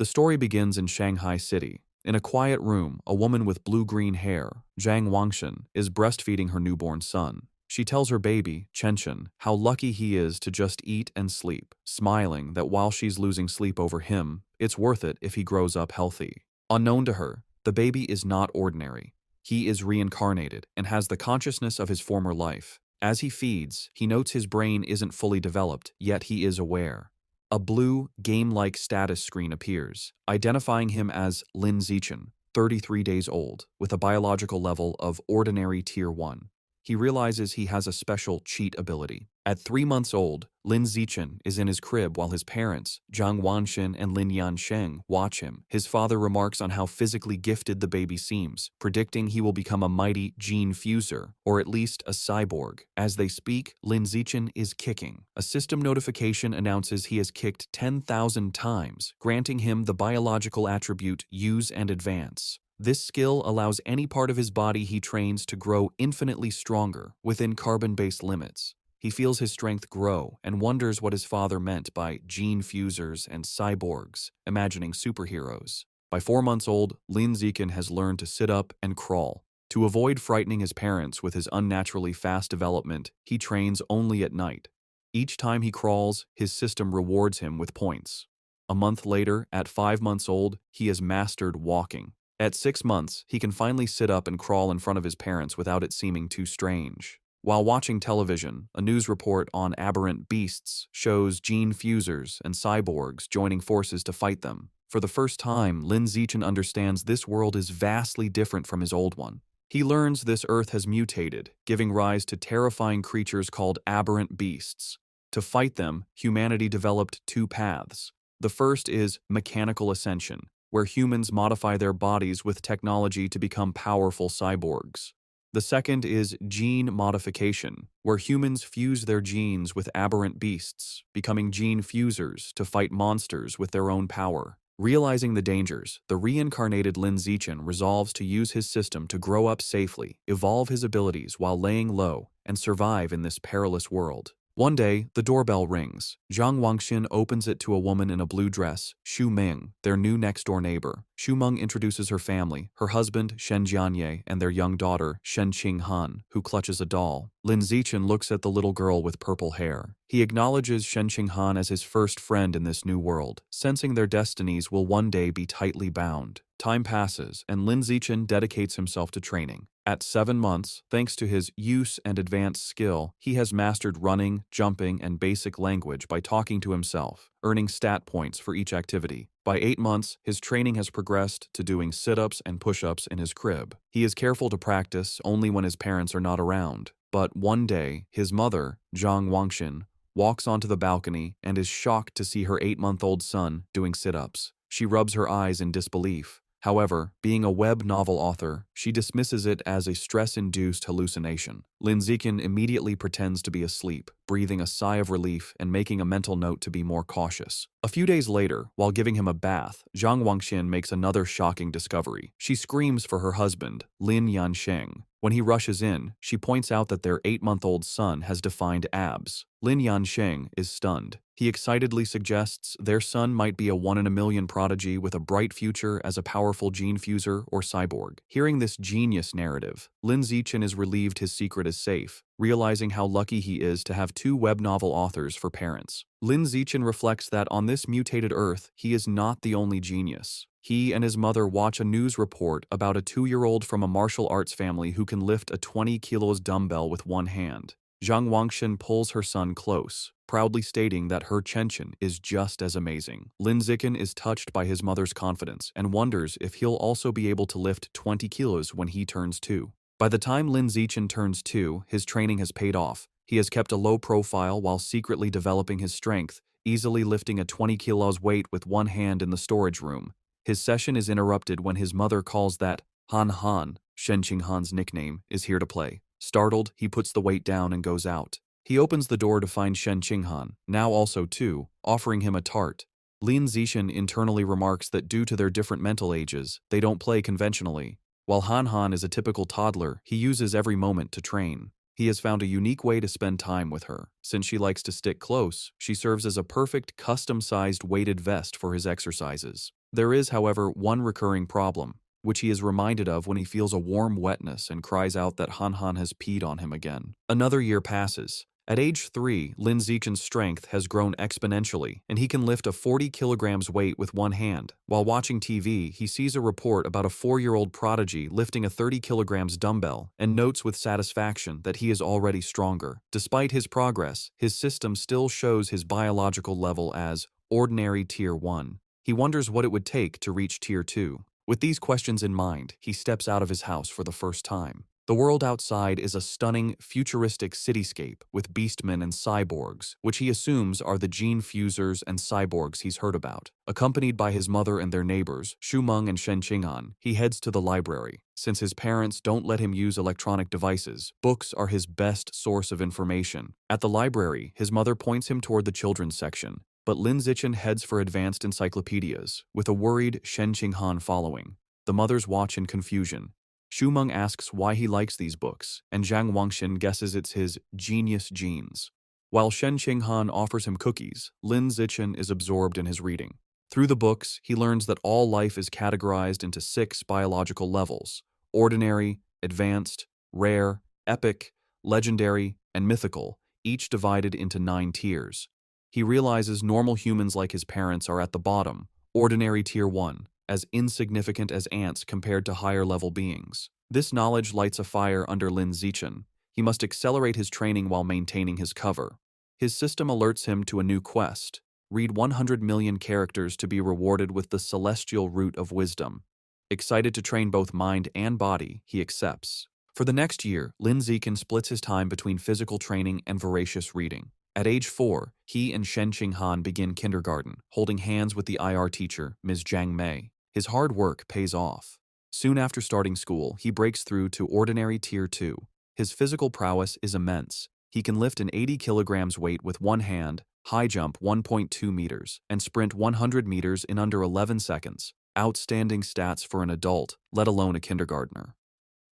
The story begins in Shanghai City. In a quiet room, a woman with blue-green hair, Zhang Wangshan, is breastfeeding her newborn son. She tells her baby, Chenchen, how lucky he is to just eat and sleep, smiling that while she's losing sleep over him, it's worth it if he grows up healthy. Unknown to her, the baby is not ordinary. He is reincarnated and has the consciousness of his former life. As he feeds, he notes his brain isn't fully developed, yet he is aware. A blue, game-like status screen appears, identifying him as Lin Zichen, 33 days old, with a biological level of ordinary Tier 1. He realizes he has a special cheat ability. At 3 months old, Lin Zichen is in his crib while his parents, Zhang Wanxin and Lin Yansheng, watch him. His father remarks on how physically gifted the baby seems, predicting he will become a mighty gene fuser, or at least a cyborg. As they speak, Lin Zichen is kicking. A system notification announces he has kicked 10,000 times, granting him the biological attribute Use and Advance. This skill allows any part of his body he trains to grow infinitely stronger within carbon-based limits. He feels his strength grow and wonders what his father meant by gene fusers and cyborgs, imagining superheroes. By 4 months old, Lin Zichen has learned to sit up and crawl. To avoid frightening his parents with his unnaturally fast development, he trains only at night. Each time he crawls, his system rewards him with points. A month later, at 5 months old, he has mastered walking. At 6 months, he can finally sit up and crawl in front of his parents without it seeming too strange. While watching television, a news report on aberrant beasts shows gene fusers and cyborgs joining forces to fight them. For the first time, Lin Zichen understands this world is vastly different from his old one. He learns this Earth has mutated, giving rise to terrifying creatures called aberrant beasts. To fight them, humanity developed 2 paths. The first is mechanical ascension, where humans modify their bodies with technology to become powerful cyborgs. The second is gene modification, where humans fuse their genes with aberrant beasts, becoming gene fusers to fight monsters with their own power. Realizing the dangers, the reincarnated Lin Zichen resolves to use his system to grow up safely, evolve his abilities while laying low, and survive in this perilous world. One day, the doorbell rings. Zhang Wanxin opens it to a woman in a blue dress, Xu Ming, their new next-door neighbor. Xu Meng introduces her family, her husband, Shen Jianye, and their young daughter, Shen Qinghan, who clutches a doll. Lin Zichen looks at the little girl with purple hair. He acknowledges Shen Qinghan as his first friend in this new world, sensing their destinies will one day be tightly bound. Time passes, and Lin Zichen dedicates himself to training. At 7 months, thanks to his use and advanced skill, he has mastered running, jumping, and basic language by talking to himself, earning stat points for each activity. By 8 months, his training has progressed to doing sit-ups and push-ups in his crib. He is careful to practice only when his parents are not around. But one day, his mother, Zhang Wanxin, walks onto the balcony and is shocked to see her 8-month-old son doing sit-ups. She rubs her eyes in disbelief. However, being a web novel author, she dismisses it as a stress-induced hallucination. Lin Zichen immediately pretends to be asleep, breathing a sigh of relief and making a mental note to be more cautious. A few days later, while giving him a bath, Zhang Wanxin makes another shocking discovery. She screams for her husband, Lin Yansheng. When he rushes in, she points out that their 8-month-old son has defined abs. Lin Yansheng is stunned. He excitedly suggests their son might be a 1-in-a-million prodigy with a bright future as a powerful gene fuser or cyborg. Hearing this genius narrative, Lin Zichen is relieved his secret is safe, realizing how lucky he is to have 2 web novel authors for parents. Lin Zichen reflects that on this mutated Earth, he is not the only genius. He and his mother watch a news report about a 2-year-old from a martial arts family who can lift a 20 kilos dumbbell with one hand. Zhang Wanxin pulls her son close, proudly stating that her Chenchen is just as amazing. Lin Zichen is touched by his mother's confidence and wonders if he'll also be able to lift 20 kilos when he turns 2. By the time Lin Zichen turns 2, his training has paid off. He has kept a low profile while secretly developing his strength, easily lifting a 20 kilos weight with one hand in the storage room. His session is interrupted when his mother calls that Han Han, Shen Qinghan's nickname, is here to play. Startled, he puts the weight down and goes out. He opens the door to find Shen Qinghan, now also 2, offering him a tart. Lin Zichen internally remarks that due to their different mental ages, they don't play conventionally. While Han Han is a typical toddler, he uses every moment to train. He has found a unique way to spend time with her. Since she likes to stick close, she serves as a perfect custom-sized weighted vest for his exercises. There is, however, one recurring problem, which he is reminded of when he feels a warm wetness and cries out that Han has peed on him again. Another year passes. At age 3, Lin Zichen's strength has grown exponentially, and he can lift a 40 kilograms weight with one hand. While watching TV, he sees a report about a 4-year-old prodigy lifting a 30 kilograms dumbbell and notes with satisfaction that he is already stronger. Despite his progress, his system still shows his biological level as ordinary Tier 1. He wonders what it would take to reach Tier 2. With these questions in mind, he steps out of his house for the first time. The world outside is a stunning, futuristic cityscape with beastmen and cyborgs, which he assumes are the gene fusers and cyborgs he's heard about. Accompanied by his mother and their neighbors, Xu Meng and Shen Qinghan, he heads to the library. Since his parents don't let him use electronic devices, books are his best source of information. At the library, his mother points him toward the children's section, but Lin Zichen heads for advanced encyclopedias, with a worried Shen Qinghan following. The mothers watch in confusion. Xu Meng asks why he likes these books, and Zhang Wangxin guesses it's his genius genes. While Shen Qinghan offers him cookies, Lin Zichen is absorbed in his reading. Through the books, he learns that all life is categorized into 6 biological levels: ordinary, advanced, rare, epic, legendary, and mythical, each divided into 9 tiers. He realizes normal humans like his parents are at the bottom, ordinary Tier 1, as insignificant as ants compared to higher-level beings. This knowledge lights a fire under Lin Zichen. He must accelerate his training while maintaining his cover. His system alerts him to a new quest: read 100 million characters to be rewarded with the celestial root of wisdom. Excited to train both mind and body, he accepts. For the next year, Lin Zichen splits his time between physical training and voracious reading. At age 4, he and Shen Qinghan begin kindergarten, holding hands with the IR teacher, Ms. Zhang Mei. His hard work pays off. Soon after starting school, he breaks through to ordinary Tier 2. His physical prowess is immense. He can lift an 80 kilograms weight with one hand, high jump 1.2 meters, and sprint 100 meters in under 11 seconds. Outstanding stats for an adult, let alone a kindergartner.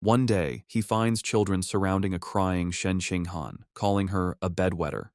One day, he finds children surrounding a crying Shen Qinghan, calling her a bedwetter.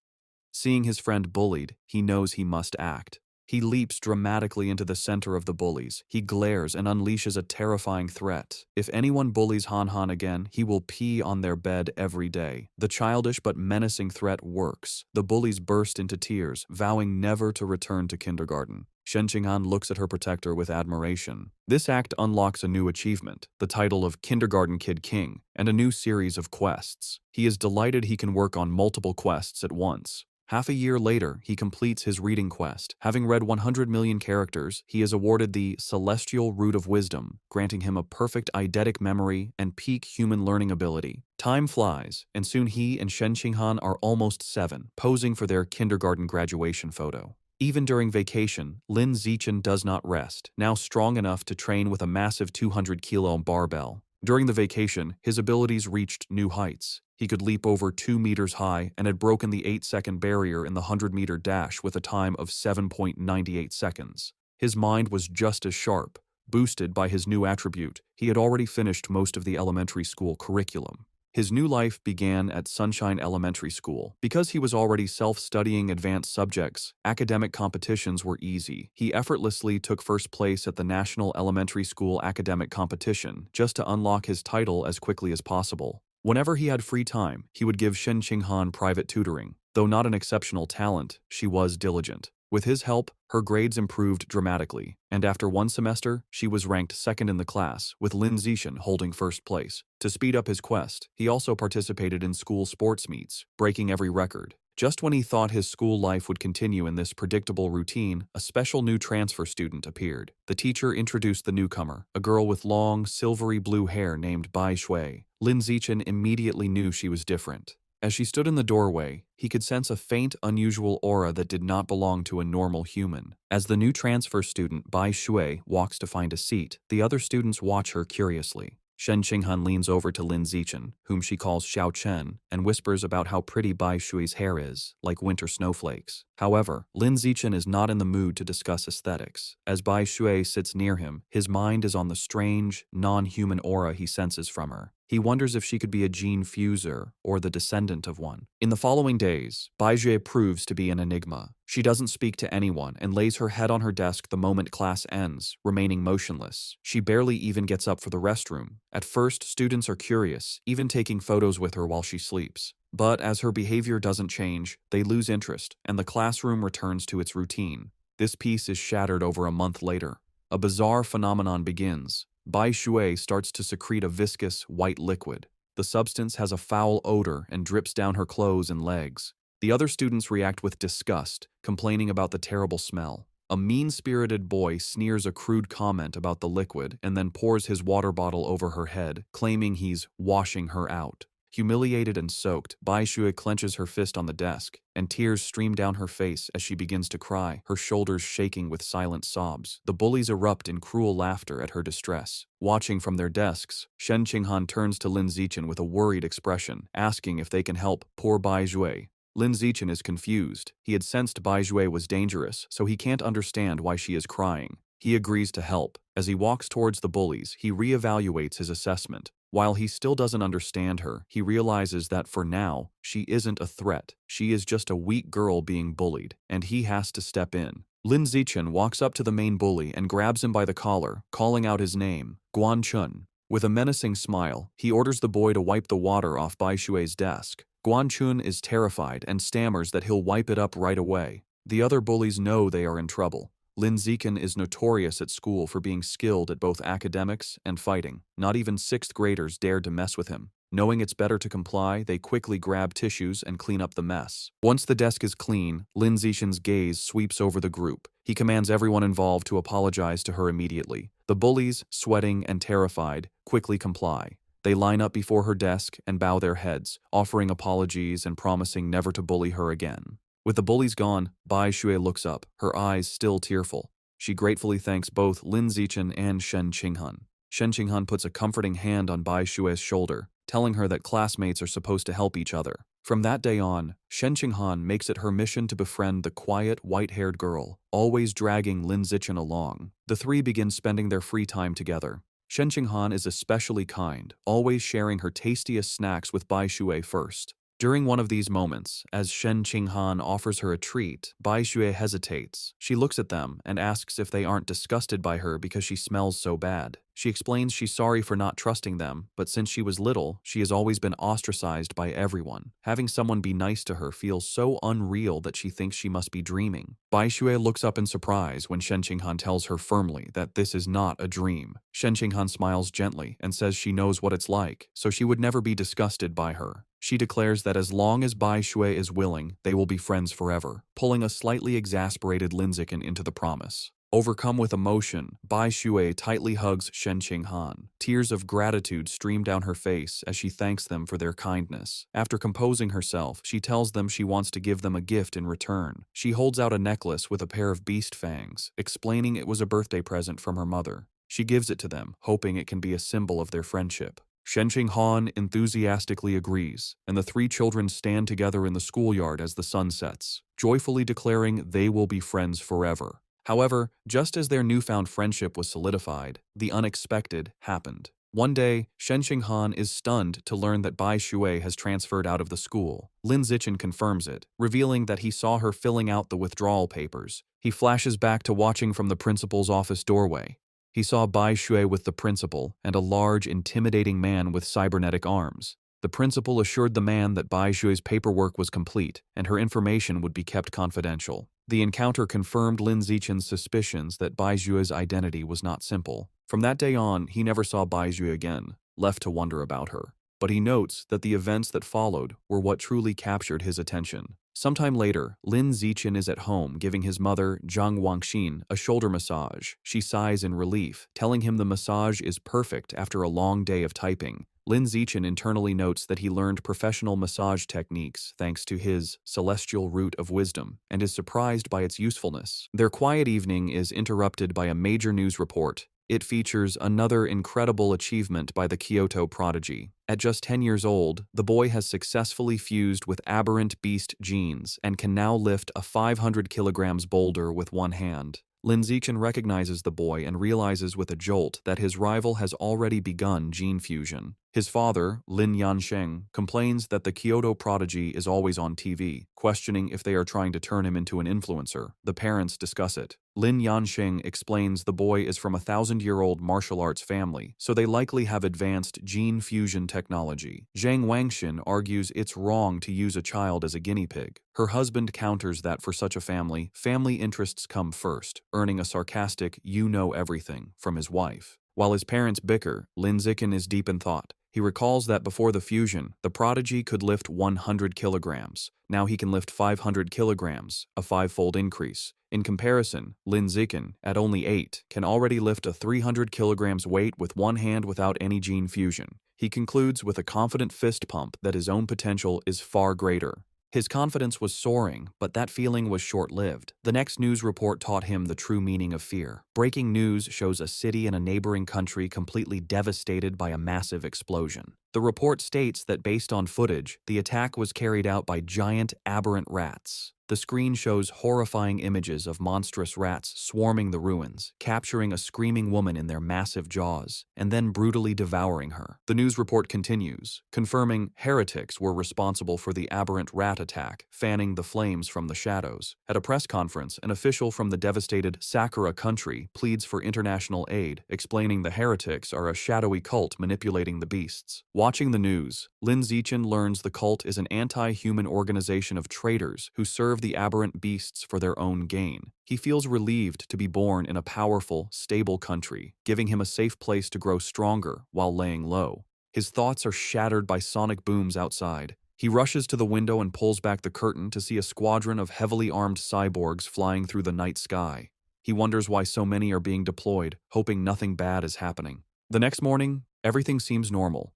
Seeing his friend bullied, he knows he must act. He leaps dramatically into the center of the bullies. He glares and unleashes a terrifying threat. If anyone bullies Han again, he will pee on their bed every day. The childish but menacing threat works. The bullies burst into tears, vowing never to return to kindergarten. Shen Qinghan looks at her protector with admiration. This act unlocks a new achievement, the title of Kindergarten Kid King, and a new series of quests. He is delighted he can work on multiple quests at once. Half a year later, he completes his reading quest. Having read 100 million characters, he is awarded the Celestial Root of Wisdom, granting him a perfect eidetic memory and peak human learning ability. Time flies, and soon he and Shen Qinghan are almost 7, posing for their kindergarten graduation photo. Even during vacation, Lin Zichen does not rest, now strong enough to train with a massive 200-kilo barbell. During the vacation, his abilities reached new heights. He could leap over 2 meters high and had broken the 8-second barrier in the 100-meter dash with a time of 7.98 seconds. His mind was just as sharp. Boosted by his new attribute, he had already finished most of the elementary school curriculum. His new life began at Sunshine Elementary School. Because he was already self-studying advanced subjects, academic competitions were easy. He effortlessly took first place at the National Elementary School Academic Competition just to unlock his title as quickly as possible. Whenever he had free time, he would give Shen Qinghan private tutoring. Though not an exceptional talent, she was diligent. With his help, her grades improved dramatically, and after one semester, she was ranked second in the class, with Lin Zichen holding first place. To speed up his quest, he also participated in school sports meets, breaking every record. Just when he thought his school life would continue in this predictable routine, a special new transfer student appeared. The teacher introduced the newcomer, a girl with long, silvery blue hair named Bai Shui. Lin Zichen immediately knew she was different. As she stood in the doorway, he could sense a faint, unusual aura that did not belong to a normal human. As the new transfer student, Bai Shui, walks to find a seat, the other students watch her curiously. Shen Qinghan leans over to Lin Zichen, whom she calls Xiao Chen, and whispers about how pretty Bai Shui's hair is, like winter snowflakes. However, Lin Zichen is not in the mood to discuss aesthetics. As Bai Shui sits near him, his mind is on the strange, non-human aura he senses from her. He wonders if she could be a gene fuser or the descendant of one. In the following days, Baizue proves to be an enigma. She doesn't speak to anyone and lays her head on her desk the moment class ends, remaining motionless. She barely even gets up for the restroom. At first, students are curious, even taking photos with her while she sleeps. But as her behavior doesn't change, they lose interest, and the classroom returns to its routine. This peace is shattered over a month later. A bizarre phenomenon begins. Bai Shui starts to secrete a viscous, white liquid. The substance has a foul odor and drips down her clothes and legs. The other students react with disgust, complaining about the terrible smell. A mean-spirited boy sneers a crude comment about the liquid and then pours his water bottle over her head, claiming he's washing her out. Humiliated and soaked, Bai Shui clenches her fist on the desk, and tears stream down her face as she begins to cry, her shoulders shaking with silent sobs. The bullies erupt in cruel laughter at her distress. Watching from their desks, Shen Qinghan turns to Lin Zichen with a worried expression, asking if they can help poor Bai Shui. Lin Zichen is confused. He had sensed Bai Shui was dangerous, so he can't understand why she is crying. He agrees to help. As he walks towards the bullies, he reevaluates his assessment. While he still doesn't understand her, he realizes that for now, she isn't a threat. She is just a weak girl being bullied, and he has to step in. Lin Zichen walks up to the main bully and grabs him by the collar, calling out his name, Guan Chun. With a menacing smile, he orders the boy to wipe the water off Bai Shui's desk. Guan Chun is terrified and stammers that he'll wipe it up right away. The other bullies know they are in trouble. Lin Zichen is notorious at school for being skilled at both academics and fighting. Not even 6th graders dared to mess with him. Knowing it's better to comply, they quickly grab tissues and clean up the mess. Once the desk is clean, Lin Zichen's gaze sweeps over the group. He commands everyone involved to apologize to her immediately. The bullies, sweating and terrified, quickly comply. They line up before her desk and bow their heads, offering apologies and promising never to bully her again. With the bullies gone, Bai Shui looks up, her eyes still tearful. She gratefully thanks both Lin Zichen and Shen Qinghan. Shen Qinghan puts a comforting hand on Bai Shui's shoulder, telling her that classmates are supposed to help each other. From that day on, Shen Qinghan makes it her mission to befriend the quiet, white-haired girl, always dragging Lin Zichen along. The three begin spending their free time together. Shen Qinghan is especially kind, always sharing her tastiest snacks with Bai Shui first. During one of these moments, as Shen Qinghan offers her a treat, Bai Shui hesitates. She looks at them and asks if they aren't disgusted by her because she smells so bad. She explains she's sorry for not trusting them, but since she was little, she has always been ostracized by everyone. Having someone be nice to her feels so unreal that she thinks she must be dreaming. Bai Shui looks up in surprise when Shen Qinghan tells her firmly that this is not a dream. Shen Qinghan smiles gently and says she knows what it's like, so she would never be disgusted by her. She declares that as long as Bai Shui is willing, they will be friends forever, pulling a slightly exasperated Lin Zichen into the promise. Overcome with emotion, Bai Shui tightly hugs Shen Qinghan. Tears of gratitude stream down her face as she thanks them for their kindness. After composing herself, she tells them she wants to give them a gift in return. She holds out a necklace with a pair of beast fangs, explaining it was a birthday present from her mother. She gives it to them, hoping it can be a symbol of their friendship. Shen Qinghan enthusiastically agrees, and the three children stand together in the schoolyard as the sun sets, joyfully declaring they will be friends forever. However, just as their newfound friendship was solidified, the unexpected happened. One day, Shen Qinghan is stunned to learn that Bai Shui has transferred out of the school. Lin Zichen confirms it, revealing that he saw her filling out the withdrawal papers. He flashes back to watching from the principal's office doorway. He saw Bai Shui with the principal and a large, intimidating man with cybernetic arms. The principal assured the man that Bai Shui's paperwork was complete and her information would be kept confidential. The encounter confirmed Lin Zichen's suspicions that Bai Shui's identity was not simple. From that day on, he never saw Bai Shui again, left to wonder about her. But he notes that the events that followed were what truly captured his attention. Sometime later, Lin Zichen is at home giving his mother, Zhang Wangxin, a shoulder massage. She sighs in relief, telling him the massage is perfect after a long day of typing. Lin Zichen internally notes that he learned professional massage techniques thanks to his celestial root of wisdom and is surprised by its usefulness. Their quiet evening is interrupted by a major news report. It features another incredible achievement by the Kyoto prodigy. At just 10 years old, the boy has successfully fused with aberrant beast genes and can now lift a 500 kilograms boulder with one hand. Lin Zichen recognizes the boy and realizes with a jolt that his rival has already begun gene fusion. His father, Lin Yansheng, complains that the Kyoto prodigy is always on TV, questioning if they are trying to turn him into an influencer. The parents discuss it. Lin Yansheng explains the boy is from a 1,000-year-old martial arts family, so they likely have advanced gene fusion technology. Zhang Wangxin argues it's wrong to use a child as a guinea pig. Her husband counters that for such a family interests come first, earning a sarcastic "you know everything" from his wife. While his parents bicker, Lin Zichen is deep in thought. He recalls that before the fusion, the prodigy could lift 100 kilograms. Now he can lift 500 kilograms, a five-fold increase. In comparison, Lin Zichen, at only 8, can already lift a 300 kilograms weight with one hand without any gene fusion. He concludes with a confident fist pump that his own potential is far greater. His confidence was soaring, but that feeling was short-lived. The next news report taught him the true meaning of fear. Breaking news shows a city in a neighboring country completely devastated by a massive explosion. The report states that based on footage, the attack was carried out by giant, aberrant rats. The screen shows horrifying images of monstrous rats swarming the ruins, capturing a screaming woman in their massive jaws, and then brutally devouring her. The news report continues, confirming heretics were responsible for the aberrant rat attack, fanning the flames from the shadows. At a press conference, an official from the devastated Sakura country pleads for international aid, explaining the heretics are a shadowy cult manipulating the beasts. Watching the news, Lin Zichen learns the cult is an anti-human organization of traitors who serve the aberrant beasts for their own gain. He feels relieved to be born in a powerful, stable country, giving him a safe place to grow stronger while laying low. His thoughts are shattered by sonic booms outside. He rushes to the window and pulls back the curtain to see a squadron of heavily armed cyborgs flying through the night sky. He wonders why so many are being deployed, hoping nothing bad is happening. The next morning, everything seems normal.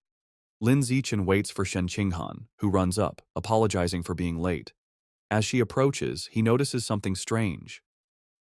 Lin Zichen waits for Shen Qinghan, who runs up, apologizing for being late. As she approaches, he notices something strange.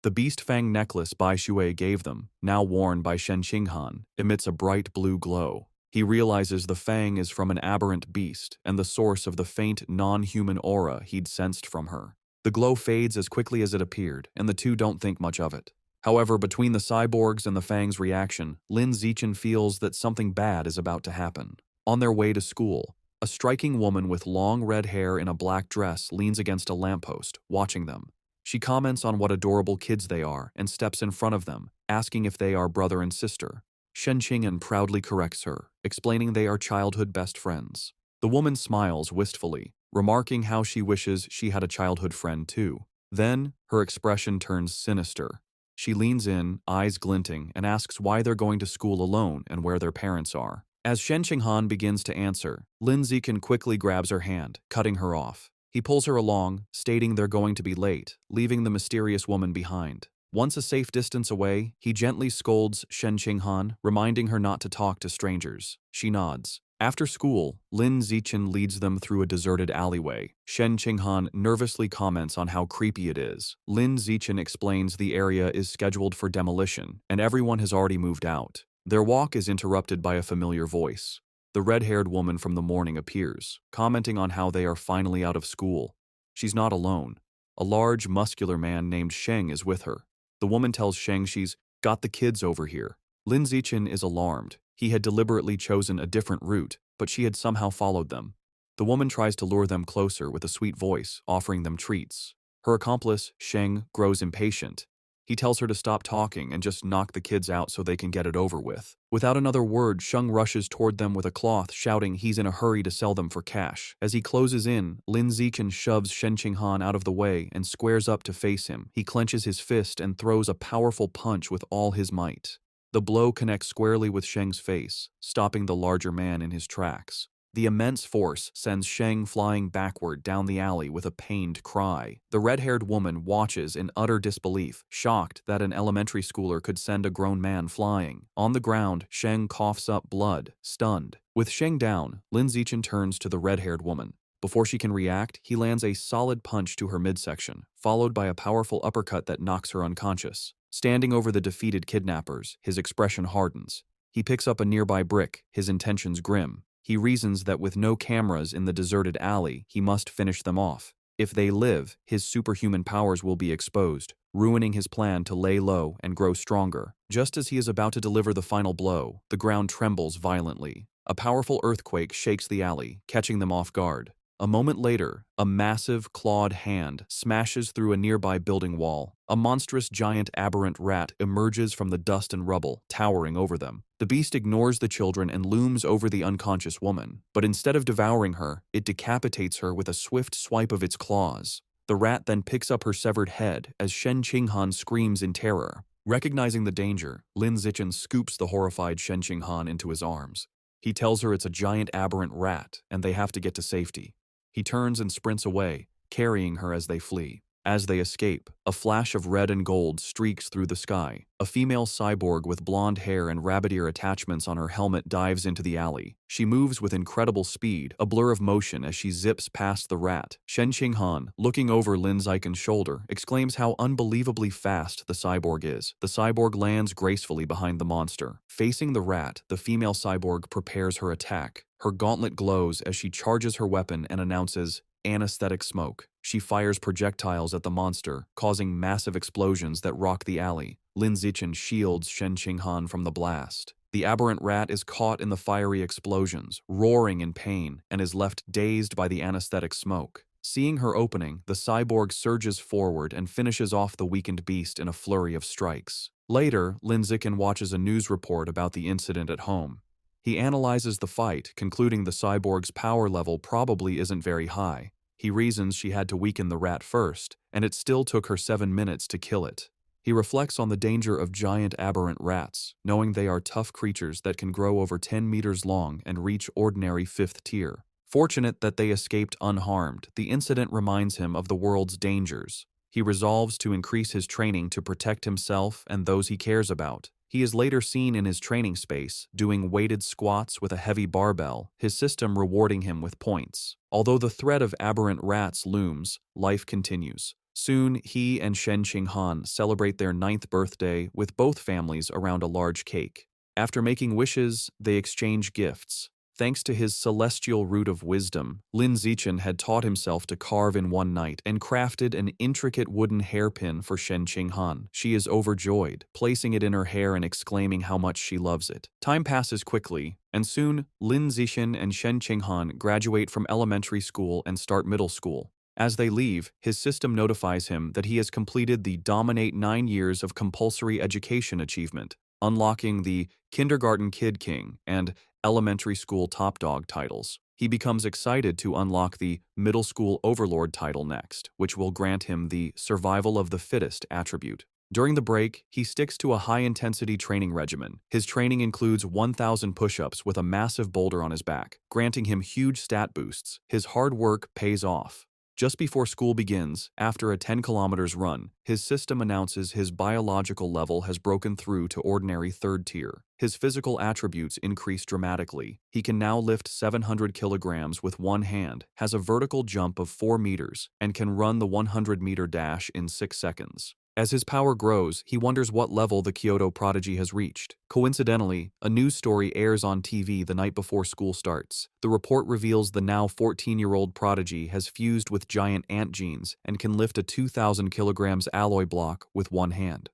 The beast fang necklace Bai Shui gave them, now worn by Shen Qinghan, emits a bright blue glow. He realizes the fang is from an aberrant beast and the source of the faint, non-human aura he'd sensed from her. The glow fades as quickly as it appeared, and the two don't think much of it. However, between the cyborgs and the fang's reaction, Lin Zichen feels that something bad is about to happen. On their way to school, a striking woman with long red hair in a black dress leans against a lamppost, watching them. She comments on what adorable kids they are and steps in front of them, asking if they are brother and sister. Shen Qinghan proudly corrects her, explaining they are childhood best friends. The woman smiles wistfully, remarking how she wishes she had a childhood friend too. Then, her expression turns sinister. She leans in, eyes glinting, and asks why they're going to school alone and where their parents are. As Shen Qinghan begins to answer, Lin Zichen quickly grabs her hand, cutting her off. He pulls her along, stating they're going to be late, leaving the mysterious woman behind. Once a safe distance away, he gently scolds Shen Qinghan, reminding her not to talk to strangers. She nods. After school, Lin Zichen leads them through a deserted alleyway. Shen Qinghan nervously comments on how creepy it is. Lin Zichen explains the area is scheduled for demolition, and everyone has already moved out. Their walk is interrupted by a familiar voice. The red-haired woman from the morning appears, commenting on how they are finally out of school. She's not alone. A large, muscular man named Sheng is with her. The woman tells Sheng she's got the kids over here. Lin Zichen is alarmed. He had deliberately chosen a different route, but she had somehow followed them. The woman tries to lure them closer with a sweet voice, offering them treats. Her accomplice, Sheng, grows impatient. He tells her to stop talking and just knock the kids out so they can get it over with. Without another word, Sheng rushes toward them with a cloth, shouting he's in a hurry to sell them for cash. As he closes in, Lin Zichen shoves Shen Qinghan out of the way and squares up to face him. He clenches his fist and throws a powerful punch with all his might. The blow connects squarely with Sheng's face, stopping the larger man in his tracks. The immense force sends Sheng flying backward down the alley with a pained cry. The red-haired woman watches in utter disbelief, shocked that an elementary schooler could send a grown man flying. On the ground, Sheng coughs up blood, stunned. With Sheng down, Lin Zichen turns to the red-haired woman. Before she can react, he lands a solid punch to her midsection, followed by a powerful uppercut that knocks her unconscious. Standing over the defeated kidnappers, his expression hardens. He picks up a nearby brick, his intentions grim. He reasons that with no cameras in the deserted alley, he must finish them off. If they live, his superhuman powers will be exposed, ruining his plan to lay low and grow stronger. Just as he is about to deliver the final blow, the ground trembles violently. A powerful earthquake shakes the alley, catching them off guard. A moment later, a massive, clawed hand smashes through a nearby building wall. A monstrous giant aberrant rat emerges from the dust and rubble, towering over them. The beast ignores the children and looms over the unconscious woman, but instead of devouring her, it decapitates her with a swift swipe of its claws. The rat then picks up her severed head as Shen Qinghan screams in terror. Recognizing the danger, Lin Zichen scoops the horrified Shen Qinghan into his arms. He tells her it's a giant aberrant rat and they have to get to safety. He turns and sprints away, carrying her as they flee. As they escape, a flash of red and gold streaks through the sky. A female cyborg with blonde hair and rabbit ear attachments on her helmet dives into the alley. She moves with incredible speed, a blur of motion as she zips past the rat. Shen Qinghan, looking over Lin Zichen's shoulder, exclaims how unbelievably fast the cyborg is. The cyborg lands gracefully behind the monster. Facing the rat, the female cyborg prepares her attack. Her gauntlet glows as she charges her weapon and announces, "Anesthetic smoke." She fires projectiles at the monster, causing massive explosions that rock the alley. Lin Zichen shields Shen Qinghan from the blast. The aberrant rat is caught in the fiery explosions, roaring in pain, and is left dazed by the anesthetic smoke. Seeing her opening, the cyborg surges forward and finishes off the weakened beast in a flurry of strikes. Later, Lin Zichen watches a news report about the incident at home. He analyzes the fight, concluding the cyborg's power level probably isn't very high. He reasons she had to weaken the rat first, and it still took her 7 minutes to kill it. He reflects on the danger of giant aberrant rats, knowing they are tough creatures that can grow over 10 meters long and reach ordinary 5th tier. Fortunate that they escaped unharmed, the incident reminds him of the world's dangers. He resolves to increase his training to protect himself and those he cares about. He is later seen in his training space, doing weighted squats with a heavy barbell, his system rewarding him with points. Although the threat of aberrant rats looms, life continues. Soon, he and Shen Qinghan celebrate their 9th birthday with both families around a large cake. After making wishes, they exchange gifts. Thanks to his celestial root of wisdom, Lin Zichen had taught himself to carve in one night and crafted an intricate wooden hairpin for Shen Qinghan. She is overjoyed, placing it in her hair and exclaiming how much she loves it. Time passes quickly, and soon Lin Zichen and Shen Qinghan graduate from elementary school and start middle school. As they leave, his system notifies him that he has completed the Dominate 9 years of compulsory education achievement, unlocking the Kindergarten Kid King and Elementary School Top Dog titles. He becomes excited to unlock the Middle School Overlord title next, which will grant him the Survival of the Fittest attribute. During the break, he sticks to a high-intensity training regimen. His training includes 1,000 push-ups with a massive boulder on his back, granting him huge stat boosts. His hard work pays off. Just before school begins, after a 10 kilometers run, his system announces his biological level has broken through to ordinary 3rd tier. His physical attributes increase dramatically. He can now lift 700 kilograms with one hand, has a vertical jump of 4 meters, and can run the 100-meter dash in 6 seconds. As his power grows, he wonders what level the Kyoto prodigy has reached. Coincidentally, a news story airs on TV the night before school starts. The report reveals the now 14-year-old prodigy has fused with giant ant genes and can lift a 2,000 kilograms alloy block with one hand.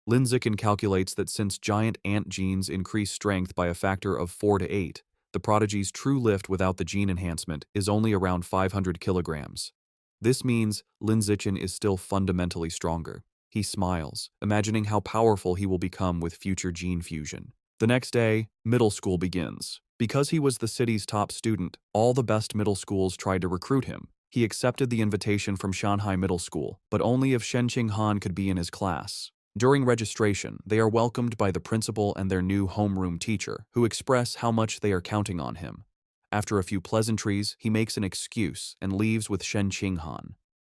Lin Zichen calculates that since giant ant genes increase strength by a factor of 4 to 8, the prodigy's true lift without the gene enhancement is only around 500 kilograms. This means Lin Zichen is still fundamentally stronger. He smiles, imagining how powerful he will become with future gene fusion. The next day, middle school begins. Because he was the city's top student, all the best middle schools tried to recruit him. He accepted the invitation from Shanghai Middle School, but only if Shen Qinghan could be in his class. During registration, they are welcomed by the principal and their new homeroom teacher, who express how much they are counting on him. After a few pleasantries, he makes an excuse and leaves with Shen Qinghan.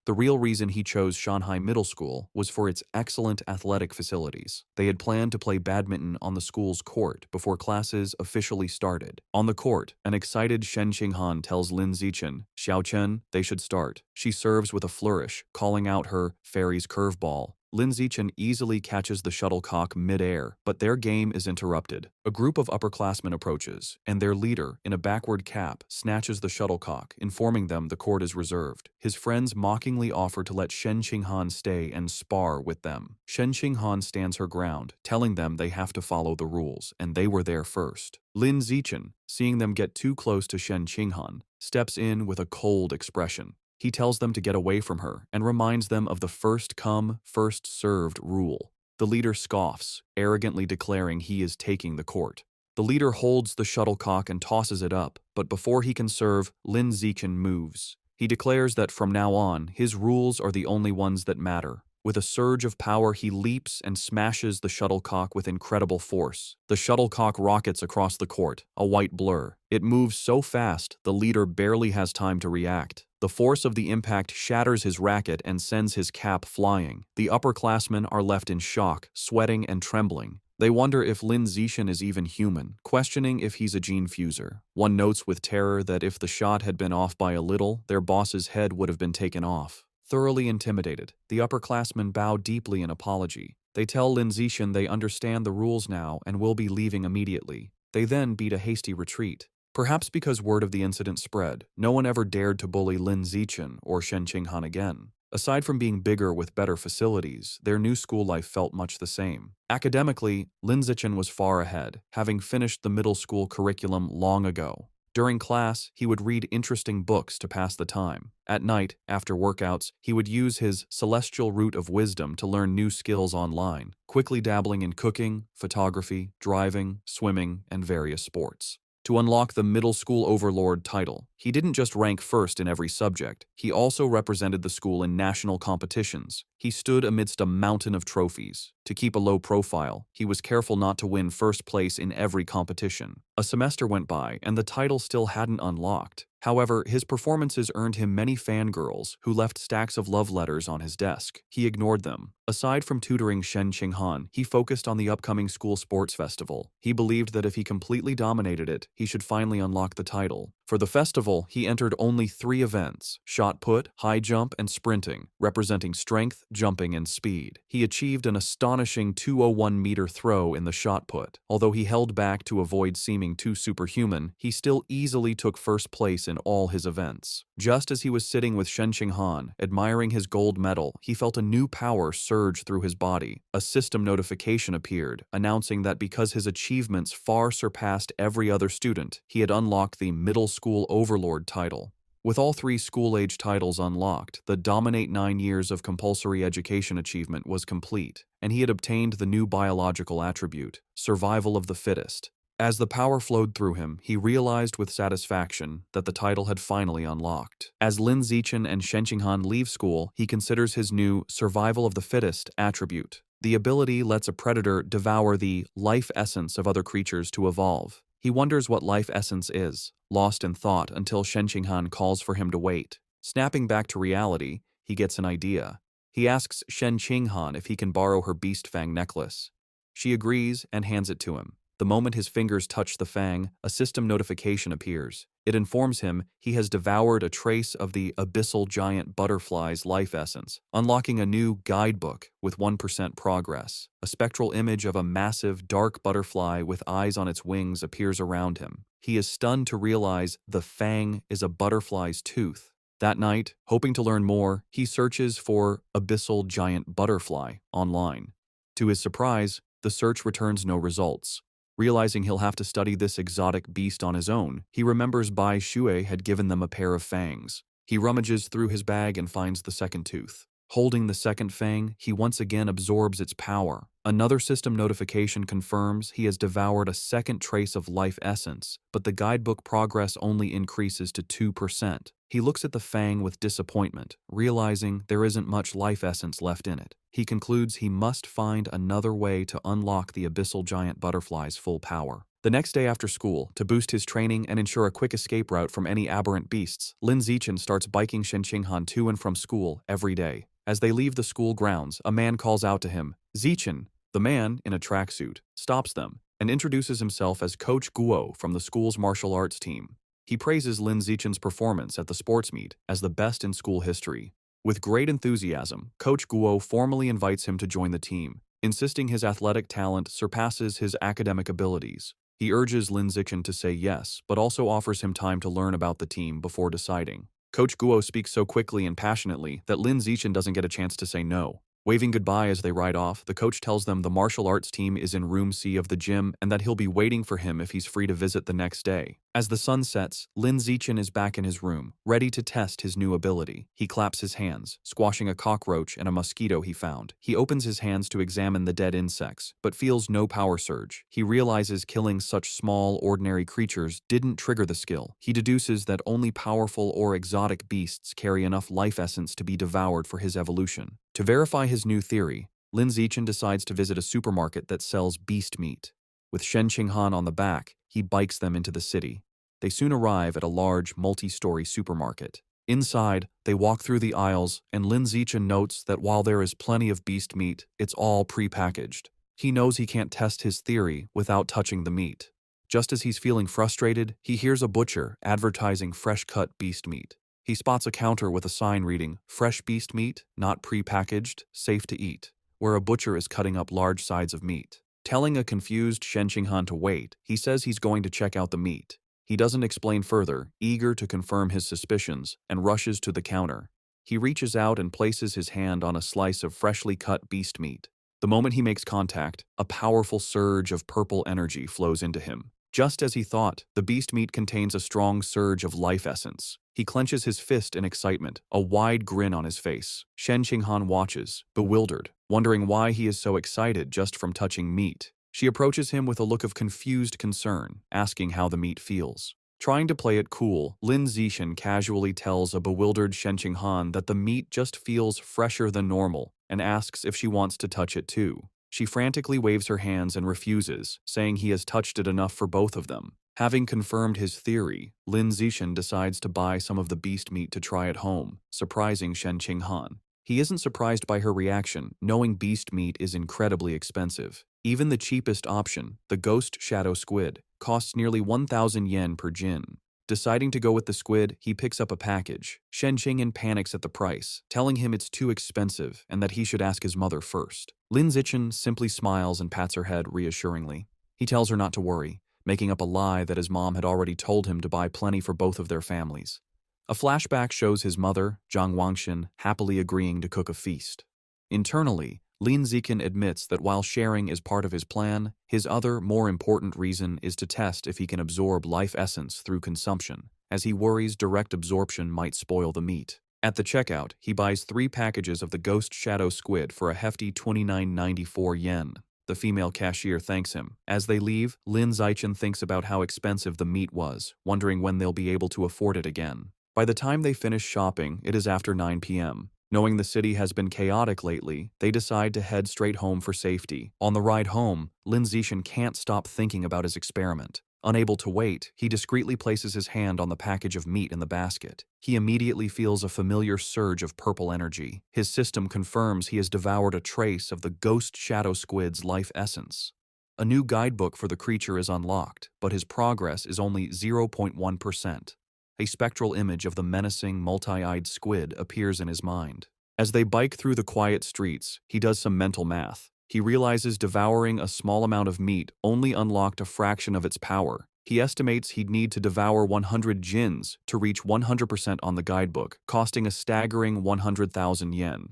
The real reason he chose Shanghai Middle School was for its excellent athletic facilities. They had planned to play badminton on the school's court before classes officially started. On the court, an excited Shen Qinghan tells Lin Zichen, "Xiao Chen, they should start." She serves with a flourish, calling out her fairy's curveball. Lin Zichen easily catches the shuttlecock mid-air, but their game is interrupted. A group of upperclassmen approaches, and their leader, in a backward cap, snatches the shuttlecock, informing them the court is reserved. His friends mockingly offer to let Shen Qinghan stay and spar with them. Shen Qinghan stands her ground, telling them they have to follow the rules, and they were there first. Lin Zichen, seeing them get too close to Shen Qinghan, steps in with a cold expression. He tells them to get away from her and reminds them of the first come, first served rule. The leader scoffs, arrogantly declaring he is taking the court. The leader holds the shuttlecock and tosses it up, but before he can serve, Lin Zichen moves. He declares that from now on, his rules are the only ones that matter. With a surge of power, he leaps and smashes the shuttlecock with incredible force. The shuttlecock rockets across the court, a white blur. It moves so fast, the leader barely has time to react. The force of the impact shatters his racket and sends his cap flying. The upperclassmen are left in shock, sweating and trembling. They wonder if Lin Zichen is even human, questioning if he's a gene fuser. One notes with terror that if the shot had been off by a little, their boss's head would have been taken off. Thoroughly intimidated, the upperclassmen bow deeply in apology. They tell Lin Zichen they understand the rules now and will be leaving immediately. They then beat a hasty retreat. Perhaps because word of the incident spread, no one ever dared to bully Lin Zichen or Shen Qinghan again. Aside from being bigger with better facilities, their new school life felt much the same. Academically, Lin Zichen was far ahead, having finished the middle school curriculum long ago. During class, he would read interesting books to pass the time. At night, after workouts, he would use his celestial root of wisdom to learn new skills online, quickly dabbling in cooking, photography, driving, swimming, and various sports. To unlock the middle school overlord title, he didn't just rank first in every subject, he also represented the school in national competitions. He stood amidst a mountain of trophies. To keep a low profile, he was careful not to win first place in every competition. A semester went by, and the title still hadn't unlocked. However, his performances earned him many fangirls who left stacks of love letters on his desk. He ignored them. Aside from tutoring Shen Qinghan, he focused on the upcoming school sports festival. He believed that if he completely dominated it, he should finally unlock the title. For the festival, he entered only 3 events: shot put, high jump, and sprinting, representing strength, jumping, and speed. He achieved an astonishing 201-meter throw in the shot put. Although he held back to avoid seeming too superhuman, he still easily took first place in all his events. Just as he was sitting with Shen Qinghan, admiring his gold medal, he felt a new power surge through his body. A system notification appeared, announcing that because his achievements far surpassed every other student, he had unlocked the middle school overlord title. With all 3 school-age titles unlocked, the dominate 9 years of compulsory education achievement was complete, and he had obtained the new biological attribute, survival of the fittest. As the power flowed through him, he realized with satisfaction that the title had finally unlocked. As Lin Zichen and Shen Qinghan leave school, he considers his new survival of the fittest attribute. The ability lets a predator devour the life essence of other creatures to evolve. He wonders what life essence is, lost in thought until Shen Qinghan calls for him to wait. Snapping back to reality, he gets an idea. He asks Shen Qinghan if he can borrow her beast fang necklace. She agrees and hands it to him. The moment his fingers touch the fang, a system notification appears. It informs him he has devoured a trace of the abyssal giant butterfly's life essence, unlocking a new guidebook with 1% progress. A spectral image of a massive, dark butterfly with eyes on its wings appears around him. He is stunned to realize the fang is a butterfly's tooth. That night, hoping to learn more, he searches for abyssal giant butterfly online. To his surprise, the search returns no results. Realizing he'll have to study this exotic beast on his own, he remembers Bai Shui had given them a pair of fangs. He rummages through his bag and finds the second tooth. Holding the second fang, he once again absorbs its power. Another system notification confirms he has devoured a second trace of life essence, but the guidebook progress only increases to 2%. He looks at the fang with disappointment, realizing there isn't much life essence left in it. He concludes he must find another way to unlock the abyssal giant butterfly's full power. The next day after school, to boost his training and ensure a quick escape route from any aberrant beasts, Lin Zichen starts biking Shen Qinghan to and from school every day. As they leave the school grounds, a man calls out to him, "Zichen." The man, in a tracksuit, stops them and introduces himself as Coach Guo from the school's martial arts team. He praises Lin Zichen's performance at the sports meet as the best in school history. With great enthusiasm, Coach Guo formally invites him to join the team, insisting his athletic talent surpasses his academic abilities. He urges Lin Zichen to say yes, but also offers him time to learn about the team before deciding. Coach Guo speaks so quickly and passionately that Lin Zichen doesn't get a chance to say no. Waving goodbye as they ride off, the coach tells them the martial arts team is in room C of the gym and that he'll be waiting for him if he's free to visit the next day. As the sun sets, Lin Zichen is back in his room, ready to test his new ability. He claps his hands, squashing a cockroach and a mosquito he found. He opens his hands to examine the dead insects, but feels no power surge. He realizes killing such small, ordinary creatures didn't trigger the skill. He deduces that only powerful or exotic beasts carry enough life essence to be devoured for his evolution. To verify his new theory, Lin Zichen decides to visit a supermarket that sells beast meat. With Shen Qinghan on the back, he bikes them into the city. They soon arrive at a large, multi-story supermarket. Inside, they walk through the aisles, and Lin Zichen notes that while there is plenty of beast meat, it's all pre-packaged. He knows he can't test his theory without touching the meat. Just as he's feeling frustrated, he hears a butcher advertising fresh-cut beast meat. He spots a counter with a sign reading, "Fresh beast meat, not pre-packaged, safe to eat," where a butcher is cutting up large sides of meat. Telling a confused Shen Qinghan to wait, he says he's going to check out the meat. He doesn't explain further, eager to confirm his suspicions, and rushes to the counter. He reaches out and places his hand on a slice of freshly cut beast meat. The moment he makes contact, a powerful surge of purple energy flows into him. Just as he thought, the beast meat contains a strong surge of life essence. He clenches his fist in excitement, a wide grin on his face. Shen Qinghan watches, bewildered, wondering why he is so excited just from touching meat. She approaches him with a look of confused concern, asking how the meat feels. Trying to play it cool, Lin Zichen casually tells a bewildered Shen Qinghan that the meat just feels fresher than normal and asks if she wants to touch it too. She frantically waves her hands and refuses, saying he has touched it enough for both of them. Having confirmed his theory, Lin Zichen decides to buy some of the beast meat to try at home, surprising Shen Qinghan. He isn't surprised by her reaction, knowing beast meat is incredibly expensive. Even the cheapest option, the ghost shadow squid, costs nearly 1,000 yen per jin. Deciding to go with the squid, he picks up a package. Shen Qinghan panics at the price, telling him it's too expensive and that he should ask his mother first. Lin Zichen simply smiles and pats her head reassuringly. He tells her not to worry, making up a lie that his mom had already told him to buy plenty for both of their families. A flashback shows his mother, Zhang Wangshan, happily agreeing to cook a feast. Internally, Lin Zichen admits that while sharing is part of his plan, his other, more important reason is to test if he can absorb life essence through consumption, as he worries direct absorption might spoil the meat. At the checkout, he buys 3 packages of the ghost shadow squid for a hefty 29.94 yen. The female cashier thanks him. As they leave, Lin Zichen thinks about how expensive the meat was, wondering when they'll be able to afford it again. By the time they finish shopping, it is after 9 p.m. Knowing the city has been chaotic lately, they decide to head straight home for safety. On the ride home, Lin Zichen can't stop thinking about his experiment. Unable to wait, he discreetly places his hand on the package of meat in the basket. He immediately feels a familiar surge of purple energy. His system confirms he has devoured a trace of the ghost shadow squid's life essence. A new guidebook for the creature is unlocked, but his progress is only 0.1%. A spectral image of the menacing, multi-eyed squid appears in his mind. As they bike through the quiet streets, he does some mental math. He realizes devouring a small amount of meat only unlocked a fraction of its power. He estimates he'd need to devour 100 jins to reach 100% on the guidebook, costing a staggering 100,000 yen.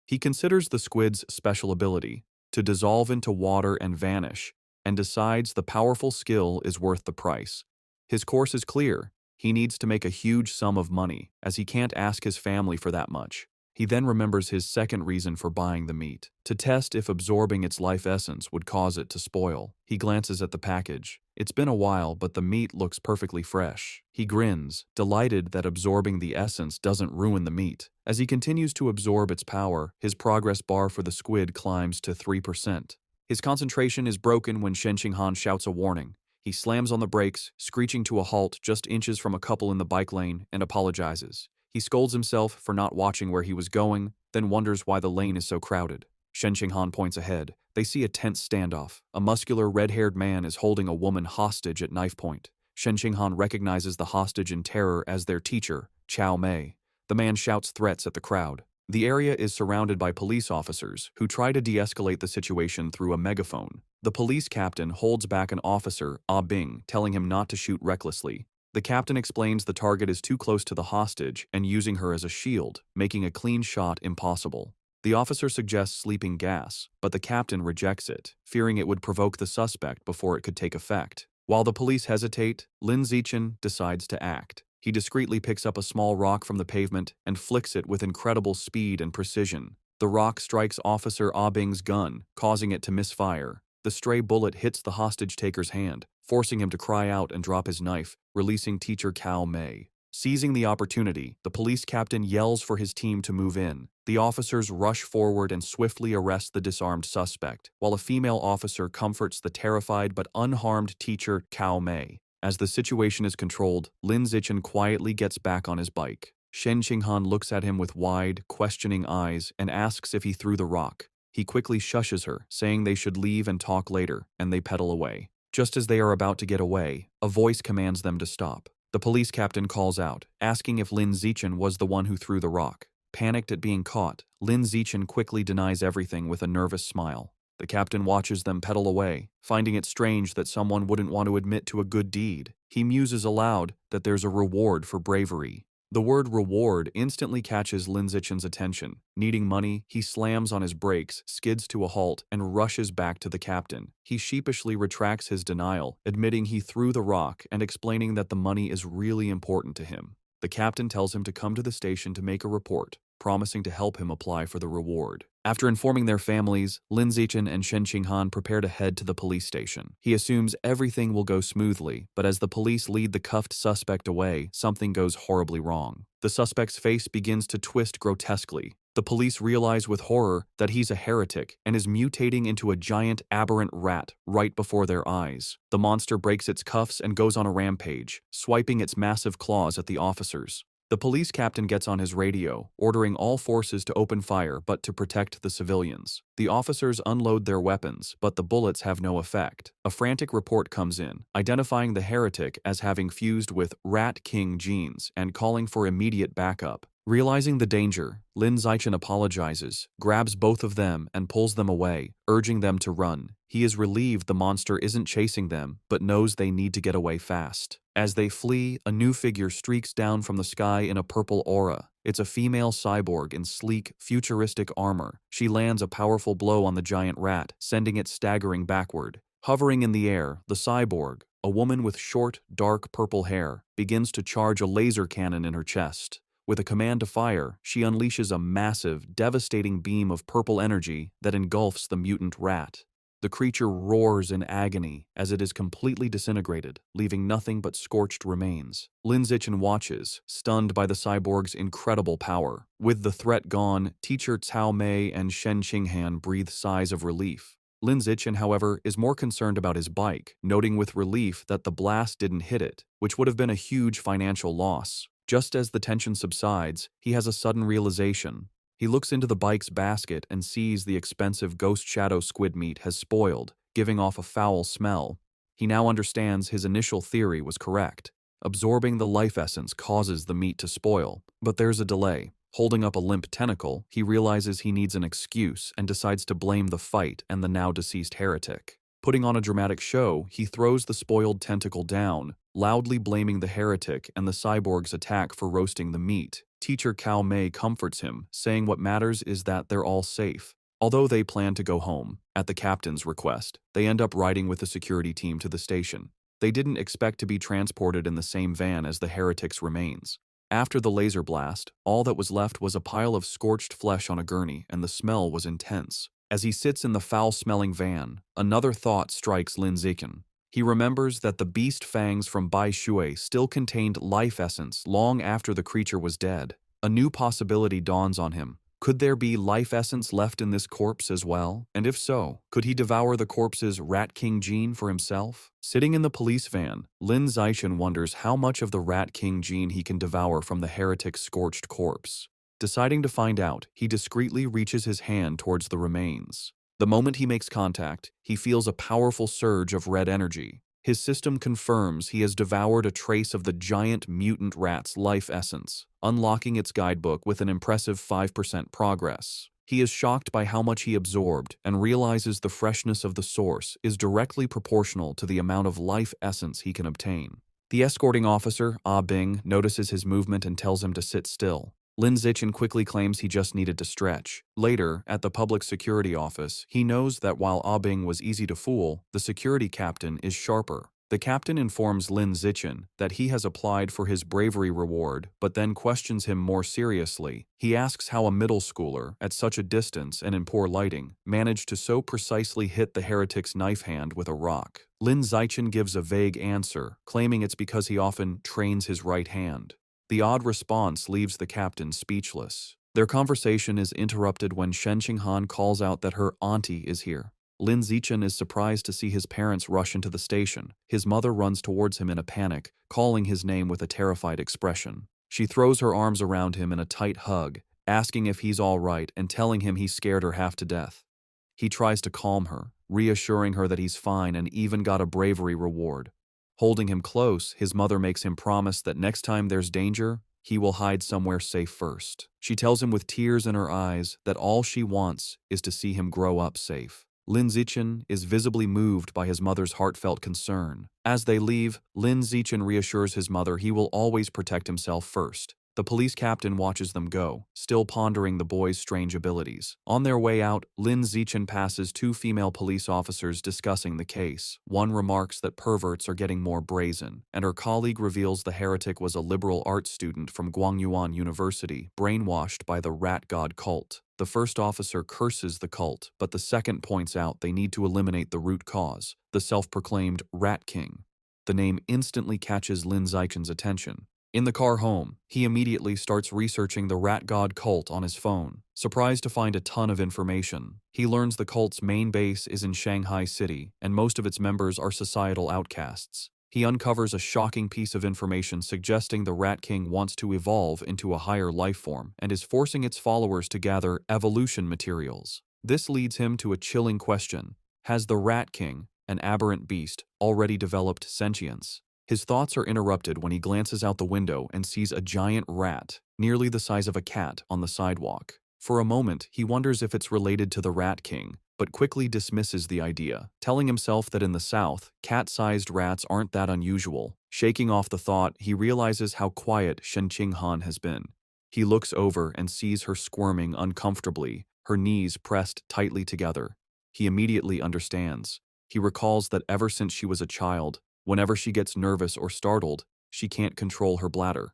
He considers the squid's special ability, to dissolve into water and vanish, and decides the powerful skill is worth the price. His course is clear. He needs to make a huge sum of money, as he can't ask his family for that much. He then remembers his second reason for buying the meat, to test if absorbing its life essence would cause it to spoil. He glances at the package. It's been a while, but the meat looks perfectly fresh. He grins, delighted that absorbing the essence doesn't ruin the meat. As he continues to absorb its power, his progress bar for the squid climbs to 3%. His concentration is broken when Shen Qinghan shouts a warning. He slams on the brakes, screeching to a halt just inches from a couple in the bike lane, and apologizes. He scolds himself for not watching where he was going, then wonders why the lane is so crowded. Shen Qinghan points ahead. They see a tense standoff. A muscular, red-haired man is holding a woman hostage at knife point. Shen Qinghan recognizes the hostage in terror as their teacher, Chao Mei. The man shouts threats at the crowd. The area is surrounded by police officers who try to de-escalate the situation through a megaphone. The police captain holds back an officer, Ah Bing, telling him not to shoot recklessly. The captain explains the target is too close to the hostage and using her as a shield, making a clean shot impossible. The officer suggests sleeping gas, but the captain rejects it, fearing it would provoke the suspect before it could take effect. While the police hesitate, Lin Zichen decides to act. He discreetly picks up a small rock from the pavement and flicks it with incredible speed and precision. The rock strikes Officer Ah Bing's gun, causing it to misfire. The stray bullet hits the hostage-taker's hand, forcing him to cry out and drop his knife, releasing Teacher Cao Mei. Seizing the opportunity, the police captain yells for his team to move in. The officers rush forward and swiftly arrest the disarmed suspect, while a female officer comforts the terrified but unharmed Teacher Cao Mei. As the situation is controlled, Lin Zichen quietly gets back on his bike. Shen Qinghan looks at him with wide, questioning eyes and asks if he threw the rock. He quickly shushes her, saying they should leave and talk later, and they pedal away. Just as they are about to get away, a voice commands them to stop. The police captain calls out, asking if Lin Zichen was the one who threw the rock. Panicked at being caught, Lin Zichen quickly denies everything with a nervous smile. The captain watches them pedal away, finding it strange that someone wouldn't want to admit to a good deed. He muses aloud that there's a reward for bravery. The word reward instantly catches Lin Zichen's attention. Needing money, he slams on his brakes, skids to a halt, and rushes back to the captain. He sheepishly retracts his denial, admitting he threw the rock and explaining that the money is really important to him. The captain tells him to come to the station to make a report, promising to help him apply for the reward. After informing their families, Lin Zichen and Shen Qinghan prepare to head to the police station. He assumes everything will go smoothly, but as the police lead the cuffed suspect away, something goes horribly wrong. The suspect's face begins to twist grotesquely. The police realize with horror that he's a heretic and is mutating into a giant aberrant rat right before their eyes. The monster breaks its cuffs and goes on a rampage, swiping its massive claws at the officers. The police captain gets on his radio, ordering all forces to open fire but to protect the civilians. The officers unload their weapons, but the bullets have no effect. A frantic report comes in, identifying the heretic as having fused with Rat King genes and calling for immediate backup. Realizing the danger, Lin Zichen apologizes, grabs both of them and pulls them away, urging them to run. He is relieved the monster isn't chasing them, but knows they need to get away fast. As they flee, a new figure streaks down from the sky in a purple aura. It's a female cyborg in sleek, futuristic armor. She lands a powerful blow on the giant rat, sending it staggering backward. Hovering in the air, the cyborg, a woman with short, dark purple hair, begins to charge a laser cannon in her chest. With a command to fire, she unleashes a massive, devastating beam of purple energy that engulfs the mutant rat. The creature roars in agony as it is completely disintegrated, leaving nothing but scorched remains. Lin Zichen watches, stunned by the cyborg's incredible power. With the threat gone, Teacher Cao Mei and Shen Qinghan breathe sighs of relief. Lin Zichen, however, is more concerned about his bike, noting with relief that the blast didn't hit it, which would have been a huge financial loss. Just as the tension subsides, he has a sudden realization. He looks into the bike's basket and sees the expensive ghost shadow squid meat has spoiled, giving off a foul smell. He now understands his initial theory was correct. Absorbing the life essence causes the meat to spoil, but there's a delay. Holding up a limp tentacle, he realizes he needs an excuse and decides to blame the fight and the now deceased heretic. Putting on a dramatic show, he throws the spoiled tentacle down, loudly blaming the heretic and the cyborg's attack for roasting the meat. Teacher Cao Mei comforts him, saying what matters is that they're all safe. Although they plan to go home, at the captain's request, they end up riding with the security team to the station. They didn't expect to be transported in the same van as the heretic's remains. After the laser blast, all that was left was a pile of scorched flesh on a gurney, and the smell was intense. As he sits in the foul-smelling van, another thought strikes Lin Zichen. He remembers that the beast fangs from Bai Shui still contained life essence long after the creature was dead. A new possibility dawns on him. Could there be life essence left in this corpse as well? And if so, could he devour the corpse's Rat King gene for himself? Sitting in the police van, Lin Zichen wonders how much of the Rat King gene he can devour from the heretic's scorched corpse. Deciding to find out, he discreetly reaches his hand towards the remains. The moment he makes contact, he feels a powerful surge of red energy. His system confirms he has devoured a trace of the giant mutant rat's life essence, unlocking its guidebook with an impressive 5% progress. He is shocked by how much he absorbed and realizes the freshness of the source is directly proportional to the amount of life essence he can obtain. The escorting officer, Ah Bing, notices his movement and tells him to sit still. Lin Zichen quickly claims he just needed to stretch. Later, at the public security office, he knows that while Ah Bing was easy to fool, the security captain is sharper. The captain informs Lin Zichen that he has applied for his bravery reward, but then questions him more seriously. He asks how a middle schooler, at such a distance and in poor lighting, managed to so precisely hit the heretic's knife hand with a rock. Lin Zichen gives a vague answer, claiming it's because he often trains his right hand. The odd response leaves the captain speechless. Their conversation is interrupted when Shen Qinghan calls out that her auntie is here. Lin Zichen is surprised to see his parents rush into the station. His mother runs towards him in a panic, calling his name with a terrified expression. She throws her arms around him in a tight hug, asking if he's all right and telling him he scared her half to death. He tries to calm her, reassuring her that he's fine and even got a bravery reward. Holding him close, his mother makes him promise that next time there's danger, he will hide somewhere safe first. She tells him with tears in her eyes that all she wants is to see him grow up safe. Lin Zichen is visibly moved by his mother's heartfelt concern. As they leave, Lin Zichen reassures his mother he will always protect himself first. The police captain watches them go, still pondering the boy's strange abilities. On their way out, Lin Zichen passes two female police officers discussing the case. One remarks that perverts are getting more brazen, and her colleague reveals the heretic was a liberal arts student from Guangyuan University, brainwashed by the rat god cult. The first officer curses the cult, but the second points out they need to eliminate the root cause, the self-proclaimed Rat King. The name instantly catches Lin Zichen's attention. In the car home, he immediately starts researching the rat god cult on his phone. Surprised to find a ton of information, he learns the cult's main base is in Shanghai City, and most of its members are societal outcasts. He uncovers a shocking piece of information suggesting the Rat King wants to evolve into a higher life form and is forcing its followers to gather evolution materials. This leads him to a chilling question. Has the Rat King, an aberrant beast, already developed sentience? His thoughts are interrupted when he glances out the window and sees a giant rat, nearly the size of a cat, on the sidewalk. For a moment, he wonders if it's related to the Rat King, but quickly dismisses the idea, telling himself that in the South, cat-sized rats aren't that unusual. Shaking off the thought, he realizes how quiet Shen Qinghan has been. He looks over and sees her squirming uncomfortably, her knees pressed tightly together. He immediately understands. He recalls that ever since she was a child, whenever she gets nervous or startled, she can't control her bladder.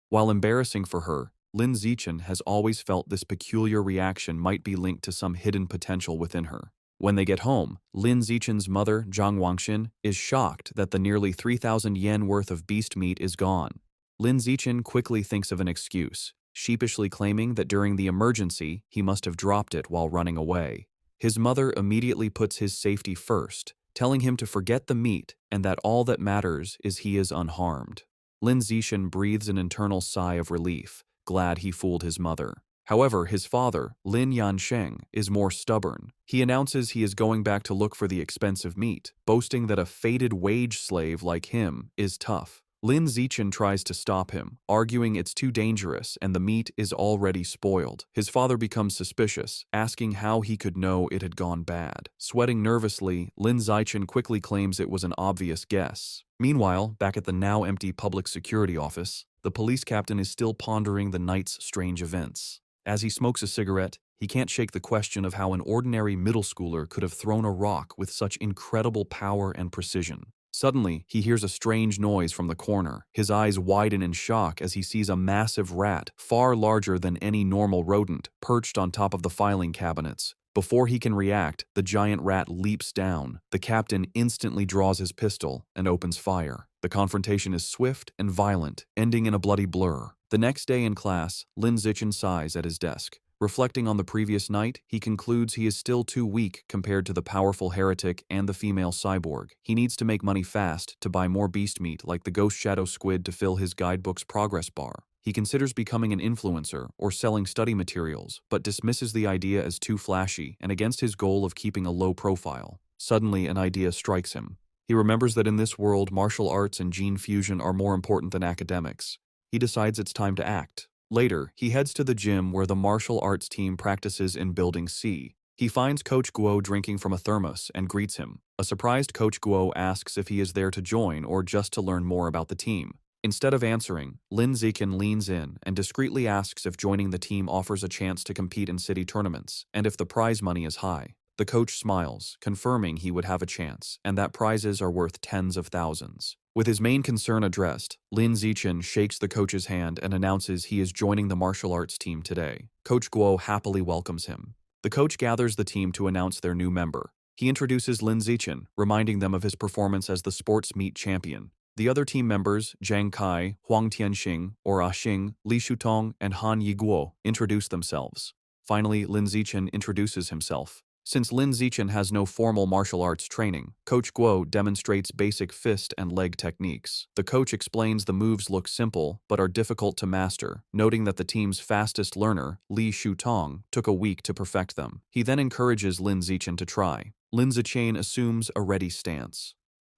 While embarrassing for her, Lin Zichen has always felt this peculiar reaction might be linked to some hidden potential within her. When they get home, Lin Zichen's mother, Zhang Wangxin, is shocked that the nearly 3,000 yen worth of beast meat is gone. Lin Zichen quickly thinks of an excuse, sheepishly claiming that during the emergency, he must have dropped it while running away. His mother immediately puts his safety first, telling him to forget the meat and that all that matters is he is unharmed. Lin Zichen breathes an internal sigh of relief, glad he fooled his mother. However, his father, Lin Yansheng, is more stubborn. He announces he is going back to look for the expensive meat, boasting that a fated wage slave like him is tough. Lin Zichen tries to stop him, arguing it's too dangerous and the meat is already spoiled. His father becomes suspicious, asking how he could know it had gone bad. Sweating nervously, Lin Zichen quickly claims it was an obvious guess. Meanwhile, back at the now empty public security office, the police captain is still pondering the night's strange events. As he smokes a cigarette, he can't shake the question of how an ordinary middle schooler could have thrown a rock with such incredible power and precision. Suddenly, he hears a strange noise from the corner. His eyes widen in shock as he sees a massive rat, far larger than any normal rodent, perched on top of the filing cabinets. Before he can react, the giant rat leaps down. The captain instantly draws his pistol and opens fire. The confrontation is swift and violent, ending in a bloody blur. The next day in class, Lin Zichen sighs at his desk. Reflecting on the previous night, he concludes he is still too weak compared to the powerful heretic and the female cyborg. He needs to make money fast to buy more beast meat like the ghost shadow squid to fill his guidebook's progress bar. He considers becoming an influencer or selling study materials, but dismisses the idea as too flashy and against his goal of keeping a low profile. Suddenly, an idea strikes him. He remembers that in this world, martial arts and gene fusion are more important than academics. He decides it's time to act. Later, he heads to the gym where the martial arts team practices in Building C. He finds Coach Guo drinking from a thermos and greets him. A surprised Coach Guo asks if he is there to join or just to learn more about the team. Instead of answering, Lin Zichen leans in and discreetly asks if joining the team offers a chance to compete in city tournaments and if the prize money is high. The coach smiles, confirming he would have a chance and that prizes are worth tens of thousands. With his main concern addressed, Lin Zichen shakes the coach's hand and announces he is joining the martial arts team today. Coach Guo happily welcomes him. The coach gathers the team to announce their new member. He introduces Lin Zichen, reminding them of his performance as the sports meet champion. The other team members, Zhang Kai, Huang Tianxing, or Xing, Li Shutong, and Han Yiguo, introduce themselves. Finally, Lin Zichen introduces himself. Since Lin Zichen has no formal martial arts training, Coach Guo demonstrates basic fist and leg techniques. The coach explains the moves look simple but are difficult to master, noting that the team's fastest learner, Li Shutong, took a week to perfect them. He then encourages Lin Zichen to try. Lin Zichen assumes a ready stance.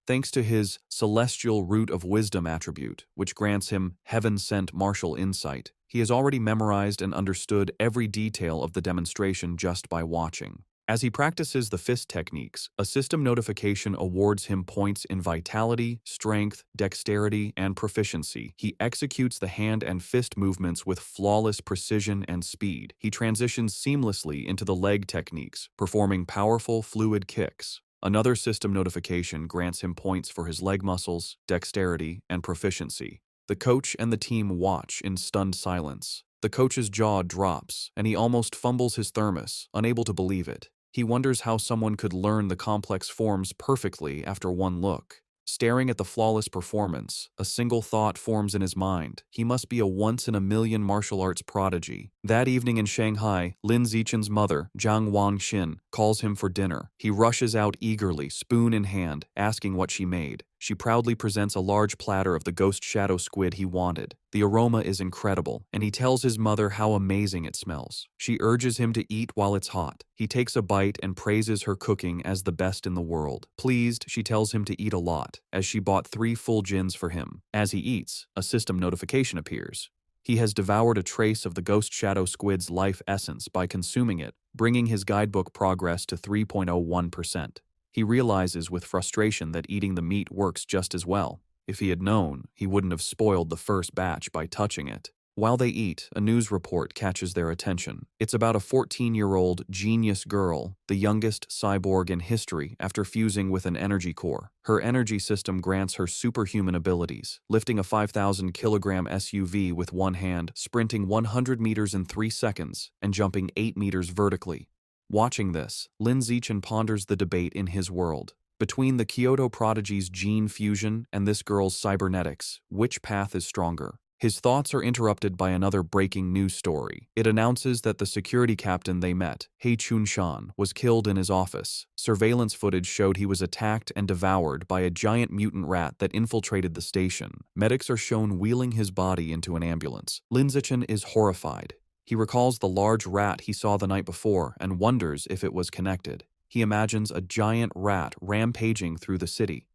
Thanks to his celestial root of wisdom attribute, which grants him heaven-sent martial insight, he has already memorized and understood every detail of the demonstration just by watching. As he practices the fist techniques, a system notification awards him points in vitality, strength, dexterity, and proficiency. He executes the hand and fist movements with flawless precision and speed. He transitions seamlessly into the leg techniques, performing powerful, fluid kicks. Another system notification grants him points for his leg muscles, dexterity, and proficiency. The coach and the team watch in stunned silence. The coach's jaw drops, and he almost fumbles his thermos, unable to believe it. He wonders how someone could learn the complex forms perfectly after one look. Staring at the flawless performance, a single thought forms in his mind. He must be a once-in-a-million martial arts prodigy. That evening in Shanghai, Lin Zichen's mother, Zhang Wangxin, calls him for dinner. He rushes out eagerly, spoon in hand, asking what she made. She proudly presents a large platter of the ghost shadow squid he wanted. The aroma is incredible, and he tells his mother how amazing it smells. She urges him to eat while it's hot. He takes a bite and praises her cooking as the best in the world. Pleased, she tells him to eat a lot, as she bought 3 full gins for him. As he eats, a system notification appears. He has devoured a trace of the ghost shadow squid's life essence by consuming it, bringing his guidebook progress to 3.01%. He realizes with frustration that eating the meat works just as well. If he had known, he wouldn't have spoiled the first batch by touching it. While they eat, a news report catches their attention. It's about a 14-year-old genius girl, the youngest cyborg in history after fusing with an energy core. Her energy system grants her superhuman abilities, lifting a 5,000-kilogram SUV with one hand, sprinting 100 meters in 3 seconds, and jumping 8 meters vertically. Watching this, Lin Zichen ponders the debate in his world. Between the Kyoto prodigy's gene fusion and this girl's cybernetics, which path is stronger? His thoughts are interrupted by another breaking news story. It announces that the security captain they met, He Chunshan, was killed in his office. Surveillance footage showed he was attacked and devoured by a giant mutant rat that infiltrated the station. Medics are shown wheeling his body into an ambulance. Lin Zichen is horrified. He recalls the large rat he saw the night before and wonders if it was connected. He imagines a giant rat rampaging through the city.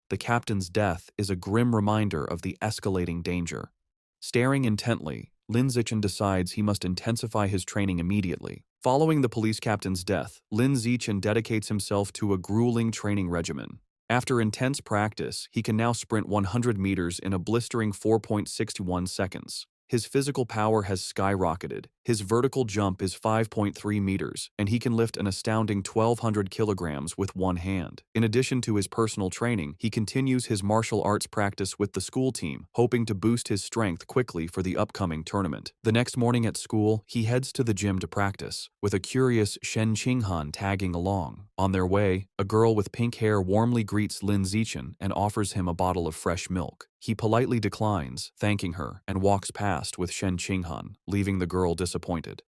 The captain's death is a grim reminder of the escalating danger. Staring intently, Lin Zichen decides he must intensify his training immediately. Following the police captain's death, Lin Zichen dedicates himself to a grueling training regimen. After intense practice, he can now sprint 100 meters in a blistering 4.61 seconds. His physical power has skyrocketed. His vertical jump is 5.3 meters, and he can lift an astounding 1,200 kilograms with one hand. In addition to his personal training, he continues his martial arts practice with the school team, hoping to boost his strength quickly for the upcoming tournament. The next morning at school, he heads to the gym to practice, with a curious Shen Qinghan tagging along. On their way, a girl with pink hair warmly greets Lin Zichen and offers him a bottle of fresh milk. He politely declines, thanking her, and walks past with Shen Qinghan, leaving the girl disappointed.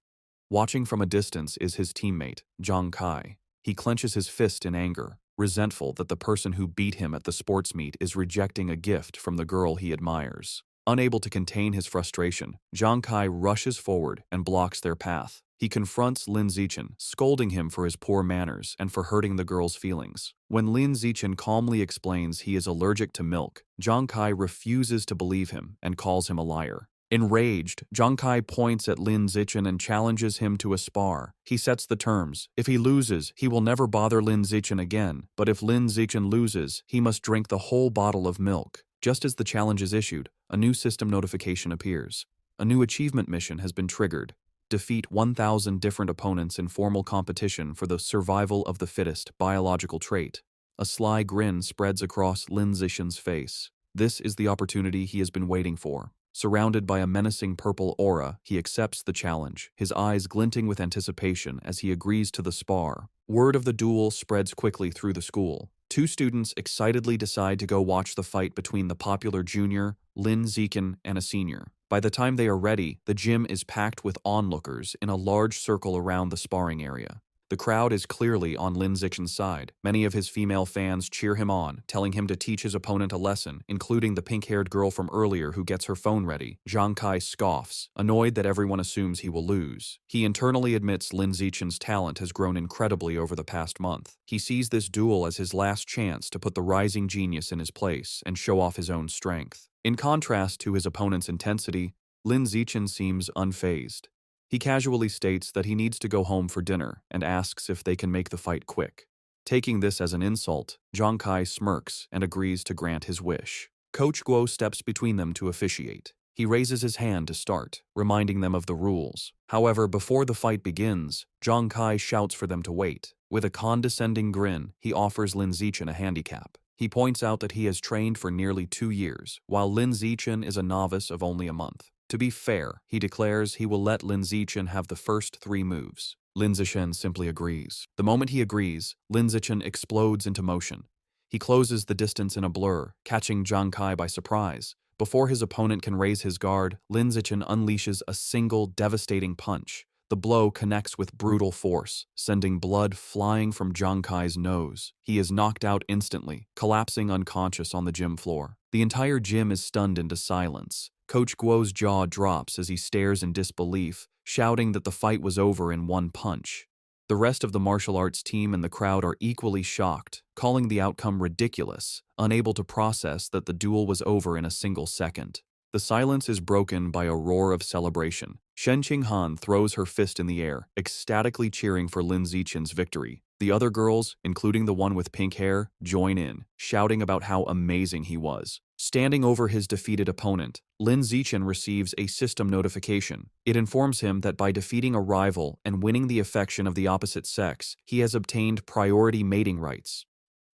Watching from a distance is his teammate, Zhang Kai. He clenches his fist in anger, resentful that the person who beat him at the sports meet is rejecting a gift from the girl he admires. Unable to contain his frustration, Zhang Kai rushes forward and blocks their path. He confronts Lin Zichen, scolding him for his poor manners and for hurting the girl's feelings. When Lin Zichen calmly explains he is allergic to milk, Zhang Kai refuses to believe him and calls him a liar. Enraged, Zhang Kai points at Lin Zichen and challenges him to a spar. He sets the terms. If he loses, he will never bother Lin Zichen again, but if Lin Zichen loses, he must drink the whole bottle of milk. Just as the challenge is issued, a new system notification appears. A new achievement mission has been triggered. Defeat 1,000 different opponents in formal competition for the survival of the fittest biological trait. A sly grin spreads across Lin Zichen's face. This is the opportunity he has been waiting for. Surrounded by a menacing purple aura, he accepts the challenge, his eyes glinting with anticipation as he agrees to the spar. Word of the duel spreads quickly through the school. Two students excitedly decide to go watch the fight between the popular junior, Lin Zichen, and a senior. By the time they are ready, the gym is packed with onlookers in a large circle around the sparring area. The crowd is clearly on Lin Zichen's side. Many of his female fans cheer him on, telling him to teach his opponent a lesson, including the pink-haired girl from earlier who gets her phone ready. Zhang Kai scoffs, annoyed that everyone assumes he will lose. He internally admits Lin Zichen's talent has grown incredibly over the past month. He sees this duel as his last chance to put the rising genius in his place and show off his own strength. In contrast to his opponent's intensity, Lin Zichen seems unfazed. He casually states that he needs to go home for dinner and asks if they can make the fight quick. Taking this as an insult, Zhang Kai smirks and agrees to grant his wish. Coach Guo steps between them to officiate. He raises his hand to start, reminding them of the rules. However, before the fight begins, Zhang Kai shouts for them to wait. With a condescending grin, he offers Lin Zichen a handicap. He points out that he has trained for nearly 2 years, while Lin Zichen is a novice of only a month. To be fair, he declares he will let Lin Zichen have the first 3 moves. Lin Zichen simply agrees. The moment he agrees, Lin Zichen explodes into motion. He closes the distance in a blur, catching Zhang Kai by surprise. Before his opponent can raise his guard, Lin Zichen unleashes a single devastating punch. The blow connects with brutal force, sending blood flying from Zhang Kai's nose. He is knocked out instantly, collapsing unconscious on the gym floor. The entire gym is stunned into silence. Coach Guo's jaw drops as he stares in disbelief, shouting that the fight was over in one punch. The rest of the martial arts team and the crowd are equally shocked, calling the outcome ridiculous, unable to process that the duel was over in a single second. The silence is broken by a roar of celebration. Shen Qinghan throws her fist in the air, ecstatically cheering for Lin Zichen's victory. The other girls, including the one with pink hair, join in, shouting about how amazing he was. Standing over his defeated opponent, Lin Zichen receives a system notification. It informs him that by defeating a rival and winning the affection of the opposite sex, he has obtained priority mating rights.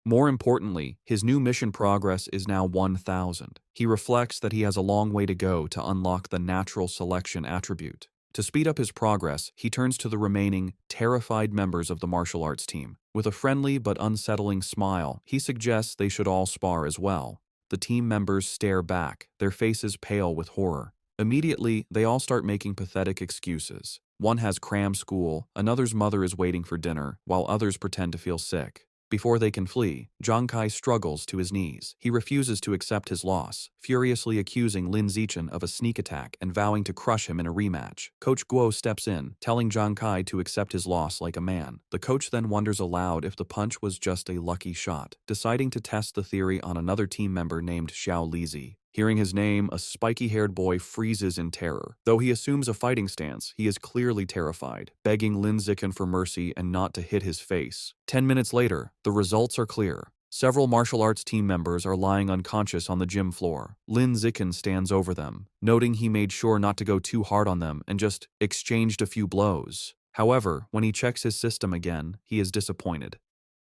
More importantly, his new mission progress is now 1,000. He reflects that he has a long way to go to unlock the natural selection attribute. To speed up his progress, he turns to the remaining, terrified members of the martial arts team. With a friendly but unsettling smile, he suggests they should all spar as well. The team members stare back, their faces pale with horror. Immediately, they all start making pathetic excuses. One has cram school, another's mother is waiting for dinner, while others pretend to feel sick. Before they can flee, Zhang Kai struggles to his knees. He refuses to accept his loss, furiously accusing Lin Zichen of a sneak attack and vowing to crush him in a rematch. Coach Guo steps in, telling Zhang Kai to accept his loss like a man. The coach then wonders aloud if the punch was just a lucky shot, deciding to test the theory on another team member named Xiao Lizi. Hearing his name, a spiky-haired boy freezes in terror. Though he assumes a fighting stance, he is clearly terrified, begging Lin Zichen for mercy and not to hit his face. 10 minutes later, the results are clear. Several martial arts team members are lying unconscious on the gym floor. Lin Zichen stands over them, noting he made sure not to go too hard on them and just exchanged a few blows. However, when he checks his system again, he is disappointed.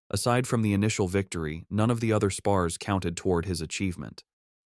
Aside from the initial victory, none of the other spars counted toward his achievement.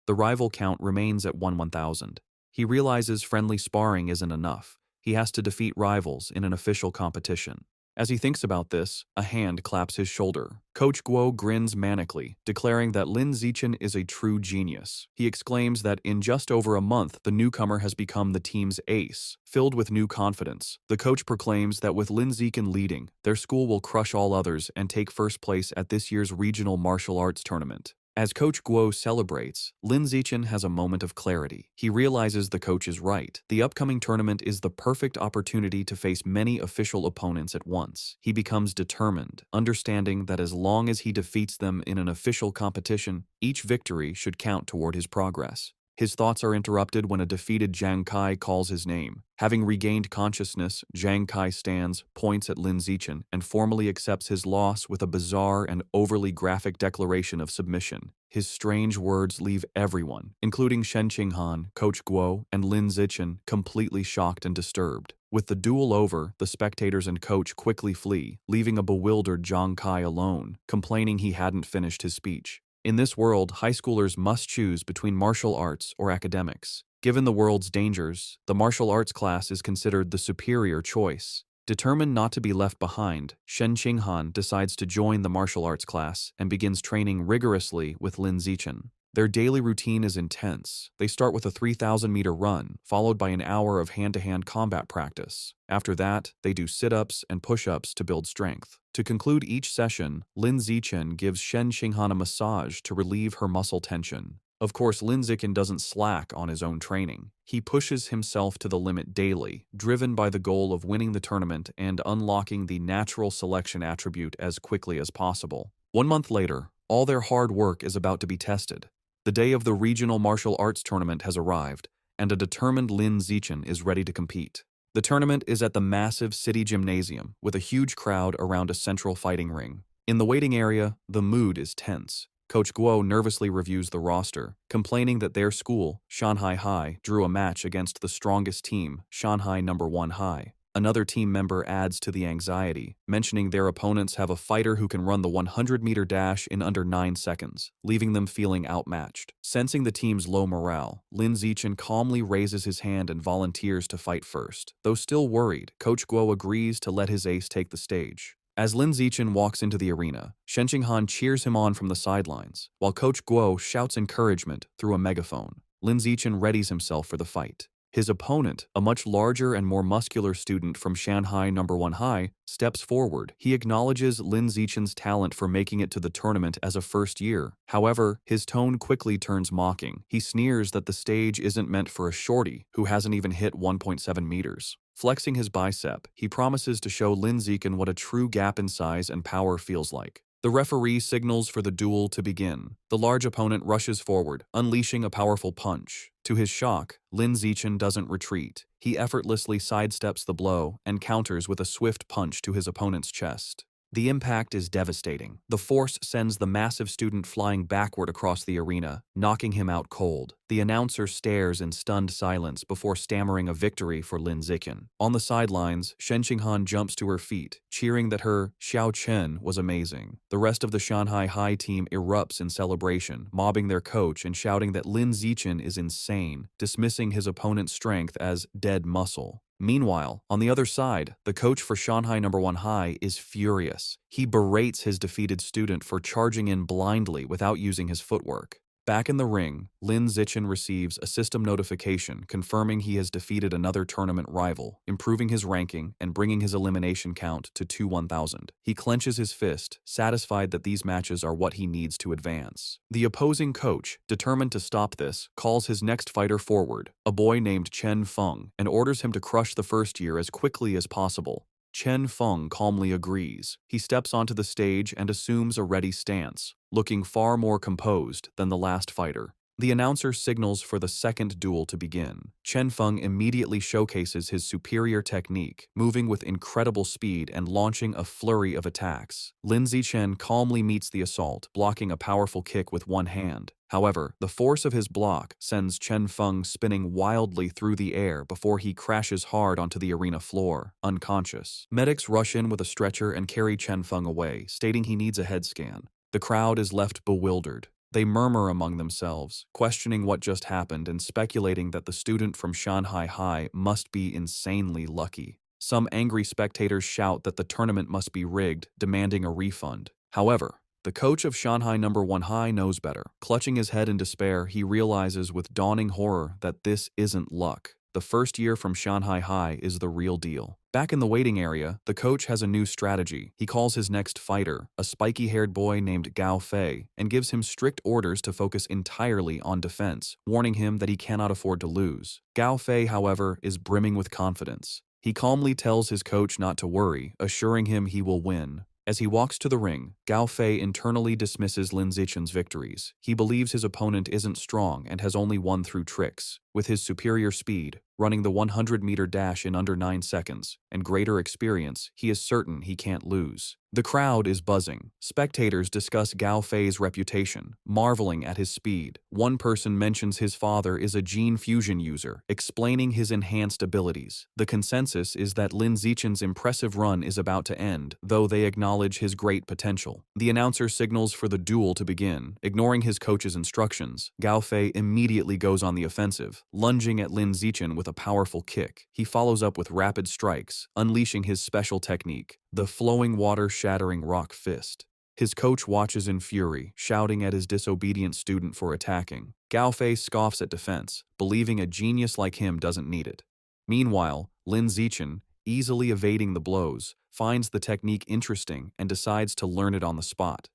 The rival count remains at 1,000. He realizes friendly sparring isn't enough. He has to defeat rivals in an official competition. As he thinks about this, a hand claps his shoulder. Coach Guo grins manically, declaring that Lin Zichen is a true genius. He exclaims that in just over a month, the newcomer has become the team's ace. Filled with new confidence, the coach proclaims that with Lin Zichen leading, their school will crush all others and take first place at this year's regional martial arts tournament. As Coach Guo celebrates, Lin Zichen has a moment of clarity. He realizes the coach is right. The upcoming tournament is the perfect opportunity to face many official opponents at once. He becomes determined, understanding that as long as he defeats them in an official competition, each victory should count toward his progress. His thoughts are interrupted when a defeated Zhang Kai calls his name. Having regained consciousness, Zhang Kai stands, points at Lin Zichen, and formally accepts his loss with a bizarre and overly graphic declaration of submission. His strange words leave everyone, including Shen Qinghan, Coach Guo, and Lin Zichen, completely shocked and disturbed. With the duel over, the spectators and coach quickly flee, leaving a bewildered Zhang Kai alone, complaining he hadn't finished his speech. In this world, high schoolers must choose between martial arts or academics. Given the world's dangers, the martial arts class is considered the superior choice. Determined not to be left behind, Shen Qinghan decides to join the martial arts class and begins training rigorously with Lin Zichen. Their daily routine is intense. They start with a 3,000-meter run, followed by an hour of hand-to-hand combat practice. After that, they do sit-ups and push-ups to build strength. To conclude each session, Lin Zichen gives Shen Qinghan a massage to relieve her muscle tension. Of course, Lin Zichen doesn't slack on his own training. He pushes himself to the limit daily, driven by the goal of winning the tournament and unlocking the natural selection attribute as quickly as possible. 1 month later, all their hard work is about to be tested. The day of the regional martial arts tournament has arrived, and a determined Lin Zichen is ready to compete. The tournament is at the massive city gymnasium, with a huge crowd around a central fighting ring. In the waiting area, the mood is tense. Coach Guo nervously reviews the roster, complaining that their school, Shanghai High, drew a match against the strongest team, Shanghai No. 1 High. Another team member adds to the anxiety, mentioning their opponents have a fighter who can run the 100-meter dash in under 9 seconds, leaving them feeling outmatched. Sensing the team's low morale, Lin Zichen calmly raises his hand and volunteers to fight first. Though still worried, Coach Guo agrees to let his ace take the stage. As Lin Zichen walks into the arena, Shen Qinghan cheers him on from the sidelines, while Coach Guo shouts encouragement through a megaphone. Lin Zichen readies himself for the fight. His opponent, a much larger and more muscular student from Shanghai No. 1 High, steps forward. He acknowledges Lin Zichen's talent for making it to the tournament as a first year. However, his tone quickly turns mocking. He sneers that the stage isn't meant for a shorty who hasn't even hit 1.7 meters. Flexing his bicep, he promises to show Lin Zichen what a true gap in size and power feels like. The referee signals for the duel to begin. The large opponent rushes forward, unleashing a powerful punch. To his shock, Lin Zichen doesn't retreat. He effortlessly sidesteps the blow and counters with a swift punch to his opponent's chest. The impact is devastating. The force sends the massive student flying backward across the arena, knocking him out cold. The announcer stares in stunned silence before stammering a victory for Lin Zichen. On the sidelines, Shen Qinghan jumps to her feet, cheering that her Xiao Chen was amazing. The rest of the Shanghai High team erupts in celebration, mobbing their coach and shouting that Lin Zichen is insane, dismissing his opponent's strength as dead muscle. Meanwhile, on the other side, the coach for Shanghai No. 1 High is furious. He berates his defeated student for charging in blindly without using his footwork. Back in the ring, Lin Zichen receives a system notification confirming he has defeated another tournament rival, improving his ranking and bringing his elimination count to 2-1,000. He clenches his fist, satisfied that these matches are what he needs to advance. The opposing coach, determined to stop this, calls his next fighter forward, a boy named Chen Feng, and orders him to crush the first year as quickly as possible. Chen Feng calmly agrees. He steps onto the stage and assumes a ready stance, looking far more composed than the last fighter. The announcer signals for the second duel to begin. Chen Feng immediately showcases his superior technique, moving with incredible speed and launching a flurry of attacks. Lin Zichen calmly meets the assault, blocking a powerful kick with one hand. However, the force of his block sends Chen Feng spinning wildly through the air before he crashes hard onto the arena floor, unconscious. Medics rush in with a stretcher and carry Chen Feng away, stating he needs a head scan. The crowd is left bewildered. They murmur among themselves, questioning what just happened and speculating that the student from Shanghai High must be insanely lucky. Some angry spectators shout that the tournament must be rigged, demanding a refund. However, the coach of Shanghai No. 1 High knows better. Clutching his head in despair, he realizes with dawning horror that this isn't luck. the first year from Shanghai High is the real deal. Back in the waiting area, the coach has a new strategy. He calls his next fighter, a spiky-haired boy named Gao Fei, and gives him strict orders to focus entirely on defense, warning him that he cannot afford to lose. Gao Fei, however, is brimming with confidence. He calmly tells his coach not to worry, assuring him he will win. As he walks to the ring, Gao Fei internally dismisses Lin Zichen's victories. He believes his opponent isn't strong and has only won through tricks. With his superior speed, running the 100-meter dash in under 9 seconds, and greater experience, he is certain he can't lose. The crowd is buzzing. Spectators discuss Gao Fei's reputation, marveling at his speed. One person mentions his father is a gene fusion user, explaining his enhanced abilities. The consensus is that Lin Zichen's impressive run is about to end, though they acknowledge his great potential. The announcer signals for the duel to begin. Ignoring his coach's instructions, Gao Fei immediately goes on the offensive, lunging at Lin Zichen with a powerful kick. He follows up with rapid strikes, unleashing his special technique, the flowing water-shattering rock fist. His coach watches in fury, shouting at his disobedient student for attacking. Gao Fei scoffs at defense, believing a genius like him doesn't need it. Meanwhile, Lin Zichen, easily evading the blows, finds the technique interesting and decides to learn it on the spot.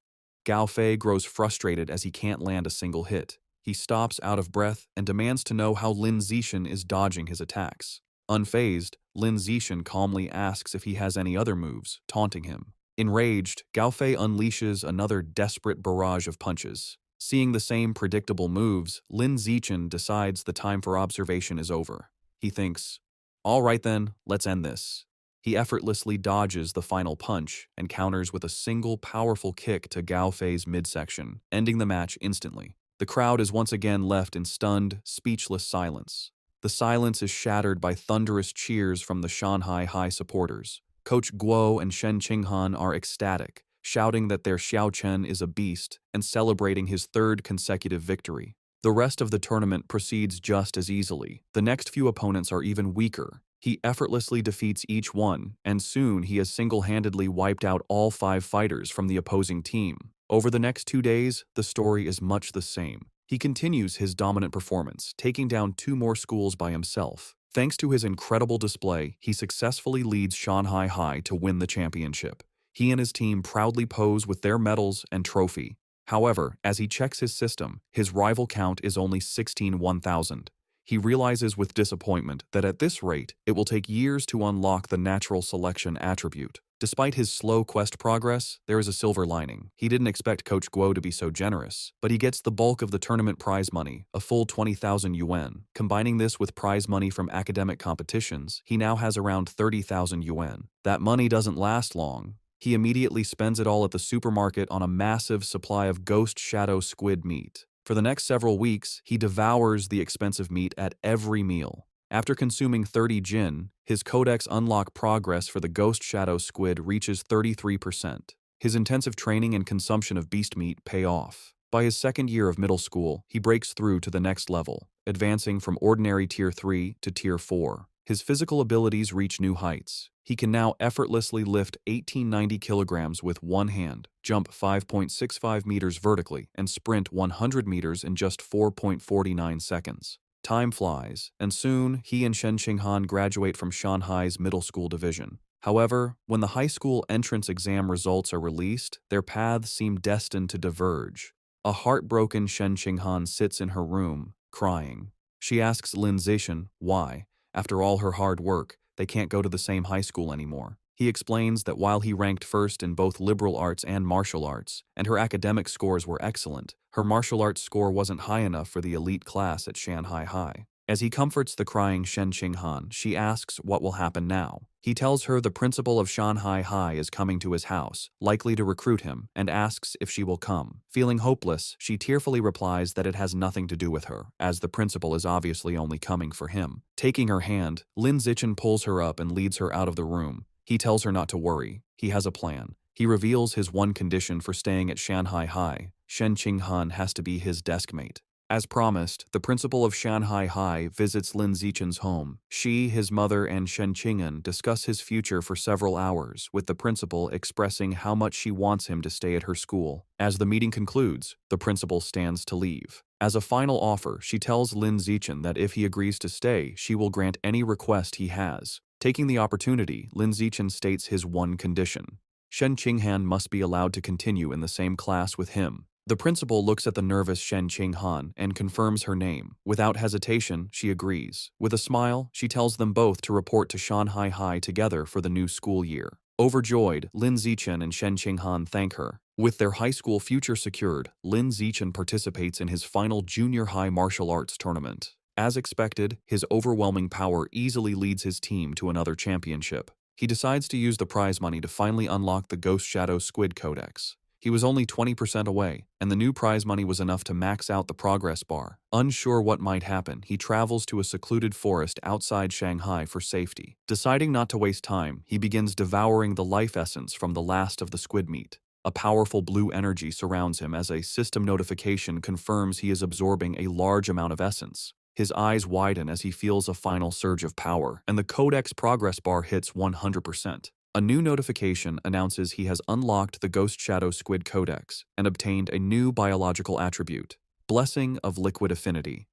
Gao Fei grows frustrated as he can't land a single hit. He stops out of breath and demands to know how Lin Zichen is dodging his attacks. Unfazed, Lin Zichen calmly asks if he has any other moves, taunting him. Enraged, Gao Fei unleashes another desperate barrage of punches. Seeing the same predictable moves, Lin Zichen decides the time for observation is over. He thinks, "All right then, let's end this." He effortlessly dodges the final punch and counters with a single powerful kick to Gao Fei's midsection, ending the match instantly. The crowd is once again left in stunned, speechless silence. The silence is shattered by thunderous cheers from the Shanghai High supporters. Coach Guo and Shen Qinghan are ecstatic, shouting that their Xiao Chen is a beast and celebrating his third consecutive victory. The rest of the tournament proceeds just as easily. The next few opponents are even weaker. He effortlessly defeats each one, and soon he has single-handedly wiped out all 5 fighters from the opposing team. Over the next 2 days, the story is much the same. He continues his dominant performance, taking down 2 more schools by himself. Thanks to his incredible display, he successfully leads Shanghai High to win the championship. He and his team proudly pose with their medals and trophy. However, as he checks his system, his rival count is only 16,000. He realizes with disappointment that at this rate, it will take years to unlock the natural selection attribute. Despite his slow quest progress, there is a silver lining. He didn't expect Coach Guo to be so generous, but he gets the bulk of the tournament prize money, a full 20,000 yuan. Combining this with prize money from academic competitions, he now has around 30,000 yuan. That money doesn't last long. He immediately spends it all at the supermarket on a massive supply of ghost shadow squid meat. For the next several weeks, he devours the expensive meat at every meal. After consuming 30 jin, his codex unlock progress for the ghost shadow squid reaches 33%. His intensive training and consumption of beast meat pay off. By his second year of middle school, he breaks through to the next level, advancing from ordinary Tier 3 to Tier 4. His physical abilities reach new heights. He can now effortlessly lift 1890 kilograms with one hand, jump 5.65 meters vertically, and sprint 100 meters in just 4.49 seconds. Time flies, and soon he and Shen Qinghan graduate from Shanghai's middle school division. However, when the high school entrance exam results are released, their paths seem destined to diverge. A heartbroken Shen Qinghan sits in her room, crying. She asks Lin Zichen why, after all her hard work, they can't go to the same high school anymore. He explains that while he ranked first in both liberal arts and martial arts, and her academic scores were excellent, her martial arts score wasn't high enough for the elite class at Shanghai High. As he comforts the crying Shen Qinghan, she asks what will happen now. He tells her the principal of Shanghai High is coming to his house, likely to recruit him, and asks if she will come. Feeling hopeless, she tearfully replies that it has nothing to do with her, as the principal is obviously only coming for him. Taking her hand, Lin Zichen pulls her up and leads her out of the room. He tells her not to worry. He has a plan. He reveals his one condition for staying at Shanghai High. Shen Qinghan has to be his desk mate. As promised, the principal of Shanghai High visits Lin Zichen's home. She, his mother, and Shen Qing'an discuss his future for several hours, with the principal expressing how much she wants him to stay at her school. As the meeting concludes, the principal stands to leave. As a final offer, she tells Lin Zichen that if he agrees to stay, she will grant any request he has. Taking the opportunity, Lin Zichen states his one condition. Shen Qinghan must be allowed to continue in the same class with him. The principal looks at the nervous Shen Qinghan and confirms her name. Without hesitation, she agrees. With a smile, she tells them both to report to Shanghai High together for the new school year. Overjoyed, Lin Zichen and Shen Qinghan thank her. With their high school future secured, Lin Zichen participates in his final junior high martial arts tournament. As expected, his overwhelming power easily leads his team to another championship. He decides to use the prize money to finally unlock the Ghost Shadow Squid Codex. He was only 20% away, and the new prize money was enough to max out the progress bar. Unsure what might happen, he travels to a secluded forest outside Shanghai for safety. Deciding not to waste time, he begins devouring the life essence from the last of the squid meat. A powerful blue energy surrounds him as a system notification confirms he is absorbing a large amount of essence. His eyes widen as he feels a final surge of power, and the Codex progress bar hits 100%. A new notification announces he has unlocked the Ghost Shadow Squid Codex and obtained a new biological attribute, Blessing of Liquid Affinity.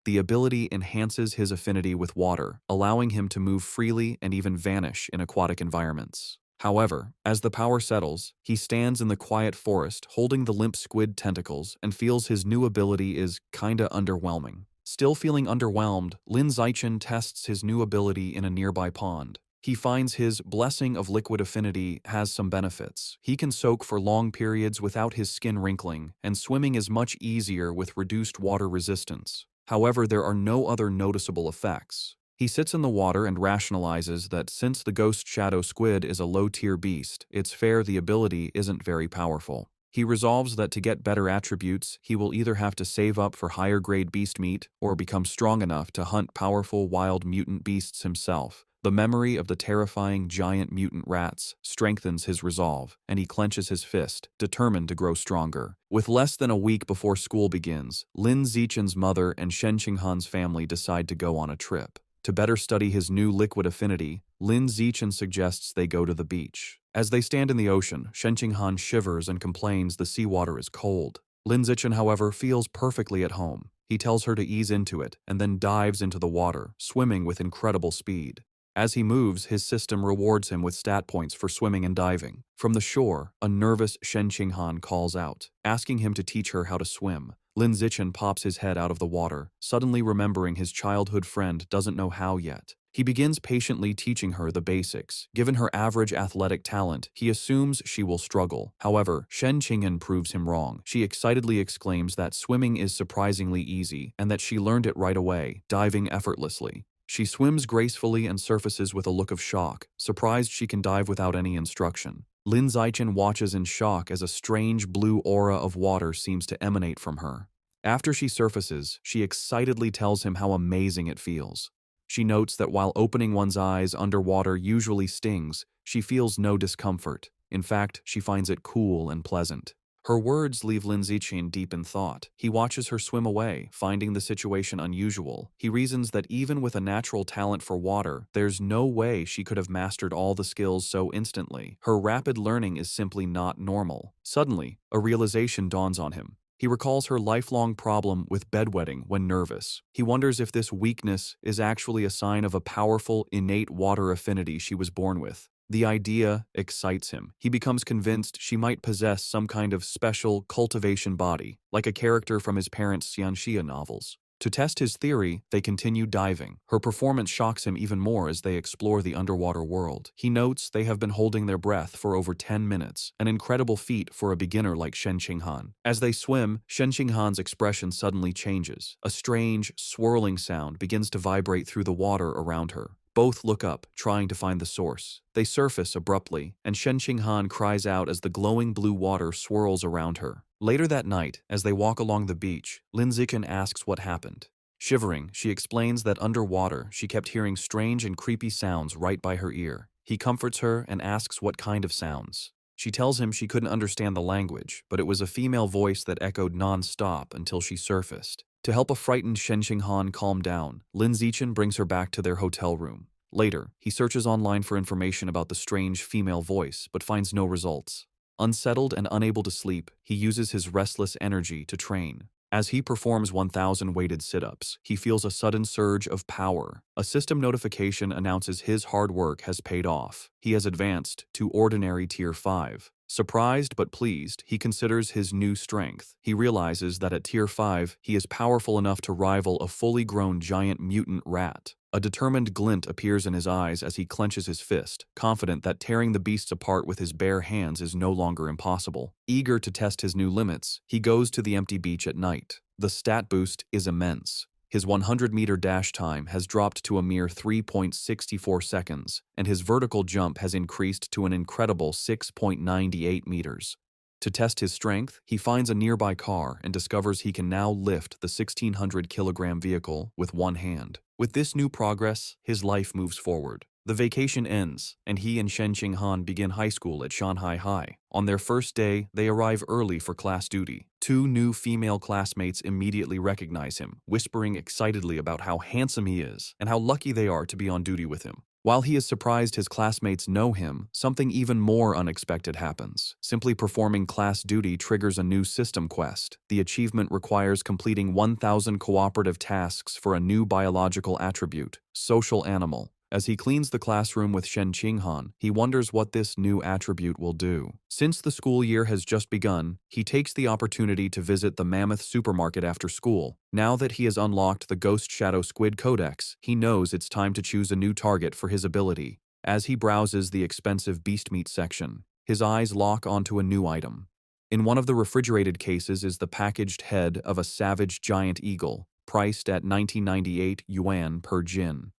The ability enhances his affinity with water, allowing him to move freely and even vanish in aquatic environments. However, as the power settles, he stands in the quiet forest holding the limp squid tentacles and feels his new ability is kinda underwhelming. Still feeling underwhelmed, Lin Zichen tests his new ability in a nearby pond. He finds his Blessing of Liquid Affinity has some benefits. He can soak for long periods without his skin wrinkling, and swimming is much easier with reduced water resistance. However, there are no other noticeable effects. He sits in the water and rationalizes that since the Ghost Shadow Squid is a low-tier beast, it's fair the ability isn't very powerful. He resolves that to get better attributes, he will either have to save up for higher-grade beast meat or become strong enough to hunt powerful wild mutant beasts himself. The memory of the terrifying giant mutant rats strengthens his resolve, and he clenches his fist, determined to grow stronger. With less than a week before school begins, Lin Zichen's mother and Shen Qinghan's family decide to go on a trip. To better study his new liquid affinity, Lin Zichen suggests they go to the beach. As they stand in the ocean, Shen Qinghan shivers and complains the seawater is cold. Lin Zichen, however, feels perfectly at home. He tells her to ease into it and then dives into the water, swimming with incredible speed. As he moves, his system rewards him with stat points for swimming and diving. From the shore, a nervous Shen Qinghan calls out, asking him to teach her how to swim. Lin Zichen pops his head out of the water, suddenly remembering his childhood friend doesn't know how yet. He begins patiently teaching her the basics. Given her average athletic talent, he assumes she will struggle. However, Shen Qing'an proves him wrong. She excitedly exclaims that swimming is surprisingly easy and that she learned it right away, diving effortlessly. She swims gracefully and surfaces with a look of shock, surprised she can dive without any instruction. Lin Zichen watches in shock as a strange blue aura of water seems to emanate from her. After she surfaces, she excitedly tells him how amazing it feels. She notes that while opening one's eyes underwater usually stings, she feels no discomfort. In fact, she finds it cool and pleasant. Her words leave Lin Zichen deep in thought. He watches her swim away, finding the situation unusual. He reasons that even with a natural talent for water, there's no way she could have mastered all the skills so instantly. Her rapid learning is simply not normal. Suddenly, a realization dawns on him. He recalls her lifelong problem with bedwetting when nervous. He wonders if this weakness is actually a sign of a powerful, innate water affinity she was born with. The idea excites him. He becomes convinced she might possess some kind of special cultivation body, like a character from his parents' Xianxia novels. To test his theory, they continue diving. Her performance shocks him even more as they explore the underwater world. He notes they have been holding their breath for over 10 minutes, an incredible feat for a beginner like Shen Qinghan. As they swim, Shen Qinghan's expression suddenly changes. A strange, swirling sound begins to vibrate through the water around her. Both look up, trying to find the source. They surface abruptly, and Shen Qinghan cries out as the glowing blue water swirls around her. Later that night, as they walk along the beach, Lin Zichen asks what happened. Shivering, she explains that underwater, she kept hearing strange and creepy sounds right by her ear. He comforts her and asks what kind of sounds. She tells him she couldn't understand the language, but it was a female voice that echoed non-stop until she surfaced. To help a frightened Shen Qinghan calm down, Lin Zichen brings her back to their hotel room. Later, he searches online for information about the strange female voice, but finds no results. Unsettled and unable to sleep, he uses his restless energy to train. As he performs 1,000 weighted sit-ups, he feels a sudden surge of power. A system notification announces his hard work has paid off. He has advanced to ordinary Tier 5. Surprised but pleased, he considers his new strength. He realizes that at Tier 5, he is powerful enough to rival a fully grown giant mutant rat. A determined glint appears in his eyes as he clenches his fist, confident that tearing the beasts apart with his bare hands is no longer impossible. Eager to test his new limits, he goes to the empty beach at night. The stat boost is immense. His 100-meter dash time has dropped to a mere 3.64 seconds, and his vertical jump has increased to an incredible 6.98 meters. To test his strength, he finds a nearby car and discovers he can now lift the 1,600-kilogram vehicle with one hand. With this new progress, his life moves forward. The vacation ends, and he and Shen Qinghan begin high school at Shanghai High. On their first day, they arrive early for class duty. Two new female classmates immediately recognize him, whispering excitedly about how handsome he is and how lucky they are to be on duty with him. While he is surprised his classmates know him, something even more unexpected happens. Simply performing class duty triggers a new system quest. The achievement requires completing 1,000 cooperative tasks for a new biological attribute, social animal. As he cleans the classroom with Shen Qinghan, he wonders what this new attribute will do. Since the school year has just begun, he takes the opportunity to visit the Mammoth supermarket after school. Now that he has unlocked the Ghost Shadow Squid Codex, he knows it's time to choose a new target for his ability. As he browses the expensive beast meat section, his eyes lock onto a new item. In one of the refrigerated cases is the packaged head of a savage giant eagle, priced at 1998 yuan per jin.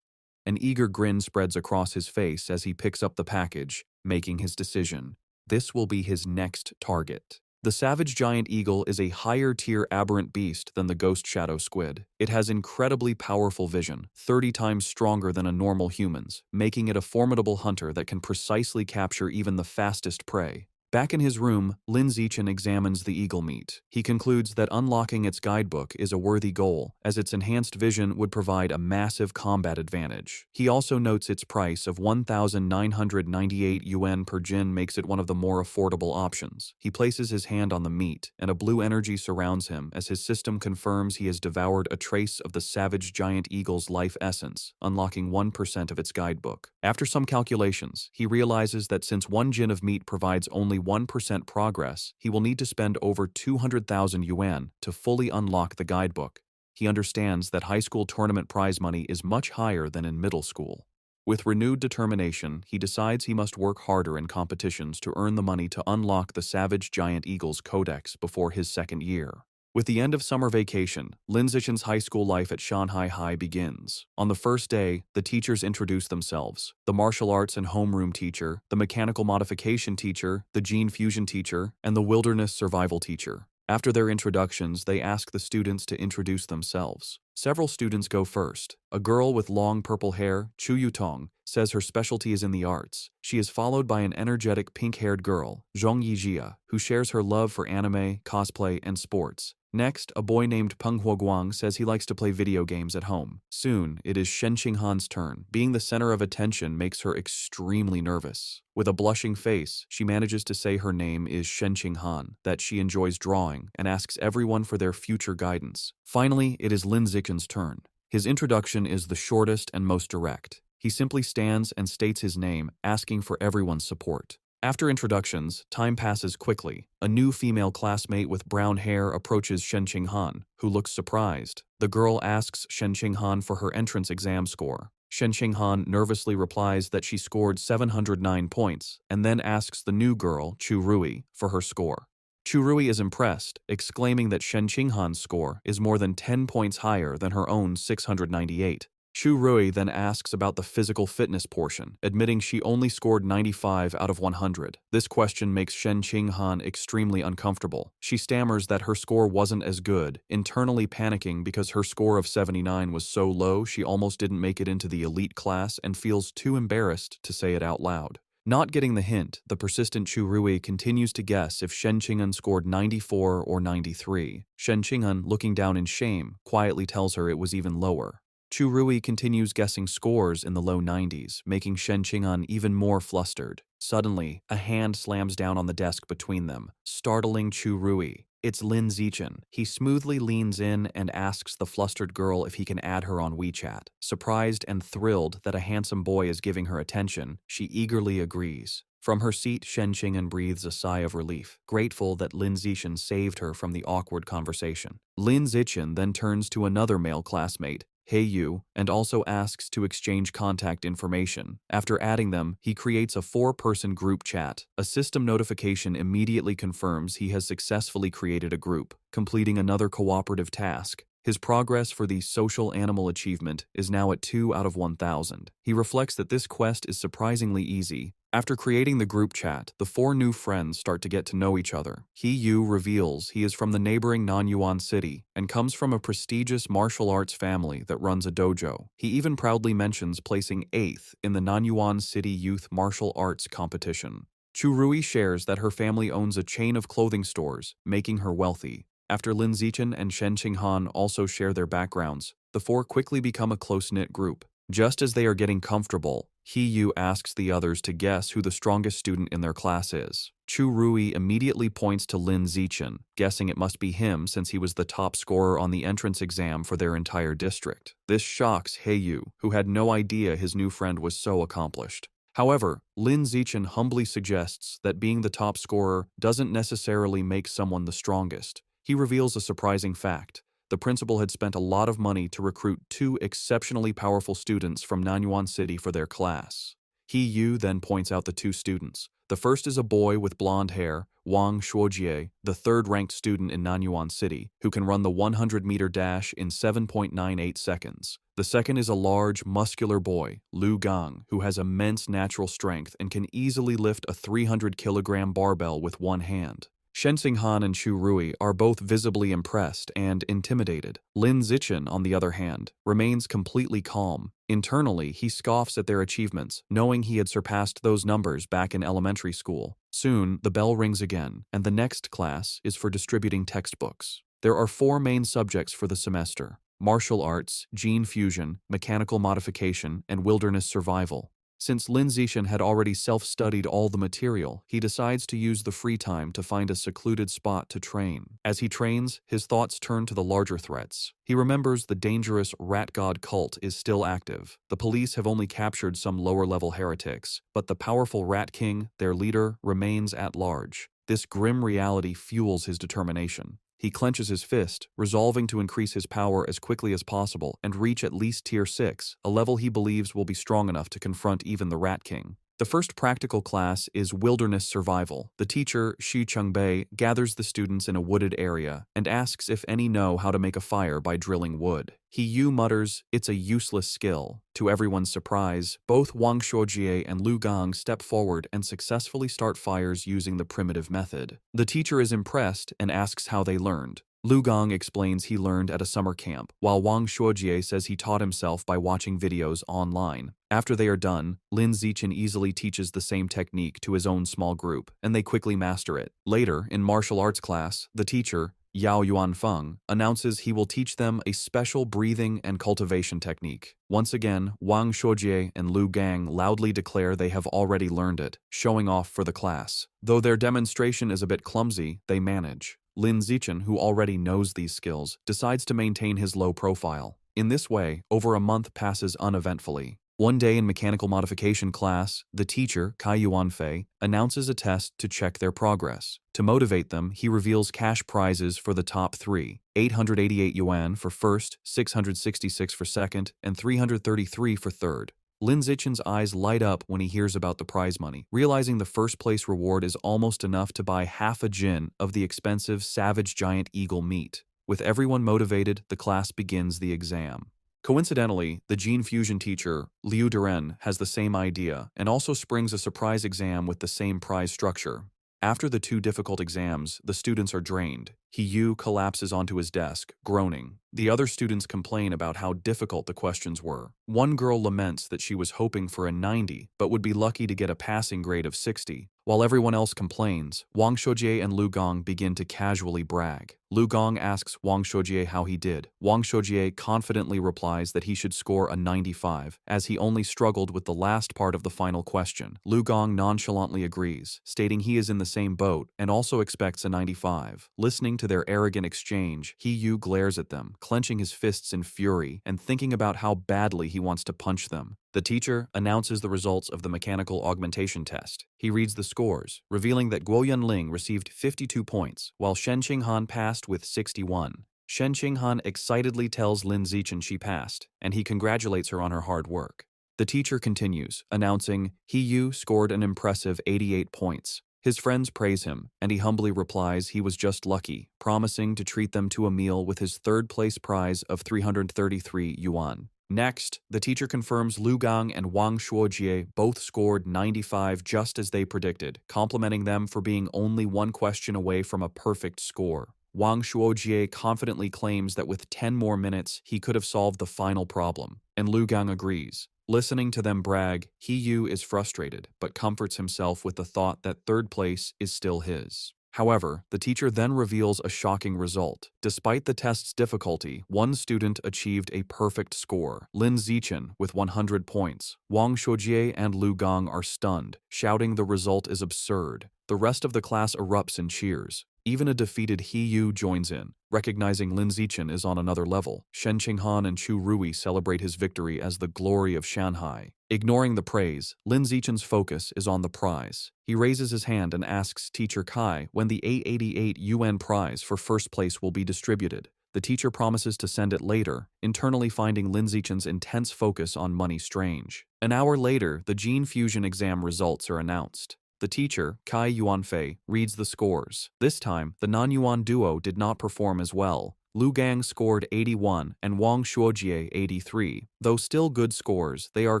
An eager grin spreads across his face as he picks up the package, making his decision. This will be his next target. The savage giant eagle is a higher-tier aberrant beast than the ghost shadow squid. It has incredibly powerful vision, 30 times stronger than a normal human's, making it a formidable hunter that can precisely capture even the fastest prey. Back in his room, Lin Zichen examines the eagle meat. He concludes that unlocking its guidebook is a worthy goal, as its enhanced vision would provide a massive combat advantage. He also notes its price of 1,998 yuan per jin makes it one of the more affordable options. He places his hand on the meat, and a blue energy surrounds him as his system confirms he has devoured a trace of the savage giant eagle's life essence, unlocking 1% of its guidebook. After some calculations, he realizes that since 1 jin of meat provides only 1% progress, he will need to spend over 200,000 yuan to fully unlock the guidebook. He understands that high school tournament prize money is much higher than in middle school. With renewed determination, he decides he must work harder in competitions to earn the money to unlock the Savage Giant Eagle's codex before his second year. With the end of summer vacation, Lin Zichen's high school life at Shanghai High begins. On the first day, the teachers introduce themselves: the martial arts and homeroom teacher, the mechanical modification teacher, the gene fusion teacher, and the wilderness survival teacher. After their introductions, they ask the students to introduce themselves. Several students go first. A girl with long purple hair, Chu Yutong, says her specialty is in the arts. She is followed by an energetic pink-haired girl, Zhong Yijia, who shares her love for anime, cosplay, and sports. Next, a boy named Peng Huoguang says he likes to play video games at home. Soon, it is Shen Qinghan's turn. Being the center of attention makes her extremely nervous. With a blushing face, she manages to say her name is Shen Qinghan, that she enjoys drawing, and asks everyone for their future guidance. Finally, it is Lin Zichen's turn. His introduction is the shortest and most direct. He simply stands and states his name, asking for everyone's support. After introductions, time passes quickly. A new female classmate with brown hair approaches Shen Qinghan, who looks surprised. The girl asks Shen Qinghan for her entrance exam score. Shen Qinghan nervously replies that she scored 709 points, and then asks the new girl, Chu Rui, for her score. Chu Rui is impressed, exclaiming that Shen Qinghan's score is more than 10 points higher than her own 698. Chu Rui then asks about the physical fitness portion, admitting she only scored 95 out of 100. This question makes Shen Qinghan extremely uncomfortable. She stammers that her score wasn't as good, internally panicking because her score of 79 was so low she almost didn't make it into the elite class and feels too embarrassed to say it out loud. Not getting the hint, the persistent Chu Rui continues to guess if Shen Qing'an scored 94 or 93. Shen Qing'an, looking down in shame, quietly tells her it was even lower. Chu Rui continues guessing scores in the low 90s, making Shen Qing'an even more flustered. Suddenly, a hand slams down on the desk between them, startling Chu Rui. It's Lin Zichen. He smoothly leans in and asks the flustered girl if he can add her on WeChat. Surprised and thrilled that a handsome boy is giving her attention, she eagerly agrees. From her seat, Shen Qing'an breathes a sigh of relief, grateful that Lin Zichen saved her from the awkward conversation. Lin Zichen then turns to another male classmate, Hey You, and also asks to exchange contact information. After adding them, he creates a 4-person group chat. A system notification immediately confirms he has successfully created a group, completing another cooperative task. His progress for the social animal achievement is now at 2 out of 1,000. He reflects that this quest is surprisingly easy. After creating the group chat, the 4 new friends start to get to know each other. He Yu reveals he is from the neighboring Nanyuan city and comes from a prestigious martial arts family that runs a dojo. He even proudly mentions placing 8th in the Nanyuan City Youth Martial Arts competition. Chu Rui shares that her family owns a chain of clothing stores, making her wealthy. After Lin Zichen and Shen Qing'an also share their backgrounds, the 4 quickly become a close-knit group. Just as they are getting comfortable, He Yu asks the others to guess who the strongest student in their class is. Chu Rui immediately points to Lin Zichen, guessing it must be him since he was the top scorer on the entrance exam for their entire district. This shocks He Yu, who had no idea his new friend was so accomplished. However, Lin Zichen humbly suggests that being the top scorer doesn't necessarily make someone the strongest. He reveals a surprising fact. The principal had spent a lot of money to recruit 2 exceptionally powerful students from Nanyuan City for their class. He Yu then points out the 2 students. The first is a boy with blonde hair, Wang Shuojie, the 3rd-ranked student in Nanyuan City, who can run the 100-meter dash in 7.98 seconds. The second is a large, muscular boy, Lu Gang, who has immense natural strength and can easily lift a 300-kilogram barbell with one hand. Shen Qing'an and Chu Rui are both visibly impressed and intimidated. Lin Zichen, on the other hand, remains completely calm. Internally, he scoffs at their achievements, knowing he had surpassed those numbers back in elementary school. Soon, the bell rings again, and the next class is for distributing textbooks. There are 4 main subjects for the semester: martial arts, gene fusion, mechanical modification, and wilderness survival. Since Lin Zichen had already self-studied all the material, he decides to use the free time to find a secluded spot to train. As he trains, his thoughts turn to the larger threats. He remembers the dangerous rat god cult is still active. The police have only captured some lower-level heretics, but the powerful Rat King, their leader, remains at large. This grim reality fuels his determination. He clenches his fist, resolving to increase his power as quickly as possible and reach at least Tier 6, a level he believes will be strong enough to confront even the Rat King. The first practical class is Wilderness Survival. The teacher, Xu Chungbei, gathers the students in a wooded area and asks if any know how to make a fire by drilling wood. He Yu mutters, "It's a useless skill." To everyone's surprise, both Wang Shuojie and Lu Gang step forward and successfully start fires using the primitive method. The teacher is impressed and asks how they learned. Lu Gang explains he learned at a summer camp, while Wang Shuojie says he taught himself by watching videos online. After they are done, Lin Zichen easily teaches the same technique to his own small group, and they quickly master it. Later, in martial arts class, the teacher, Yao Yuanfeng, announces he will teach them a special breathing and cultivation technique. Once again, Wang Shuojie and Lu Gang loudly declare they have already learned it, showing off for the class. Though their demonstration is a bit clumsy, they manage. Lin Zichen, who already knows these skills, decides to maintain his low profile. In this way, over a month passes uneventfully. One day in mechanical modification class, the teacher, Kai Yuanfei, announces a test to check their progress. To motivate them, he reveals cash prizes for the top 3, 888 yuan for first, 666 for second, and 333 for third. Lin Zichen's eyes light up when he hears about the prize money, realizing the first-place reward is almost enough to buy half a jin of the expensive savage giant eagle meat. With everyone motivated, the class begins the exam. Coincidentally, the gene fusion teacher, Liu Duren, has the same idea and also springs a surprise exam with the same prize structure. After the 2 difficult exams, the students are drained. He Yu collapses onto his desk, groaning. The other students complain about how difficult the questions were. One girl laments that she was hoping for a 90, but would be lucky to get a passing grade of 60. While everyone else complains, Wang Shoujie and Lu Gong begin to casually brag. Lu Gong asks Wang Shoujie how he did. Wang Shoujie confidently replies that he should score a 95, as he only struggled with the last part of the final question. Lu Gong nonchalantly agrees, stating he is in the same boat and also expects a 95. Listening to their arrogant exchange, He Yu glares at them, clenching his fists in fury and thinking about how badly he wants to punch them. The teacher announces the results of the mechanical augmentation test. He reads the scores, revealing that Guo Yunling received 52 points, while Shen Qinghan passed with 61. Shen Qinghan excitedly tells Lin Zichen she passed, and he congratulates her on her hard work. The teacher continues, announcing, He Yu scored an impressive 88 points. His friends praise him, and he humbly replies he was just lucky, promising to treat them to a meal with his third-place prize of 333 yuan. Next, the teacher confirms Lu Gang and Wang Shuojie both scored 95 just as they predicted, complimenting them for being only one question away from a perfect score. Wang Shuojie confidently claims that with 10 more minutes, he could have solved the final problem, and Lu Gang agrees. Listening to them brag, He Yu is frustrated, but comforts himself with the thought that third place is still his. However, the teacher then reveals a shocking result. Despite the test's difficulty, one student achieved a perfect score, Lin Zichen, with 100 points. Wang Shoujie and Lu Gang are stunned, shouting the result is absurd. The rest of the class erupts in cheers. Even a defeated He Yu joins in. Recognizing Lin Zichen is on another level, Shen Qinghan and Chu Rui celebrate his victory as the glory of Shanghai. Ignoring the praise, Lin Zichen's focus is on the prize. He raises his hand and asks Teacher Kai when the 888 yuan prize for first place will be distributed. The teacher promises to send it later, internally finding Lin Zichen's intense focus on money strange. An hour later, the gene fusion exam results are announced. The teacher, Kai Yuanfei, reads the scores. This time, the non-yuan duo did not perform as well. Lu Gang scored 81 and Wang Shuojie 83. Though still good scores, they are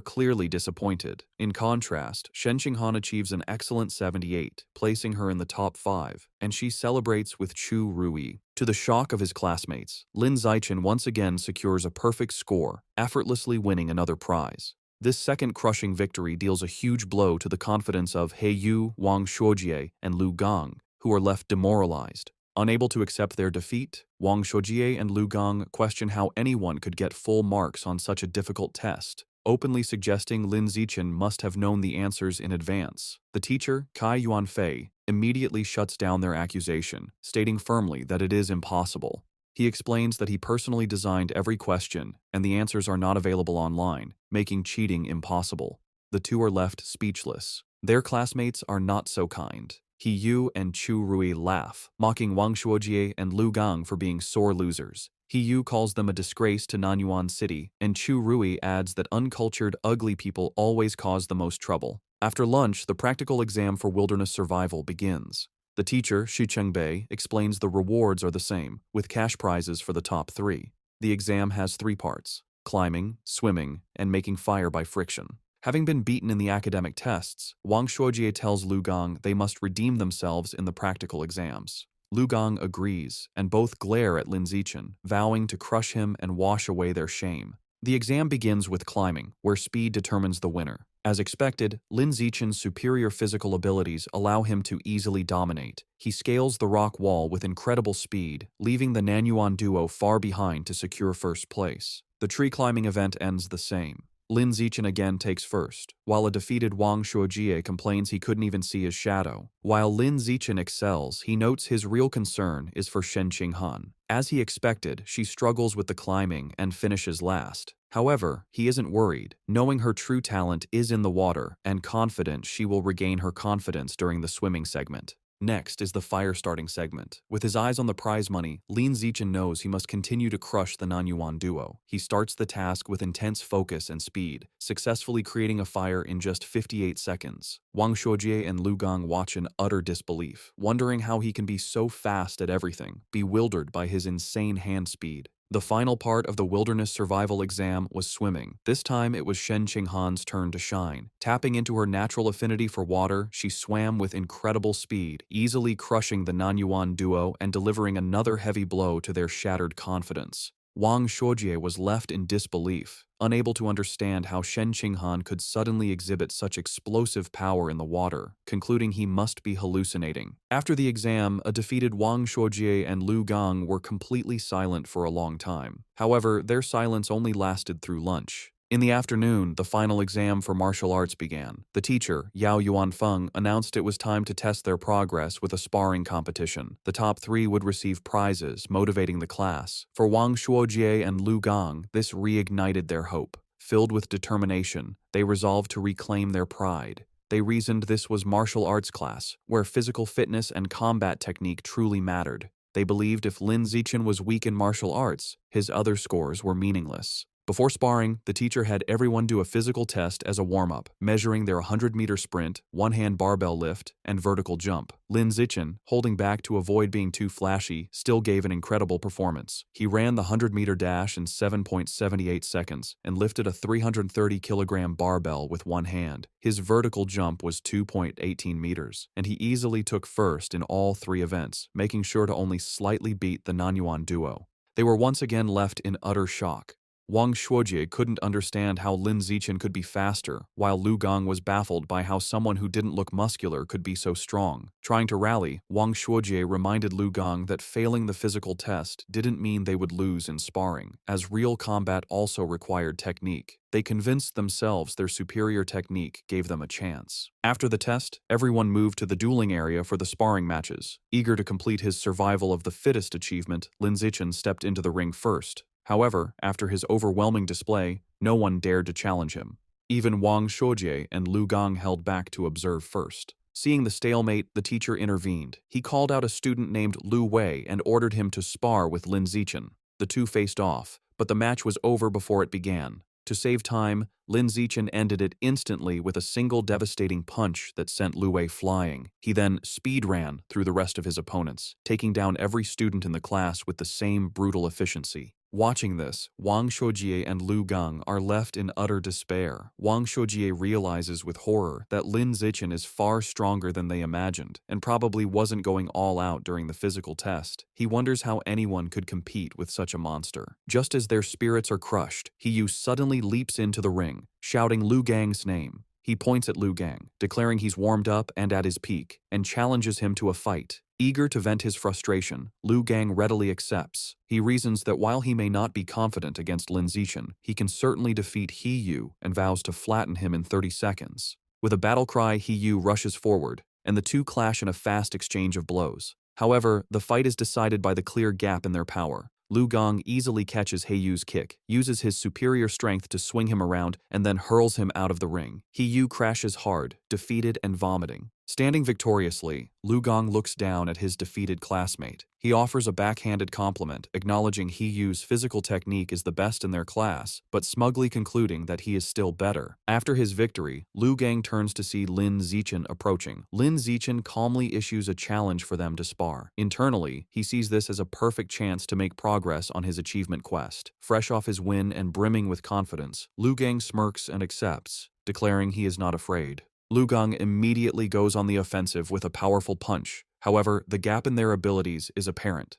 clearly disappointed. In contrast, Shen Qinghan achieves an excellent 78, placing her in the top 5, and she celebrates with Chu Rui. To the shock of his classmates, Lin Zichen once again secures a perfect score, effortlessly winning another prize. This second crushing victory deals a huge blow to the confidence of He Yu, Wang Shuojie, and Lu Gang, who are left demoralized. Unable to accept their defeat, Wang Shuojie and Lu Gang question how anyone could get full marks on such a difficult test, openly suggesting Lin Zichen must have known the answers in advance. The teacher, Kai Yuanfei, immediately shuts down their accusation, stating firmly that it is impossible. He explains that he personally designed every question, and the answers are not available online, making cheating impossible. The two are left speechless. Their classmates are not so kind. He Yu and Chu Rui laugh, mocking Wang Shuojie and Lu Gang for being sore losers. He Yu calls them a disgrace to Nanyuan City, and Chu Rui adds that uncultured, ugly people always cause the most trouble. After lunch, the practical exam for wilderness survival begins. The teacher, Xu Chengbei, explains the rewards are the same, with cash prizes for the top 3. The exam has 3 parts: climbing, swimming, and making fire by friction. Having been beaten in the academic tests, Wang Shuojie tells Lu Gang they must redeem themselves in the practical exams. Lu Gang agrees, and both glare at Lin Zichen, vowing to crush him and wash away their shame. The exam begins with climbing, where speed determines the winner. As expected, Lin Zichen's superior physical abilities allow him to easily dominate. He scales the rock wall with incredible speed, leaving the Nanyuan duo far behind to secure first place. The tree climbing event ends the same. Lin Zichen again takes first, while a defeated Wang Shuojie complains he couldn't even see his shadow. While Lin Zichen excels, he notes his real concern is for Shen Qinghan. As he expected, she struggles with the climbing and finishes last. However, he isn't worried, knowing her true talent is in the water and confident she will regain her confidence during the swimming segment. Next is the fire-starting segment. With his eyes on the prize money, Lin Zichen knows he must continue to crush the Nanyuan duo. He starts the task with intense focus and speed, successfully creating a fire in just 58 seconds. Wang Shuojie and Lu Gang watch in utter disbelief, wondering how he can be so fast at everything, bewildered by his insane hand speed. The final part of the wilderness survival exam was swimming. This time it was Shen Qinghan's turn to shine. Tapping into her natural affinity for water, she swam with incredible speed, easily crushing the Nanyuan duo and delivering another heavy blow to their shattered confidence. Wang Shuojie was left in disbelief, unable to understand how Shen Qinghan could suddenly exhibit such explosive power in the water, concluding he must be hallucinating. After the exam, a defeated Wang Shuojie and Lu Gang were completely silent for a long time. However, their silence only lasted through lunch. In the afternoon, the final exam for martial arts began. The teacher, Yao Yuanfeng, announced it was time to test their progress with a sparring competition. The top 3 would receive prizes, motivating the class. For Wang Shuojie and Lu Gang, this reignited their hope. Filled with determination, they resolved to reclaim their pride. They reasoned this was martial arts class, where physical fitness and combat technique truly mattered. They believed if Lin Zichen was weak in martial arts, his other scores were meaningless. Before sparring, the teacher had everyone do a physical test as a warm-up, measuring their 100-meter sprint, one-hand barbell lift, and vertical jump. Lin Zichen, holding back to avoid being too flashy, still gave an incredible performance. He ran the 100-meter dash in 7.78 seconds and lifted a 330-kilogram barbell with one hand. His vertical jump was 2.18 meters, and he easily took first in all 3 events, making sure to only slightly beat the Nanyuan duo. They were once again left in utter shock. Wang Shuojie couldn't understand how Lin Zichen could be faster, while Lu Gang was baffled by how someone who didn't look muscular could be so strong. Trying to rally, Wang Shuojie reminded Lu Gang that failing the physical test didn't mean they would lose in sparring, as real combat also required technique. They convinced themselves their superior technique gave them a chance. After the test, everyone moved to the dueling area for the sparring matches. Eager to complete his survival of the fittest achievement, Lin Zichen stepped into the ring first. However, after his overwhelming display, no one dared to challenge him. Even Wang Shuojie and Lu Gang held back to observe first. Seeing the stalemate, the teacher intervened. He called out a student named Lu Wei and ordered him to spar with Lin Zichen. The two faced off, but the match was over before it began. To save time, Lin Zichen ended it instantly with a single devastating punch that sent Lu Wei flying. He then speed ran through the rest of his opponents, taking down every student in the class with the same brutal efficiency. Watching this, Wang Shuojie and Lu Gang are left in utter despair. Wang Shuojie realizes with horror that Lin Zichen is far stronger than they imagined, and probably wasn't going all out during the physical test. He wonders how anyone could compete with such a monster. Just as their spirits are crushed, He suddenly leaps into the ring, shouting Lu Gang's name. He points at Lu Gang, declaring he's warmed up and at his peak, and challenges him to a fight. Eager to vent his frustration, Lu Gang readily accepts. He reasons that while he may not be confident against Lin Zichen, he can certainly defeat He Yu and vows to flatten him in 30 seconds. With a battle cry, He Yu rushes forward, and the two clash in a fast exchange of blows. However, the fight is decided by the clear gap in their power. Lu Gang easily catches He Yu's kick, uses his superior strength to swing him around, and then hurls him out of the ring. He Yu crashes hard, defeated and vomiting. Standing victoriously, Lu Gang looks down at his defeated classmate. He offers a backhanded compliment, acknowledging He Yu's physical technique is the best in their class, but smugly concluding that he is still better. After his victory, Lu Gang turns to see Lin Zichen approaching. Lin Zichen calmly issues a challenge for them to spar. Internally, he sees this as a perfect chance to make progress on his achievement quest. Fresh off his win and brimming with confidence, Lu Gang smirks and accepts, declaring he is not afraid. Lu Gang immediately goes on the offensive with a powerful punch. However, the gap in their abilities is apparent.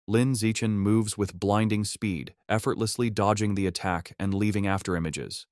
Lin Zichen moves with blinding speed, effortlessly dodging the attack and leaving afterimages.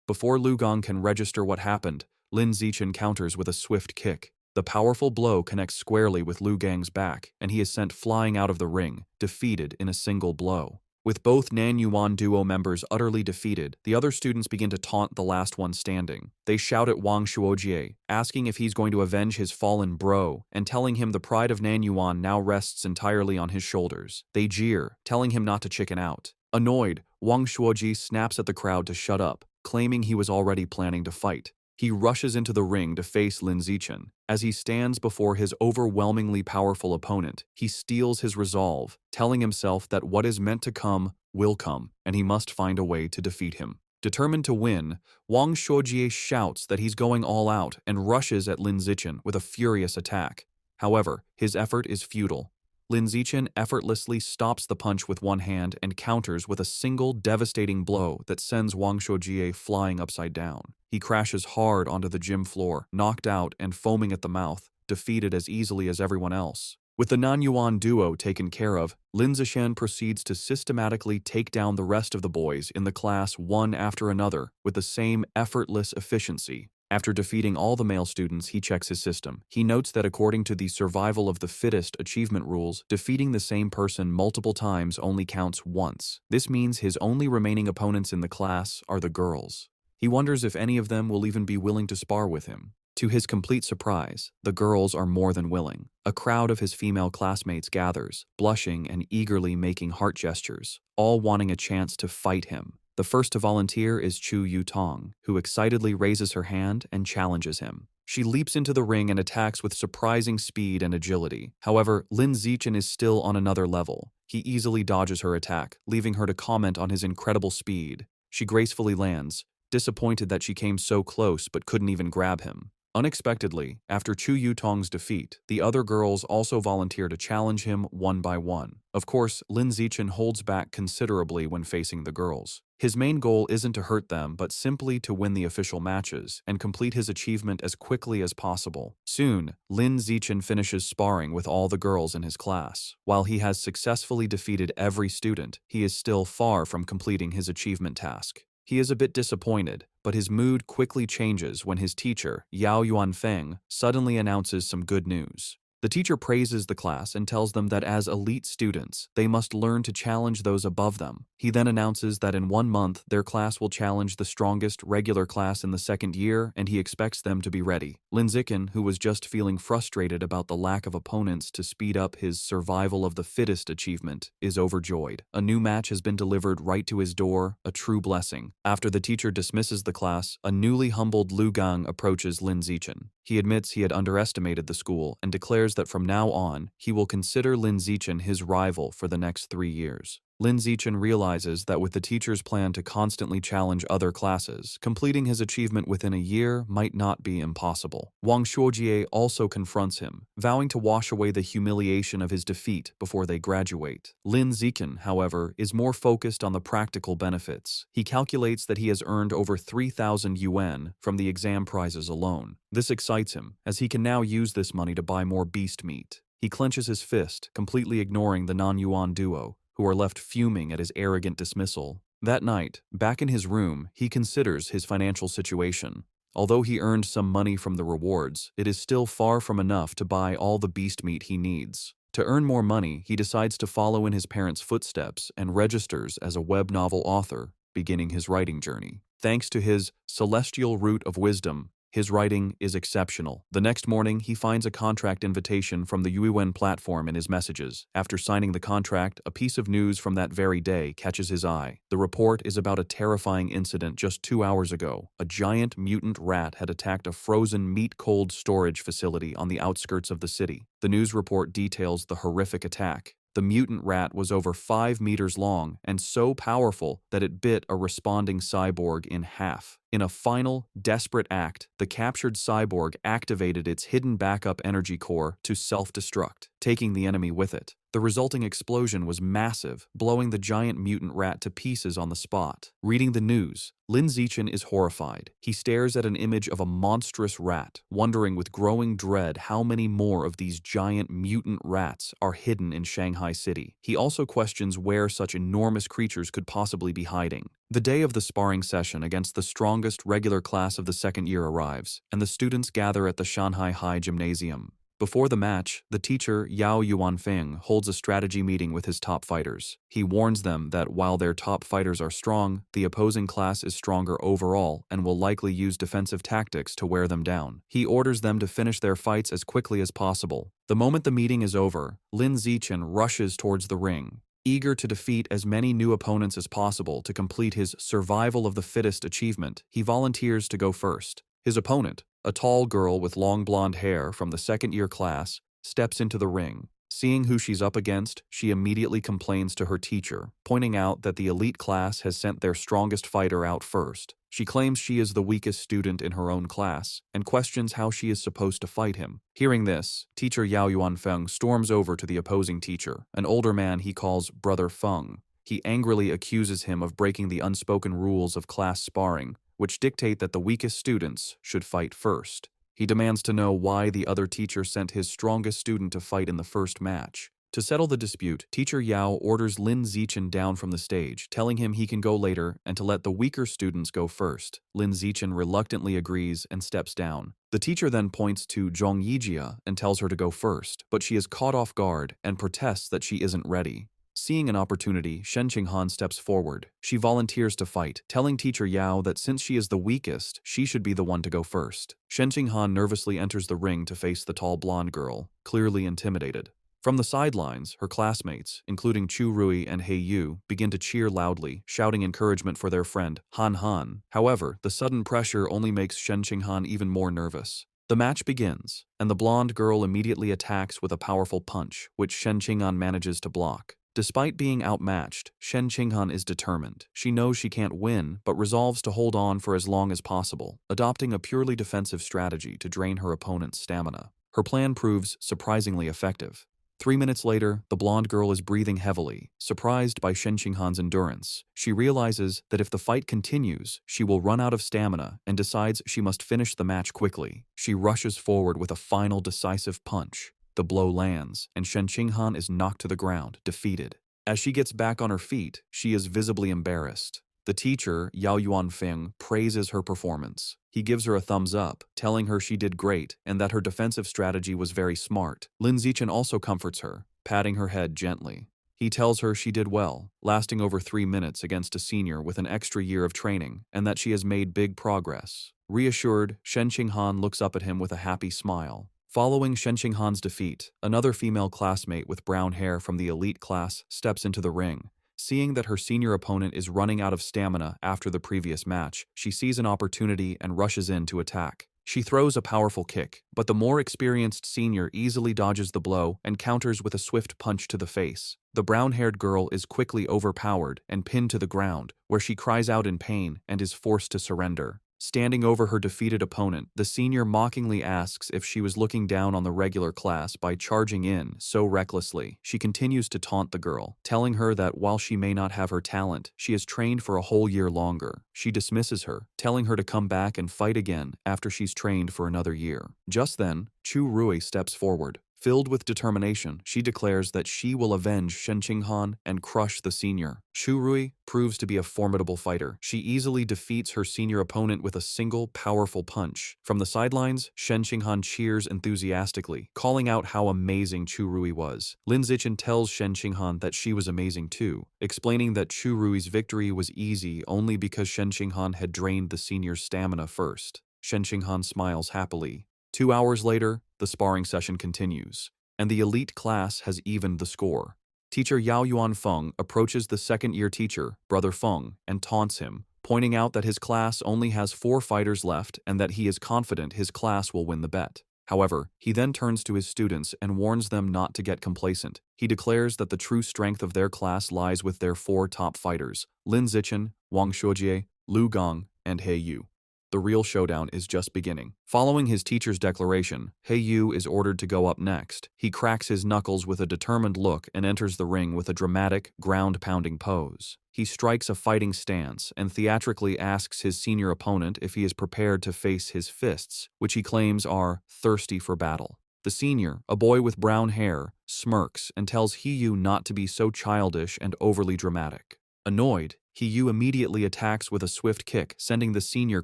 Before Lu Gang can register what happened, Lin Zichen counters with a swift kick. The powerful blow connects squarely with Lu Gang's back, and he is sent flying out of the ring, defeated in a single blow. With both Nanyuan duo members utterly defeated, the other students begin to taunt the last one standing. They shout at Wang Shuojie, asking if he's going to avenge his fallen bro, and telling him the pride of Nanyuan now rests entirely on his shoulders. They jeer, telling him not to chicken out. Annoyed, Wang Shuojie snaps at the crowd to shut up, claiming he was already planning to fight. He rushes into the ring to face Lin Zichen. As he stands before his overwhelmingly powerful opponent, he steels his resolve, telling himself that what is meant to come will come, and he must find a way to defeat him. Determined to win, Wang Shuojie shouts that he's going all out and rushes at Lin Zichen with a furious attack. However, his effort is futile. Lin Zichen effortlessly stops the punch with one hand and counters with a single devastating blow that sends Wang Shuojie flying upside down. He crashes hard onto the gym floor, knocked out and foaming at the mouth, defeated as easily as everyone else. With the Nanyuan duo taken care of, Lin Zichen proceeds to systematically take down the rest of the boys in the class one after another with the same effortless efficiency. After defeating all the male students, he checks his system. He notes that according to the survival of the fittest achievement rules, defeating the same person multiple times only counts once. This means his only remaining opponents in the class are the girls. He wonders if any of them will even be willing to spar with him. To his complete surprise, the girls are more than willing. A crowd of his female classmates gathers, blushing and eagerly making heart gestures, all wanting a chance to fight him. The first to volunteer is Chu Yutong, who excitedly raises her hand and challenges him. She leaps into the ring and attacks with surprising speed and agility. However, Lin Zichen is still on another level. He easily dodges her attack, leaving her to comment on his incredible speed. She gracefully lands, disappointed that she came so close but couldn't even grab him. Unexpectedly, after Chu Yutong's defeat, the other girls also volunteer to challenge him one by one. Of course, Lin Zichen holds back considerably when facing the girls. His main goal isn't to hurt them, but simply to win the official matches and complete his achievement as quickly as possible. Soon, Lin Zichen finishes sparring with all the girls in his class. While he has successfully defeated every student, he is still far from completing his achievement task. He is a bit disappointed, but his mood quickly changes when his teacher, Yao Yuanfeng, suddenly announces some good news. The teacher praises the class and tells them that as elite students, they must learn to challenge those above them. He then announces that in 1 month, their class will challenge the strongest regular class in the second year, and he expects them to be ready. Lin Zichen, who was just feeling frustrated about the lack of opponents to speed up his survival of the fittest achievement, is overjoyed. A new match has been delivered right to his door, a true blessing. After the teacher dismisses the class, a newly humbled Lu Gang approaches Lin Zichen. He admits he had underestimated the school and declares that from now on, he will consider Lin Zichen his rival for the next 3 years. Lin Zichen realizes that with the teacher's plan to constantly challenge other classes, completing his achievement within a year might not be impossible. Wang Shuojie also confronts him, vowing to wash away the humiliation of his defeat before they graduate. Lin Zichen, however, is more focused on the practical benefits. He calculates that he has earned over 3,000 yuan from the exam prizes alone. This excites him, as he can now use this money to buy more beast meat. He clenches his fist, completely ignoring the Nanyuan duo, who are left fuming at his arrogant dismissal. That night, back in his room, he considers his financial situation. Although he earned some money from the rewards, it is still far from enough to buy all the beast meat he needs. To earn more money, he decides to follow in his parents' footsteps and registers as a web novel author, beginning his writing journey. Thanks to his celestial root of wisdom, his writing is exceptional. The next morning, he finds a contract invitation from the Yuiwen platform in his messages. After signing the contract, a piece of news from that very day catches his eye. The report is about a terrifying incident just 2 hours ago. A giant mutant rat had attacked a frozen meat-cold storage facility on the outskirts of the city. The news report details the horrific attack. The mutant rat was over 5 meters long and so powerful that it bit a responding cyborg in half. In a final, desperate act, the captured cyborg activated its hidden backup energy core to self-destruct, taking the enemy with it. The resulting explosion was massive, blowing the giant mutant rat to pieces on the spot. Reading the news, Lin Zichen is horrified. He stares at an image of a monstrous rat, wondering with growing dread how many more of these giant mutant rats are hidden in Shanghai City. He also questions where such enormous creatures could possibly be hiding. The day of the sparring session against the strongest regular class of the second year arrives, and the students gather at the Shanghai High Gymnasium. Before the match, the teacher, Yao Yuanfeng, holds a strategy meeting with his top fighters. He warns them that while their top fighters are strong, the opposing class is stronger overall and will likely use defensive tactics to wear them down. He orders them to finish their fights as quickly as possible. The moment the meeting is over, Lin Zichen rushes towards the ring. Eager to defeat as many new opponents as possible to complete his survival of the fittest achievement, he volunteers to go first. His opponent, a tall girl with long blonde hair from the second-year class, steps into the ring. Seeing who she's up against, she immediately complains to her teacher, pointing out that the elite class has sent their strongest fighter out first. She claims she is the weakest student in her own class and questions how she is supposed to fight him. Hearing this, teacher Yao Yuanfeng storms over to the opposing teacher, an older man he calls Brother Feng. He angrily accuses him of breaking the unspoken rules of class sparring, which dictate that the weakest students should fight first. He demands to know why the other teacher sent his strongest student to fight in the first match. To settle the dispute, teacher Yao orders Lin Zichen down from the stage, telling him he can go later and to let the weaker students go first. Lin Zichen reluctantly agrees and steps down. The teacher then points to Zhong Yijia and tells her to go first, but she is caught off guard and protests that she isn't ready. Seeing an opportunity, Shen Qinghan steps forward. She volunteers to fight, telling teacher Yao that since she is the weakest, she should be the one to go first. Shen Qinghan nervously enters the ring to face the tall blonde girl, clearly intimidated. From the sidelines, her classmates, including Chu Rui and He Yu, begin to cheer loudly, shouting encouragement for their friend, Han Han. However, the sudden pressure only makes Shen Qinghan even more nervous. The match begins, and the blonde girl immediately attacks with a powerful punch, which Shen Qinghan manages to block. Despite being outmatched, Shen Qinghan is determined. She knows she can't win, but resolves to hold on for as long as possible, adopting a purely defensive strategy to drain her opponent's stamina. Her plan proves surprisingly effective. 3 minutes later, the blonde girl is breathing heavily, surprised by Shen Qinghan's endurance. She realizes that if the fight continues, she will run out of stamina and decides she must finish the match quickly. She rushes forward with a final decisive punch. The blow lands, and Shen Qinghan is knocked to the ground, defeated. As she gets back on her feet, she is visibly embarrassed. The teacher, Yao Yuanfeng, praises her performance. He gives her a thumbs up, telling her she did great and that her defensive strategy was very smart. Lin Zichen also comforts her, patting her head gently. He tells her she did well, lasting over 3 minutes against a senior with an extra year of training, and that she has made big progress. Reassured, Shen Qinghan looks up at him with a happy smile. Following Shen Qinghan's defeat, another female classmate with brown hair from the elite class steps into the ring. Seeing that her senior opponent is running out of stamina after the previous match, she sees an opportunity and rushes in to attack. She throws a powerful kick, but the more experienced senior easily dodges the blow and counters with a swift punch to the face. The brown-haired girl is quickly overpowered and pinned to the ground, where she cries out in pain and is forced to surrender. Standing over her defeated opponent, the senior mockingly asks if she was looking down on the regular class by charging in so recklessly. She continues to taunt the girl, telling her that while she may not have her talent, she has trained for a whole year longer. She dismisses her, telling her to come back and fight again after she's trained for another year. Just then, Chu Rui steps forward. Filled with determination, she declares that she will avenge Shen Qinghan and crush the senior. Chu Rui proves to be a formidable fighter. She easily defeats her senior opponent with a single powerful punch. From the sidelines, Shen Qinghan cheers enthusiastically, calling out how amazing Chu Rui was. Lin Zichen tells Shen Qinghan that she was amazing too, explaining that Chu Rui's victory was easy only because Shen Qinghan had drained the senior's stamina first. Shen Qinghan smiles happily. 2 hours later, the sparring session continues, and the elite class has evened the score. Teacher Yao Yuanfeng approaches the second-year teacher, Brother Feng, and taunts him, pointing out that his class only has 4 fighters left and that he is confident his class will win the bet. However, he then turns to his students and warns them not to get complacent. He declares that the true strength of their class lies with their 4 top fighters, Lin Zichen, Wang Shuojie, Lu Gong, and He Yu. The real showdown is just beginning. Following his teacher's declaration, He Yu is ordered to go up next. He cracks his knuckles with a determined look and enters the ring with a dramatic, ground-pounding pose. He strikes a fighting stance and theatrically asks his senior opponent if he is prepared to face his fists, which he claims are thirsty for battle. The senior, a boy with brown hair, smirks and tells He Yu not to be so childish and overly dramatic. Annoyed, He Yu immediately attacks with a swift kick, sending the senior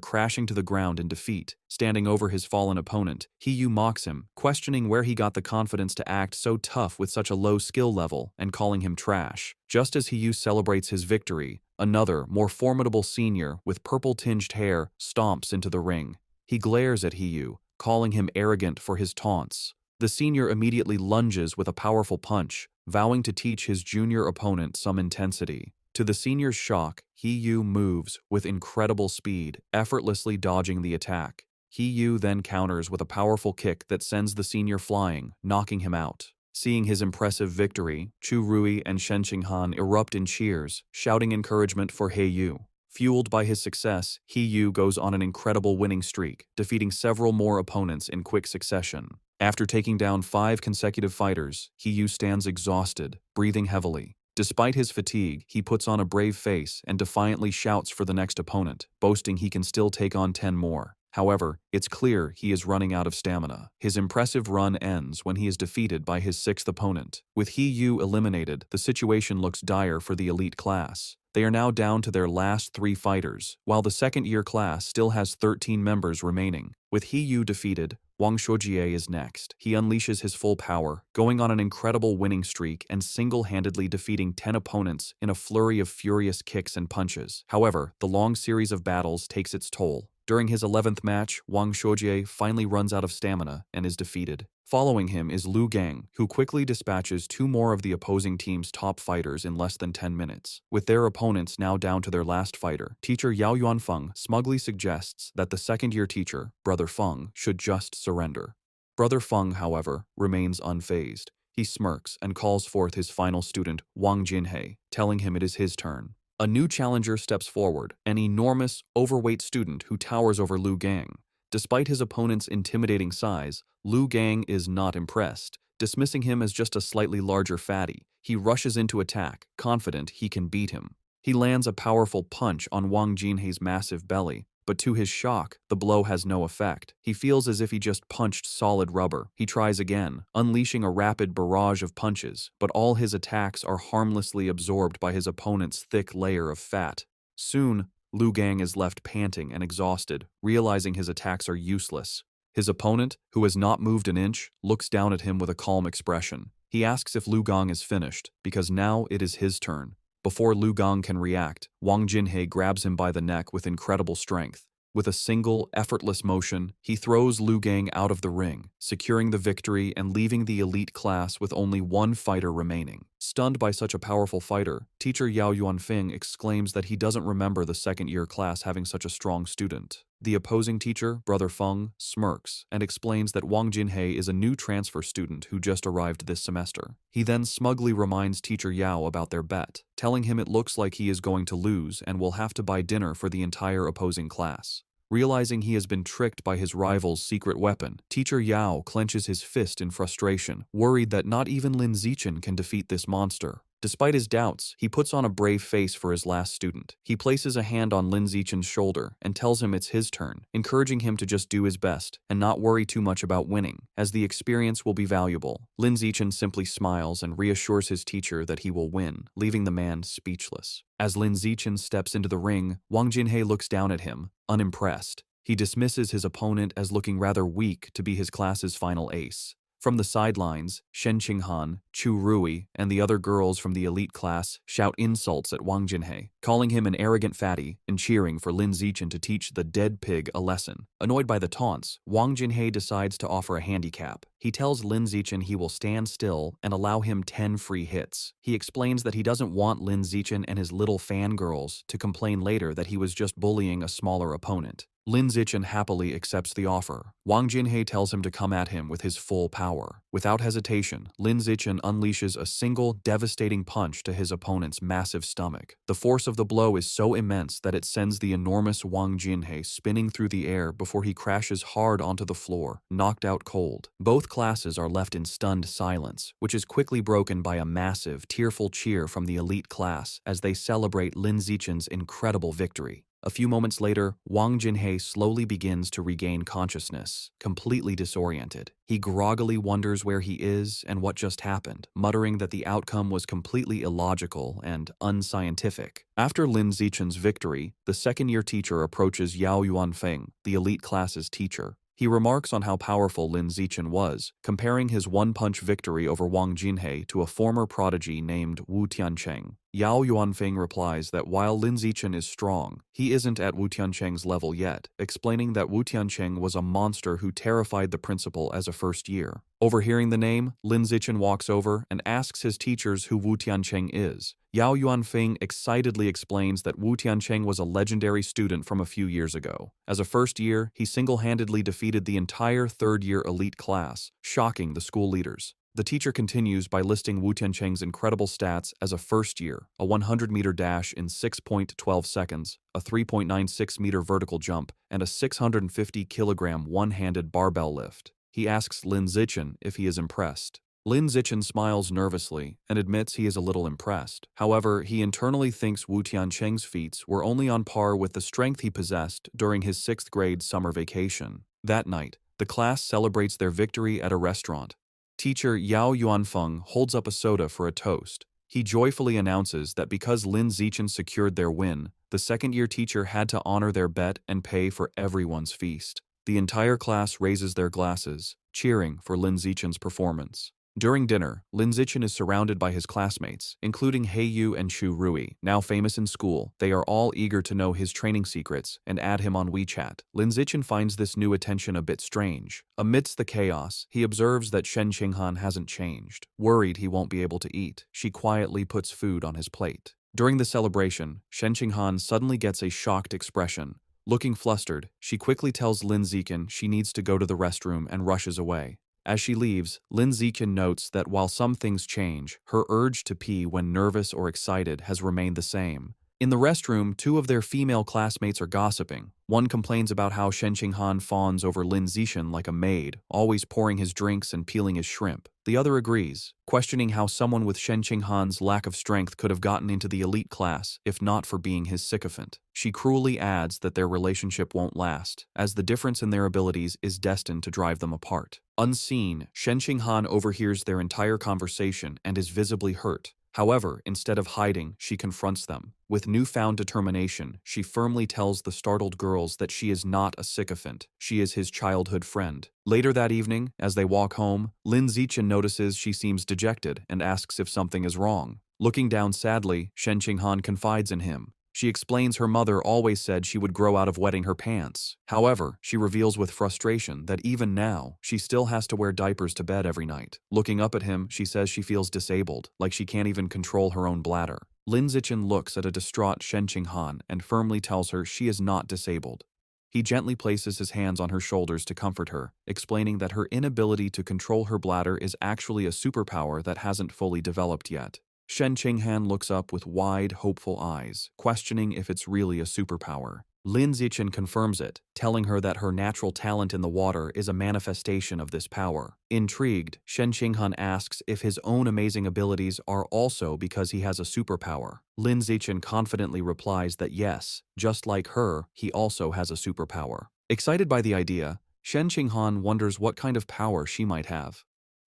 crashing to the ground in defeat. Standing over his fallen opponent, He Yu mocks him, questioning where he got the confidence to act so tough with such a low skill level and calling him trash. Just as He Yu celebrates his victory, another, more formidable senior with purple-tinged hair stomps into the ring. He glares at He Yu, calling him arrogant for his taunts. The senior immediately lunges with a powerful punch, vowing to teach his junior opponent some intensity. To the senior's shock, He Yu moves with incredible speed, effortlessly dodging the attack. He Yu then counters with a powerful kick that sends the senior flying, knocking him out. Seeing his impressive victory, Chu Rui and Shen Qinghan erupt in cheers, shouting encouragement for He Yu. Fueled by his success, He Yu goes on an incredible winning streak, defeating several more opponents in quick succession. After taking down 5 consecutive fighters, He Yu stands exhausted, breathing heavily. Despite his fatigue, he puts on a brave face and defiantly shouts for the next opponent, boasting he can still take on 10 more. However, it's clear he is running out of stamina. His impressive run ends when he is defeated by his 6th opponent. With He Yu eliminated, the situation looks dire for the elite class. They are now down to their last 3 fighters, while the second-year class still has 13 members remaining. With He Yu defeated, Wang Shuojie is next. He unleashes his full power, going on an incredible winning streak and single-handedly defeating 10 opponents in a flurry of furious kicks and punches. However, the long series of battles takes its toll. During his 11th match, Wang Shuojie finally runs out of stamina and is defeated. Following him is Lu Gang, who quickly dispatches 2 more of the opposing team's top fighters in less than 10 minutes. With their opponents now down to their last fighter, teacher Yao Yuanfeng smugly suggests that the second-year teacher, Brother Feng, should just surrender. Brother Feng, however, remains unfazed. He smirks and calls forth his final student, Wang Jinhei, telling him it is his turn. A new challenger steps forward, an enormous, overweight student who towers over Lu Gang. Despite his opponent's intimidating size, Lu Gang is not impressed. Dismissing him as just a slightly larger fatty, he rushes into attack, confident he can beat him. He lands a powerful punch on Wang Jinhei's massive belly, but to his shock, the blow has no effect. He feels as if he just punched solid rubber. He tries again, unleashing a rapid barrage of punches, but all his attacks are harmlessly absorbed by his opponent's thick layer of fat. Soon, Lu Gang is left panting and exhausted, realizing his attacks are useless. His opponent, who has not moved an inch, looks down at him with a calm expression. He asks if Lu Gang is finished, because now it is his turn. Before Lu Gang can react, Wang Jinhei grabs him by the neck with incredible strength. With a single, effortless motion, he throws Lu Gang out of the ring, securing the victory and leaving the elite class with only 1 fighter remaining. Stunned by such a powerful fighter, teacher Yao Yuanfeng exclaims that he doesn't remember the second-year class having such a strong student. The opposing teacher, Brother Feng, smirks and explains that Wang Jinhei is a new transfer student who just arrived this semester. He then smugly reminds teacher Yao about their bet, telling him it looks like he is going to lose and will have to buy dinner for the entire opposing class. Realizing he has been tricked by his rival's secret weapon, teacher Yao clenches his fist in frustration, worried that not even Lin Zichen can defeat this monster. Despite his doubts, he puts on a brave face for his last student. He places a hand on Lin Zichen's shoulder and tells him it's his turn, encouraging him to just do his best and not worry too much about winning, as the experience will be valuable. Lin Zichen simply smiles and reassures his teacher that he will win, leaving the man speechless. As Lin Zichen steps into the ring, Wang Jinhei looks down at him, unimpressed. He dismisses his opponent as looking rather weak to be his class's final ace. From the sidelines, Shen Qinghan, Chu Rui, and the other girls from the elite class shout insults at Wang Jinhei, calling him an arrogant fatty and cheering for Lin Zichen to teach the dead pig a lesson. Annoyed by the taunts, Wang Jinhei decides to offer a handicap. He tells Lin Zichen he will stand still and allow him 10 free hits. He explains that he doesn't want Lin Zichen and his little fangirls to complain later that he was just bullying a smaller opponent. Lin Zichen happily accepts the offer. Wang Jinhei tells him to come at him with his full power. Without hesitation, Lin Zichen unleashes a single, devastating punch to his opponent's massive stomach. The force of the blow is so immense that it sends the enormous Wang Jinhei spinning through the air before he crashes hard onto the floor, knocked out cold. Both classes are left in stunned silence, which is quickly broken by a massive, tearful cheer from the elite class as they celebrate Lin Zichen's incredible victory. A few moments later, Wang Jinhei slowly begins to regain consciousness, completely disoriented. He groggily wonders where he is and what just happened, muttering that the outcome was completely illogical and unscientific. After Lin Zichen's victory, the second-year teacher approaches Yao Yuanfeng, the elite class's teacher. He remarks on how powerful Lin Zichen was, comparing his one-punch victory over Wang Jinhei to a former prodigy named Wu Tiancheng. Yao Yuanfeng replies that while Lin Zichen is strong, he isn't at Wu Tiancheng's level yet, explaining that Wu Tiancheng was a monster who terrified the principal as a first year. Overhearing the name, Lin Zichen walks over and asks his teachers who Wu Tiancheng is. Yao Yuanfeng excitedly explains that Wu Tiancheng was a legendary student from a few years ago. As a first year, he single-handedly defeated the entire third-year elite class, shocking the school leaders. The teacher continues by listing Wu Tiancheng's incredible stats as a first year, a 100-meter dash in 6.12 seconds, a 3.96-meter vertical jump, and a 650-kilogram one-handed barbell lift. He asks Lin Zichen if he is impressed. Lin Zichen smiles nervously and admits he is a little impressed. However, he internally thinks Wu Tiancheng's feats were only on par with the strength he possessed during his 6th grade summer vacation. That night, the class celebrates their victory at a restaurant. Teacher Yao Yuanfeng holds up a soda for a toast. He joyfully announces that because Lin Zichen secured their win, the second-year teacher had to honor their bet and pay for everyone's feast. The entire class raises their glasses, cheering for Lin Zichen's performance. During dinner, Lin Zichen is surrounded by his classmates, including He Yu and Chu Rui. Now famous in school, they are all eager to know his training secrets and add him on WeChat. Lin Zichen finds this new attention a bit strange. Amidst the chaos, he observes that Shen Qinghan hasn't changed. Worried he won't be able to eat, she quietly puts food on his plate. During the celebration, Shen Qinghan suddenly gets a shocked expression. Looking flustered, she quickly tells Lin Zichen she needs to go to the restroom and rushes away. As she leaves, Lin Zichen notes that while some things change, her urge to pee when nervous or excited has remained the same. In the restroom, 2 of their female classmates are gossiping. One complains about how Shen Qinghan fawns over Lin Zichen like a maid, always pouring his drinks and peeling his shrimp. The other agrees, questioning how someone with Shen Qinghan's lack of strength could have gotten into the elite class if not for being his sycophant. She cruelly adds that their relationship won't last, as the difference in their abilities is destined to drive them apart. Unseen, Shen Qinghan overhears their entire conversation and is visibly hurt. However, instead of hiding, she confronts them. With newfound determination, she firmly tells the startled girls that she is not a sycophant, she is his childhood friend. Later that evening, as they walk home, Lin Zichen notices she seems dejected and asks if something is wrong. Looking down sadly, Shen Qinghan confides in him. She explains her mother always said she would grow out of wetting her pants. However, she reveals with frustration that even now, she still has to wear diapers to bed every night. Looking up at him, she says she feels disabled, like she can't even control her own bladder. Lin Zichen looks at a distraught Shen Qinghan and firmly tells her she is not disabled. He gently places his hands on her shoulders to comfort her, explaining that her inability to control her bladder is actually a superpower that hasn't fully developed yet. Shen Qinghan looks up with wide, hopeful eyes, questioning if it's really a superpower. Lin Zichen confirms it, telling her that her natural talent in the water is a manifestation of this power. Intrigued, Shen Qinghan asks if his own amazing abilities are also because he has a superpower. Lin Zichen confidently replies that yes, just like her, he also has a superpower. Excited by the idea, Shen Qinghan wonders what kind of power she might have.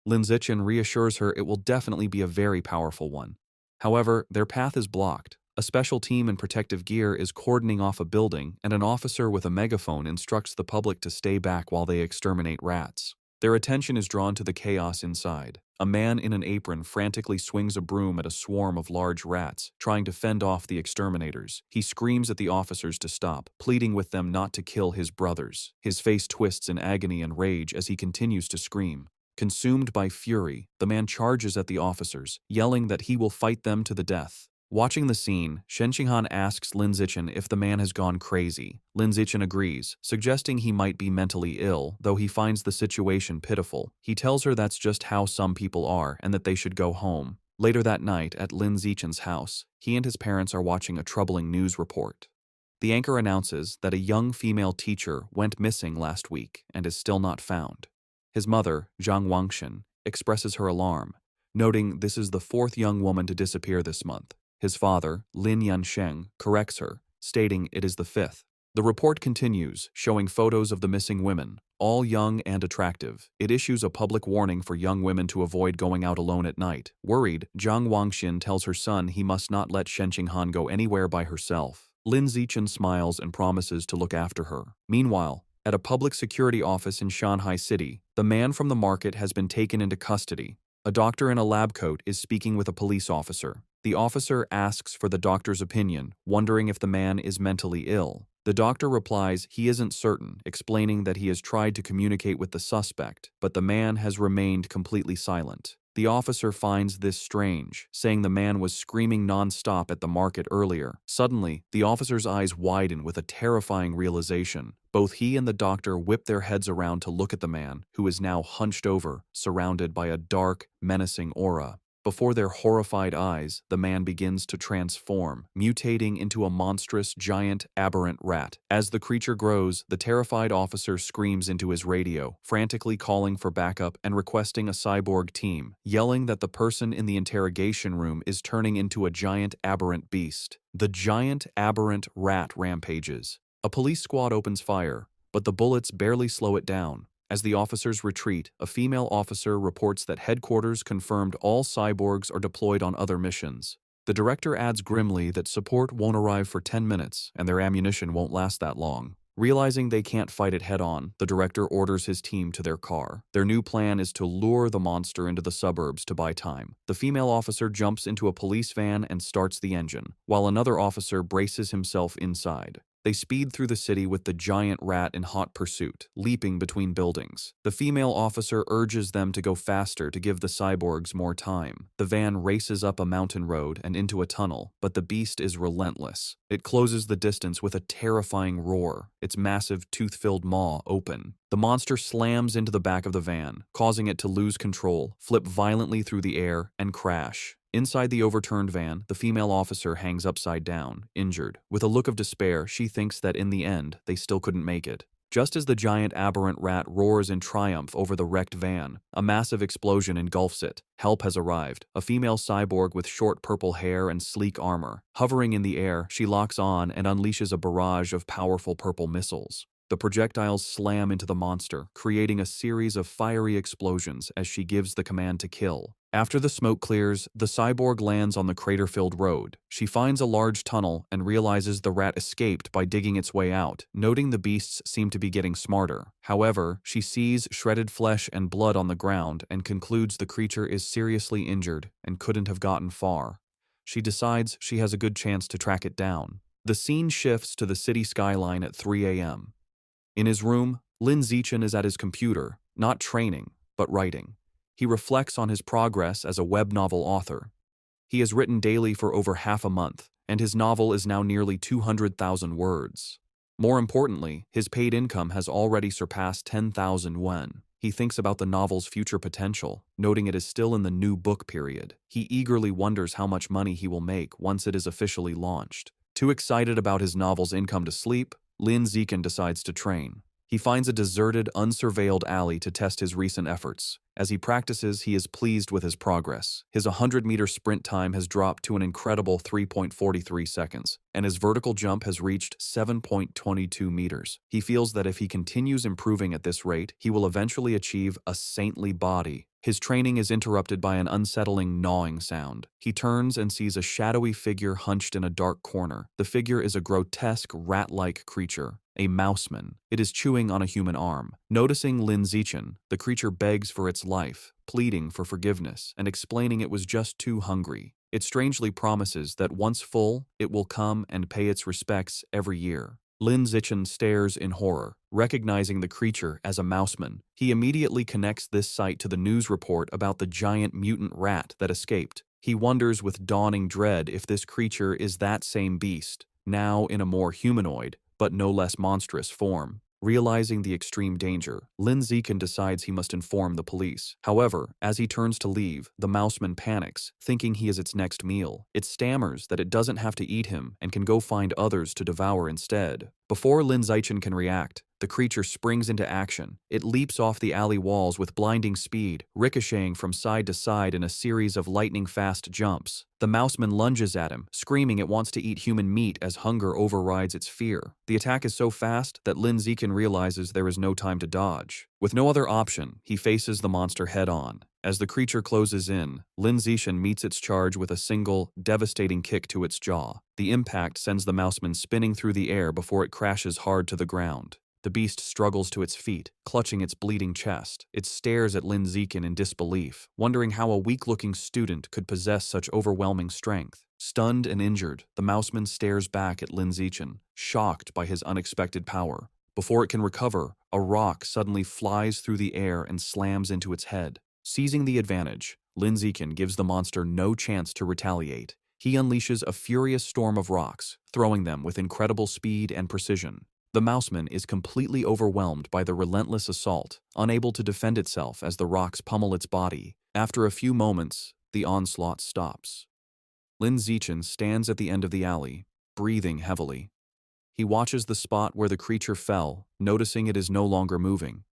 Lin Zichen reassures her it will definitely be a very powerful one. However, their path is blocked. A special team in protective gear is cordoning off a building, and an officer with a megaphone instructs the public to stay back while they exterminate rats. Their attention is drawn to the chaos inside. A man in an apron frantically swings a broom at a swarm of large rats, trying to fend off the exterminators. He screams at the officers to stop, pleading with them not to kill his brothers. His face twists in agony and rage as he continues to scream. Consumed by fury, the man charges at the officers, yelling that he will fight them to the death. Watching the scene, Shen Qinghan asks Lin Zichen if the man has gone crazy. Lin Zichen agrees, suggesting he might be mentally ill, though he finds the situation pitiful. He tells her that's just how some people are and that they should go home. Later that night, at Lin Zichen's house, he and his parents are watching a troubling news report. The anchor announces that a young female teacher went missing last week and is still not found. His mother, Zhang Wangshan, expresses her alarm, noting this is the 4th young woman to disappear this month. His father, Lin Yansheng, corrects her, stating it is the 5th. The report continues, showing photos of the missing women, all young and attractive. It issues a public warning for young women to avoid going out alone at night. Worried, Zhang Wangshan tells her son he must not let Shen Qinghan go anywhere by herself. Lin Zichen smiles and promises to look after her. Meanwhile, at a public security office in Shanghai City, the man from the market has been taken into custody. A doctor in a lab coat is speaking with a police officer. The officer asks for the doctor's opinion, wondering if the man is mentally ill. The doctor replies he isn't certain, explaining that he has tried to communicate with the suspect, but the man has remained completely silent. The officer finds this strange, saying the man was screaming non-stop at the market earlier. Suddenly, the officer's eyes widen with a terrifying realization. Both he and the doctor whip their heads around to look at the man, who is now hunched over, surrounded by a dark, menacing aura. Before their horrified eyes, the man begins to transform, mutating into a monstrous, giant, aberrant rat. As the creature grows, the terrified officer screams into his radio, frantically calling for backup and requesting a cyborg team, yelling that the person in the interrogation room is turning into a giant, aberrant beast. The giant, aberrant rat rampages. A police squad opens fire, but the bullets barely slow it down. As the officers retreat, a female officer reports that headquarters confirmed all cyborgs are deployed on other missions. The director adds grimly that support won't arrive for 10 minutes, and their ammunition won't last that long. Realizing they can't fight it head-on, the director orders his team to their car. Their new plan is to lure the monster into the suburbs to buy time. The female officer jumps into a police van and starts the engine, while another officer braces himself inside. They speed through the city with the giant rat in hot pursuit, leaping between buildings. The female officer urges them to go faster to give the cyborgs more time. The van races up a mountain road and into a tunnel, but the beast is relentless. It closes the distance with a terrifying roar, its massive tooth-filled maw open. The monster slams into the back of the van, causing it to lose control, flip violently through the air, and crash. Inside the overturned van, the female officer hangs upside down, injured. With a look of despair, she thinks that in the end, they still couldn't make it. Just as the giant aberrant rat roars in triumph over the wrecked van, a massive explosion engulfs it. Help has arrived. A female cyborg with short purple hair and sleek armor. Hovering in the air, she locks on and unleashes a barrage of powerful purple missiles. The projectiles slam into the monster, creating a series of fiery explosions as she gives the command to kill. After the smoke clears, the cyborg lands on the crater-filled road. She finds a large tunnel and realizes the rat escaped by digging its way out, noting the beasts seem to be getting smarter. However, she sees shredded flesh and blood on the ground and concludes the creature is seriously injured and couldn't have gotten far. She decides she has a good chance to track it down. The scene shifts to the city skyline at 3 a.m. In his room, Lin Zichen is at his computer, not training, but writing. He reflects on his progress as a web novel author. He has written daily for over half a month, and his novel is now nearly 200,000 words. More importantly, his paid income has already surpassed 10,000 yuan. He thinks about the novel's future potential, noting it is still in the new book period. He eagerly wonders how much money he will make once it is officially launched. Too excited about his novel's income to sleep, Lin Zichen decides to train. He finds a deserted, unsurveilled alley to test his recent efforts. As he practices, he is pleased with his progress. His 100-meter sprint time has dropped to an incredible 3.43 seconds, and his vertical jump has reached 7.22 meters. He feels that if he continues improving at this rate, he will eventually achieve a saintly body. His training is interrupted by an unsettling gnawing sound. He turns and sees a shadowy figure hunched in a dark corner. The figure is a grotesque, rat-like creature, a mouseman. It is chewing on a human arm. Noticing Lin Zichen, the creature begs for its life, pleading for forgiveness and explaining it was just too hungry. It strangely promises that once full, it will come and pay its respects every year. Lin Zichen stares in horror, recognizing the creature as a mouseman. He immediately connects this sight to the news report about the giant mutant rat that escaped. He wonders with dawning dread if this creature is that same beast, now in a more humanoid, but no less monstrous form. Realizing the extreme danger, Lin Zichen decides he must inform the police. However, as he turns to leave, the mouseman panics, thinking he is its next meal. It stammers that it doesn't have to eat him and can go find others to devour instead. Before Lin Zichen can react, the creature springs into action. It leaps off the alley walls with blinding speed, ricocheting from side to side in a series of lightning-fast jumps. The mouseman lunges at him, screaming it wants to eat human meat as hunger overrides its fear. The attack is so fast that Lin Zichen realizes there is no time to dodge. With no other option, he faces the monster head-on. As the creature closes in, Lin Zichen meets its charge with a single, devastating kick to its jaw. The impact sends the mouseman spinning through the air before it crashes hard to the ground. The beast struggles to its feet, clutching its bleeding chest. It stares at Lin Zichen in disbelief, wondering how a weak-looking student could possess such overwhelming strength. Stunned and injured, the mouseman stares back at Lin Zichen, shocked by his unexpected power. Before it can recover, a rock suddenly flies through the air and slams into its head. Seizing the advantage, Lin Zichen gives the monster no chance to retaliate. He unleashes a furious storm of rocks, throwing them with incredible speed and precision. The mouseman is completely overwhelmed by the relentless assault, unable to defend itself as the rocks pummel its body. After a few moments, the onslaught stops. Lin Zichen stands at the end of the alley, breathing heavily. He watches the spot where the creature fell, noticing it is no longer moving.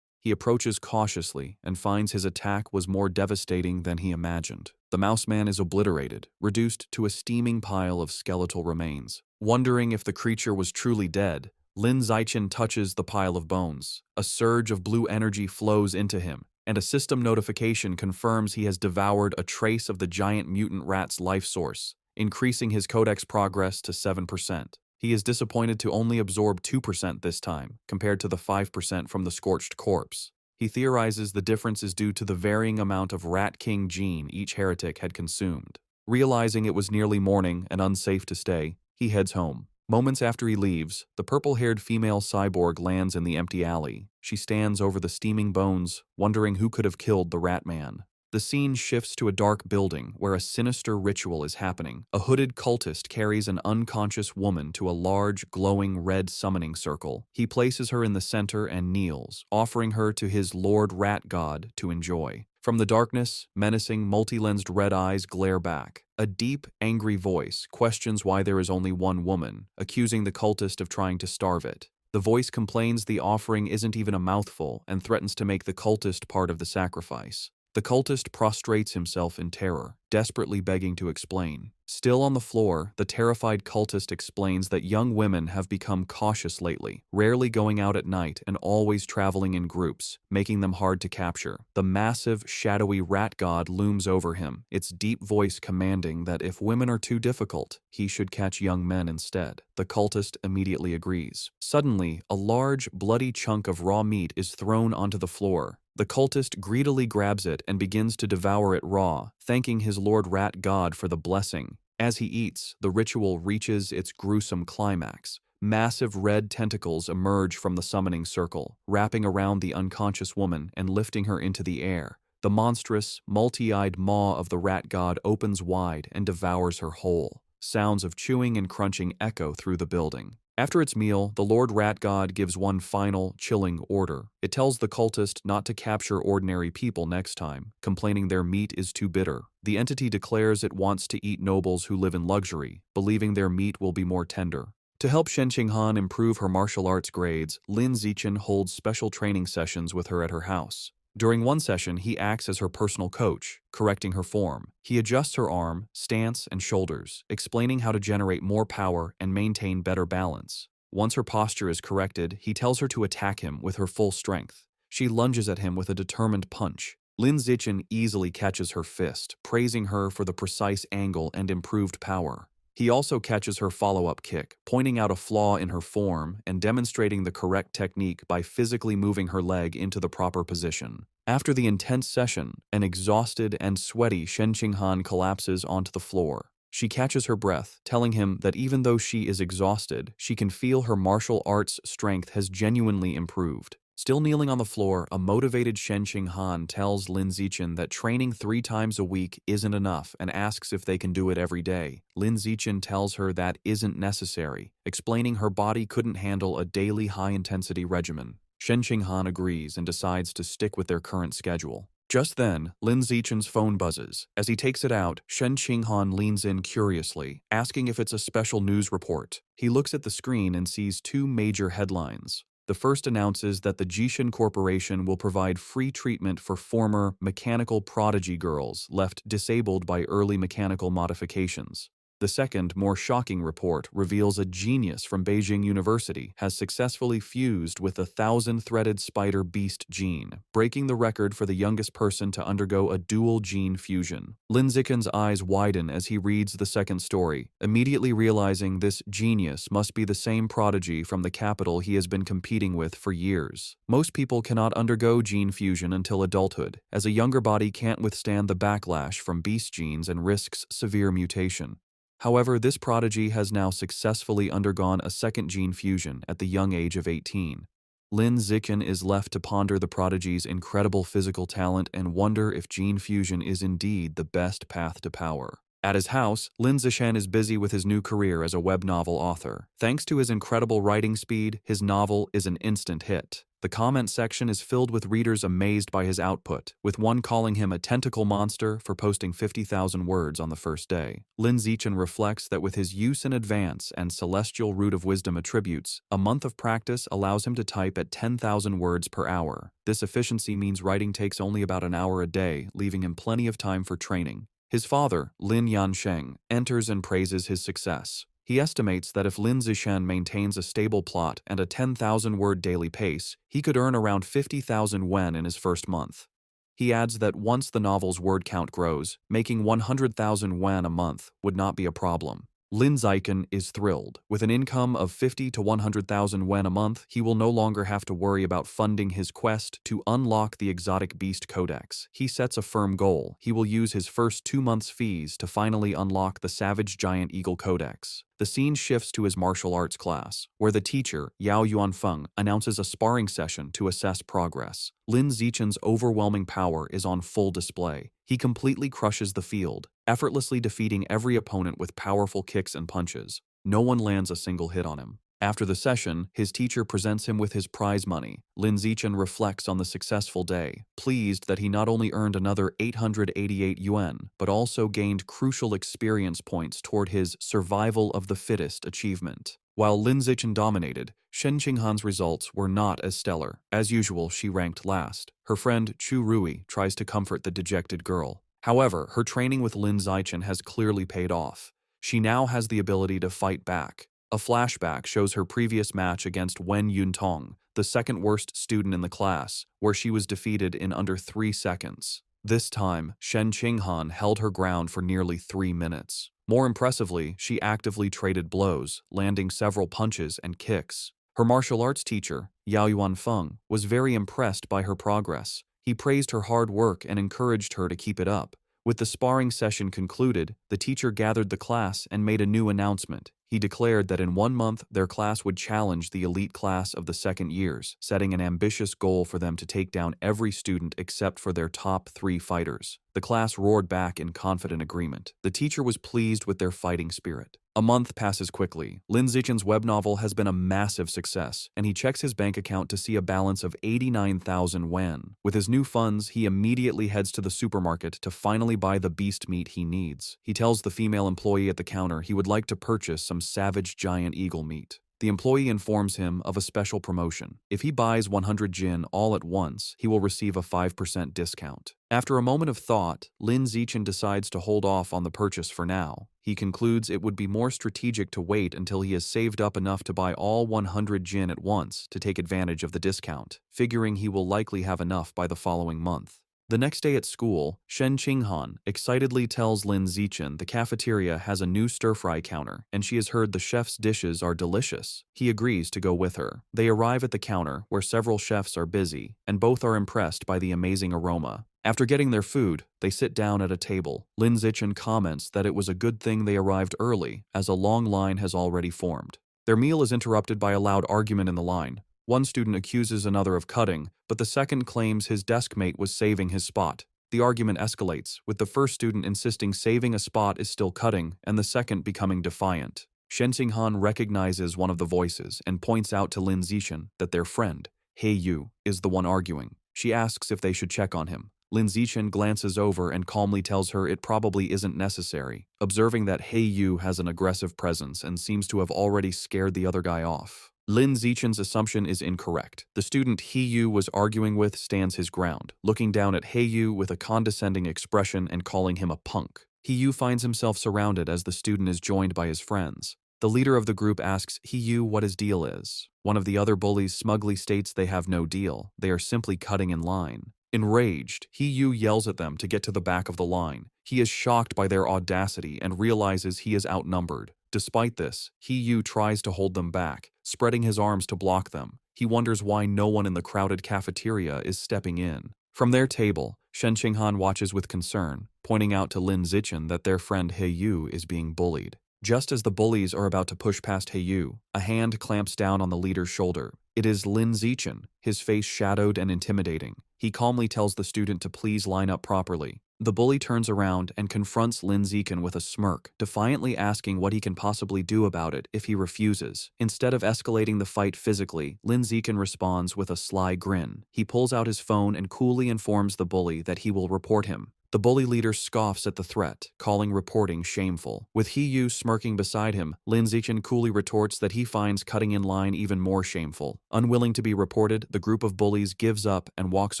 He approaches cautiously and finds his attack was more devastating than he imagined. The mouseman is obliterated, reduced to a steaming pile of skeletal remains. Wondering if the creature was truly dead, Lin Zichen touches the pile of bones. A surge of blue energy flows into him, and a system notification confirms he has devoured a trace of the giant mutant rat's life source, increasing his codex progress to 7%. He is disappointed to only absorb 2% this time, compared to the 5% from the scorched corpse. He theorizes the difference is due to the varying amount of Rat King gene each heretic had consumed. Realizing it was nearly morning and unsafe to stay, he heads home. Moments after he leaves, the purple-haired female cyborg lands in the empty alley. She stands over the steaming bones, wondering who could have killed the Rat Man. The scene shifts to a dark building where a sinister ritual is happening. A hooded cultist carries an unconscious woman to a large, glowing red summoning circle. He places her in the center and kneels, offering her to his Lord Rat God to enjoy. From the darkness, menacing, multi-lensed red eyes glare back. A deep, angry voice questions why there is only one woman, accusing the cultist of trying to starve it. The voice complains the offering isn't even a mouthful and threatens to make the cultist part of the sacrifice. The cultist prostrates himself in terror, desperately begging to explain. Still on the floor, the terrified cultist explains that young women have become cautious lately, rarely going out at night and always traveling in groups, making them hard to capture. The massive, shadowy rat god looms over him, its deep voice commanding that if women are too difficult, he should catch young men instead. The cultist immediately agrees. Suddenly, a large, bloody chunk of raw meat is thrown onto the floor. The cultist greedily grabs it and begins to devour it raw, thanking his Lord Rat God for the blessing. As he eats, the ritual reaches its gruesome climax. Massive red tentacles emerge from the summoning circle, wrapping around the unconscious woman and lifting her into the air. The monstrous, multi-eyed maw of the rat god opens wide and devours her whole. Sounds of chewing and crunching echo through the building. After its meal, the Lord Rat God gives one final, chilling order. It tells the cultist not to capture ordinary people next time, complaining their meat is too bitter. The entity declares it wants to eat nobles who live in luxury, believing their meat will be more tender. To help Shen Qinghan improve her martial arts grades, Lin Zichen holds special training sessions with her at her house. During one session, he acts as her personal coach, correcting her form. He adjusts her arm, stance, and shoulders, explaining how to generate more power and maintain better balance. Once her posture is corrected, he tells her to attack him with her full strength. She lunges at him with a determined punch. Lin Zichen easily catches her fist, praising her for the precise angle and improved power. He also catches her follow-up kick, pointing out a flaw in her form and demonstrating the correct technique by physically moving her leg into the proper position. After the intense session, an exhausted and sweaty Shen Qinghan collapses onto the floor. She catches her breath, telling him that even though she is exhausted, she can feel her martial arts strength has genuinely improved. Still kneeling on the floor, a motivated Shen Qinghan tells Lin Zichen that training 3 times a week isn't enough and asks if they can do it every day. Lin Zichen tells her that isn't necessary, explaining her body couldn't handle a daily high-intensity regimen. Shen Qinghan agrees and decides to stick with their current schedule. Just then, Lin Zichen's phone buzzes. As he takes it out, Shen Qinghan leans in curiously, asking if it's a special news report. He looks at the screen and sees 2 major headlines. The first announces that the Jishin Corporation will provide free treatment for former mechanical prodigy girls left disabled by early mechanical modifications. The second, more shocking report reveals a genius from Beijing University has successfully fused with the 1,000-threaded spider beast gene, breaking the record for the youngest person to undergo a dual gene fusion. Lin Zichen's eyes widen as he reads the second story, immediately realizing this genius must be the same prodigy from the capital he has been competing with for years. Most people cannot undergo gene fusion until adulthood, as a younger body can't withstand the backlash from beast genes and risks severe mutation. However, this prodigy has now successfully undergone a second gene fusion at the young age of 18. Lin Zichen is left to ponder the prodigy's incredible physical talent and wonder if gene fusion is indeed the best path to power. At his house, Lin Zichen is busy with his new career as a web novel author. Thanks to his incredible writing speed, his novel is an instant hit. The comment section is filled with readers amazed by his output, with one calling him a tentacle monster for posting 50,000 words on the first day. Lin Zichen reflects that with his use in advance and celestial root of wisdom attributes, a month of practice allows him to type at 10,000 words per hour. This efficiency means writing takes only about an hour a day, leaving him plenty of time for training. His father, Lin Yansheng, enters and praises his success. He estimates that if Lin Zichen maintains a stable plot and a 10,000-word daily pace, he could earn around 50,000 yuan in his first month. He adds that once the novel's word count grows, making 100,000 yuan a month would not be a problem. Lin Zichen is thrilled. With an income of 50 to 100,000 yuan a month, he will no longer have to worry about funding his quest to unlock the exotic beast codex. He sets a firm goal. He will use his first 2 months' fees to finally unlock the savage giant eagle codex. The scene shifts to his martial arts class, where the teacher, Yao Yuanfeng, announces a sparring session to assess progress. Lin Zichen's overwhelming power is on full display. He completely crushes the field, effortlessly defeating every opponent with powerful kicks and punches. No one lands a single hit on him. After the session, his teacher presents him with his prize money. Lin Zichen reflects on the successful day, pleased that he not only earned another 888 yuan, but also gained crucial experience points toward his survival of the fittest achievement. While Lin Zichen dominated, Shen Qinghan's results were not as stellar. As usual, she ranked last. Her friend Chu Rui tries to comfort the dejected girl. However, her training with Lin Zichen has clearly paid off. She now has the ability to fight back. A flashback shows her previous match against Wen Yuntong, the second worst student in the class, where she was defeated in under 3 seconds. This time, Shen Qinghan held her ground for nearly 3 minutes. More impressively, she actively traded blows, landing several punches and kicks. Her martial arts teacher, Yao Yuanfeng, was very impressed by her progress. He praised her hard work and encouraged her to keep it up. With the sparring session concluded, the teacher gathered the class and made a new announcement. He declared that in 1 month, their class would challenge the elite class of the second years, setting an ambitious goal for them to take down every student except for their top 3 fighters. The class roared back in confident agreement. The teacher was pleased with their fighting spirit. A month passes quickly. Lin Zichen's web novel has been a massive success, and he checks his bank account to see a balance of 89,000 yuan. With his new funds, he immediately heads to the supermarket to finally buy the beast meat he needs. He tells the female employee at the counter he would like to purchase some savage giant eagle meat. The employee informs him of a special promotion. If he buys 100 jin all at once, he will receive a 5% discount. After a moment of thought, Lin Zichen decides to hold off on the purchase for now. He concludes it would be more strategic to wait until he has saved up enough to buy all 100 jin at once to take advantage of the discount, figuring he will likely have enough by the following month. The next day at school, Shen Qinghan excitedly tells Lin Zichen the cafeteria has a new stir-fry counter, and she has heard the chef's dishes are delicious. He agrees to go with her. They arrive at the counter, where several chefs are busy, and both are impressed by the amazing aroma. After getting their food, they sit down at a table. Lin Zichen comments that it was a good thing they arrived early, as a long line has already formed. Their meal is interrupted by a loud argument in the line. One student accuses another of cutting, but the second claims his desk mate was saving his spot. The argument escalates, with the first student insisting saving a spot is still cutting, and the second becoming defiant. Shen Qinghan recognizes one of the voices and points out to Lin Zichen that their friend, He Yu, is the one arguing. She asks if they should check on him. Lin Zichen glances over and calmly tells her it probably isn't necessary, observing that He Yu has an aggressive presence and seems to have already scared the other guy off. Lin Zichen's assumption is incorrect. The student He Yu was arguing with stands his ground, looking down at He Yu with a condescending expression and calling him a punk. He Yu finds himself surrounded as the student is joined by his friends. The leader of the group asks He Yu what his deal is. One of the other bullies smugly states they have no deal. They are simply cutting in line. Enraged, He Yu yells at them to get to the back of the line. He is shocked by their audacity and realizes he is outnumbered. Despite this, He Yu tries to hold them back, spreading his arms to block them. He wonders why no one in the crowded cafeteria is stepping in. From their table, Shen Qinghan watches with concern, pointing out to Lin Zichen that their friend He Yu is being bullied. Just as the bullies are about to push past He Yu, a hand clamps down on the leader's shoulder. It is Lin Zichen, his face shadowed and intimidating. He calmly tells the student to please line up properly. The bully turns around and confronts Lin Zichen with a smirk, defiantly asking what he can possibly do about it if he refuses. Instead of escalating the fight physically, Lin Zichen responds with a sly grin. He pulls out his phone and coolly informs the bully that he will report him. The bully leader scoffs at the threat, calling reporting shameful. With He-yu smirking beside him, Lin Zichen coolly retorts that he finds cutting in line even more shameful. Unwilling to be reported, the group of bullies gives up and walks